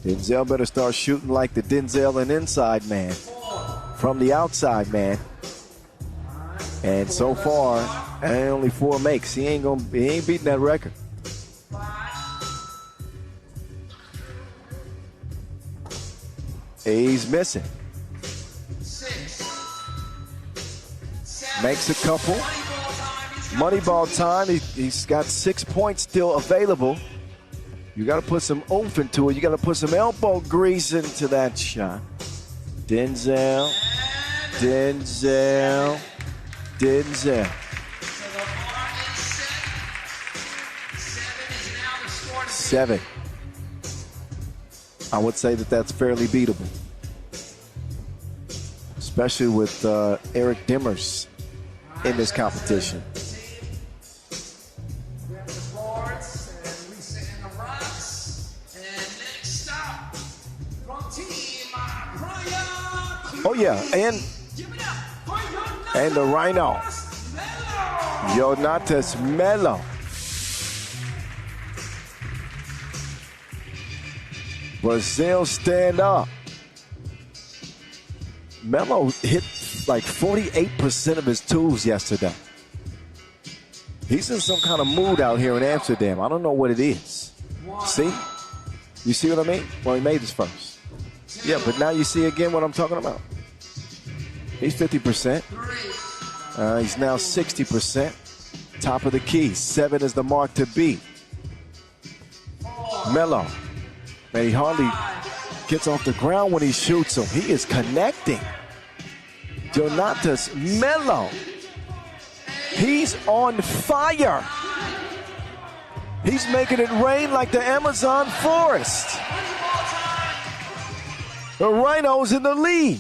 S2: Denzel better start shooting like the Denzel and inside man from the outside man. And so far, only 4 makes. He ain't beating that record. He's missing.
S3: 6.
S2: Makes a couple. Moneyball time. He's got 6 points still available. You got to put some oomph into it. You got to put some elbow grease into that shot. Denzel. 7. I would say that that's fairly beatable, especially with Eric Dimmers in this competition. Oh yeah, and the Rhino. Jonatas Melo. Brazil stand up. Melo hit like 48% of his twos yesterday. He's in some kind of mood out here in Amsterdam. I don't know what it is. See? You see what I mean? Well, he made his first. Yeah, but now you see again what I'm talking about. He's 50%. He's now 60%. Top of the key. 7 is the mark to beat. Melo. Man, he hardly gets off the ground when he shoots him. He is connecting. Jonatas Melo. He's on fire. He's making it rain like the Amazon forest. The Rhinos in the lead.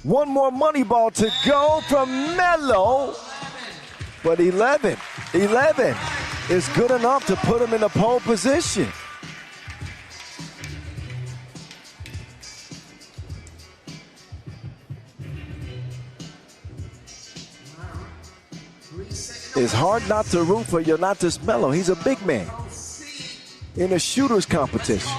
S2: One more money ball to go from Melo. But 11 is good enough to put him in the pole position. It's hard not to root for Jonatas Melo. He's a big man in a shooter's competition.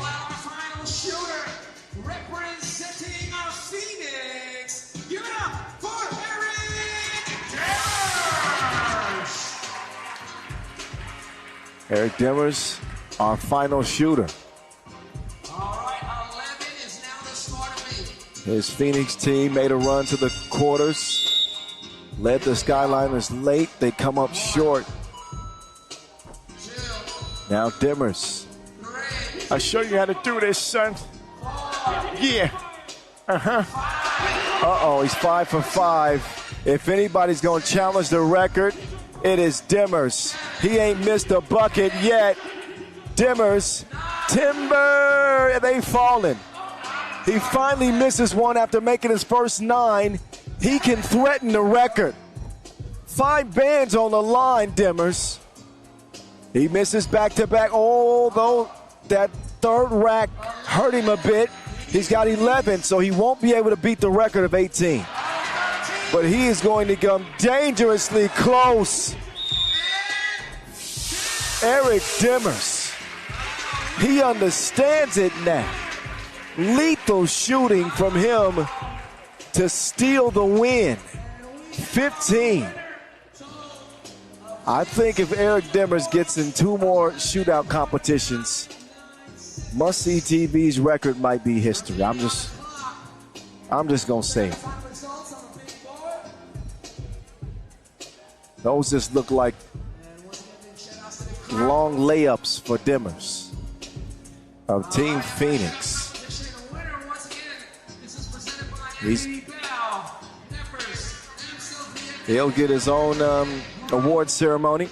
S2: Eric Demers, our final shooter. His Phoenix team made a run to the quarters. Led the Skyliners late. They come up short. Now Demers. I'll show you how to do this, son. Yeah. Uh-oh, he's 5 for 5. If anybody's going to challenge the record, it is Demers. He ain't missed a bucket yet. Demers. Timber. They fallen. He finally misses one after making his first 9. He can threaten the record. 5 bands on the line, Demers. He misses back-to-back. Although that third rack hurt him a bit. He's got 11, so he won't be able to beat the record of 18. But he is going to come dangerously close. Eric Demers. He understands it now. Lethal shooting from him to steal the win. 15. I think if Eric Demers gets in 2 more shootout competitions, Must-See TV's record might be history. I'm just gonna say it. Those just look like long layups for Demers of Team Phoenix. He'll get his own award ceremony.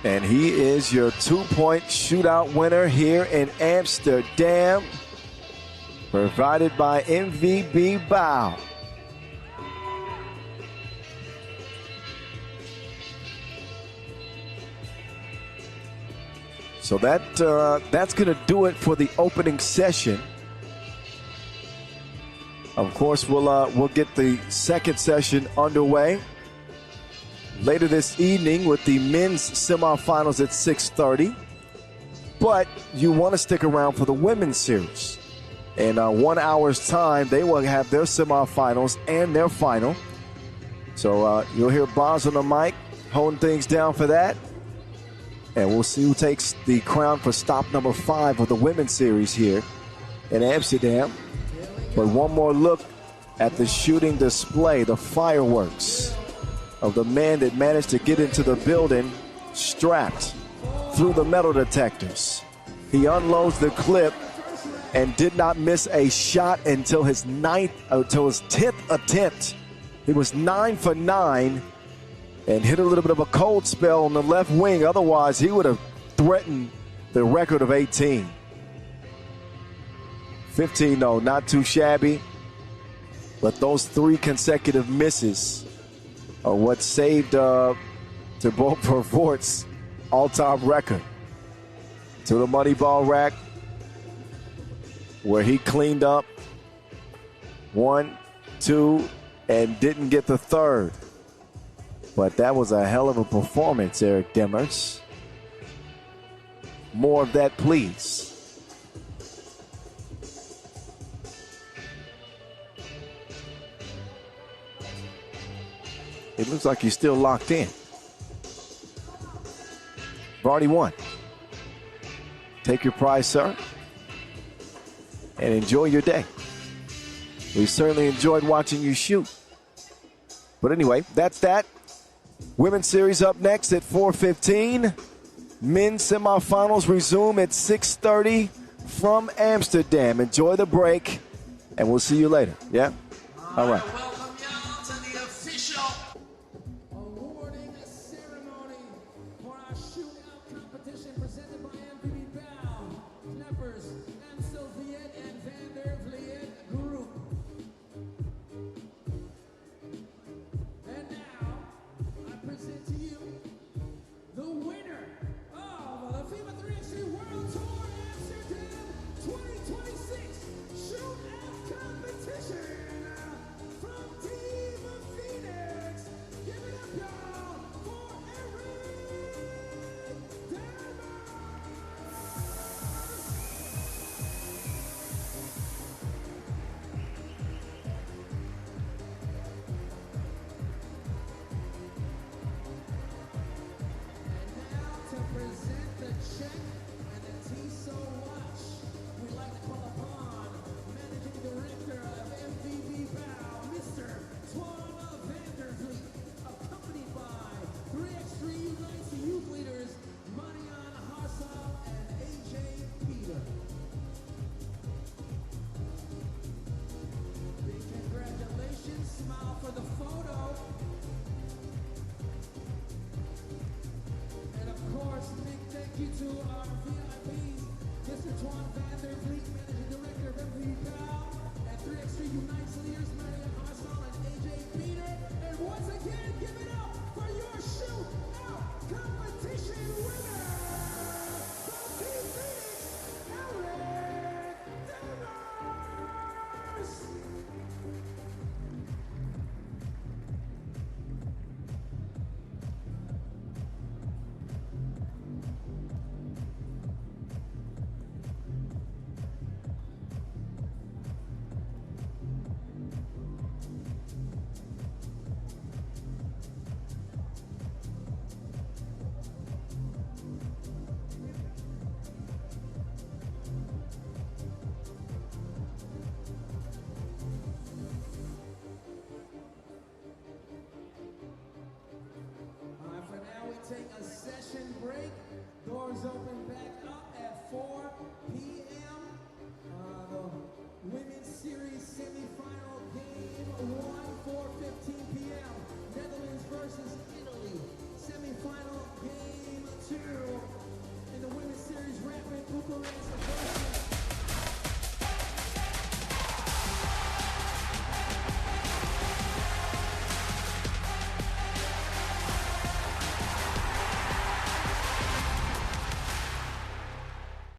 S2: And he is your 2-point shootout winner here in Amsterdam, provided by MVB Bow. So that's going to do it for the opening session. Of course, we'll get the second session underway later this evening with the men's semifinals at 6:30. But you want to stick around for the women's series. In 1 hour's time, they will have their semifinals and their final. So you'll hear Boz on the mic holding things down for that. And we'll see who takes the crown for stop number 5 of the women's series here in Amsterdam. But one more look at the shooting display, the fireworks of the man that managed to get into the building strapped through the metal detectors. He unloads the clip and did not miss a shot until his 10th attempt. He was 9 for 9 and hit a little bit of a cold spell on the left wing. Otherwise, he would have threatened the record of 18. 15, though, not too shabby. But those 3 consecutive misses are what saved Thibaut Pervort's all-time record. To the money ball rack, where he cleaned up 1, 2, and didn't get the third. But that was a hell of a performance, Eric Demers. More of that, please. It looks like he's still locked in. Already won. Take your prize, sir, and enjoy your day. We certainly enjoyed watching you shoot. But anyway, that's that. Women's series up next at 4:15. Men's semifinals resume at 6:30 from Amsterdam. Enjoy the break, and we'll see you later. Yeah? All right.
S3: Welcome y'all to the official awarding ceremony for our shootout competition presented by MVP Bow, Knappers, Amstelveen, and Van der Vliet Group. And now, I present to you the winner of the FIBA 3x3 World Tour Amsterdam 2026 Shootout Competition from Team Phoenix. Give it up, y'all, for Eric Demers. And now to present the check and the Tissot watch, we'd like to call upon Managing Director of MVB Bow, Mr. Twana Vandervliet, accompanied by 3x3 Unites youth leaders, Marianne Harsal and AJ Peter. Big congratulations, smile for the photo. And of course, big thank you to our VIPs, Mr. Twan Vandervliet, Managing Director of MVP Bow, and 3x3 Unites leaders, Marianne Harsal and AJ Peter. And once again, give it up for your shootout competition winner from Team Phoenix, Eric Demers. For now, we take a session break. Doors open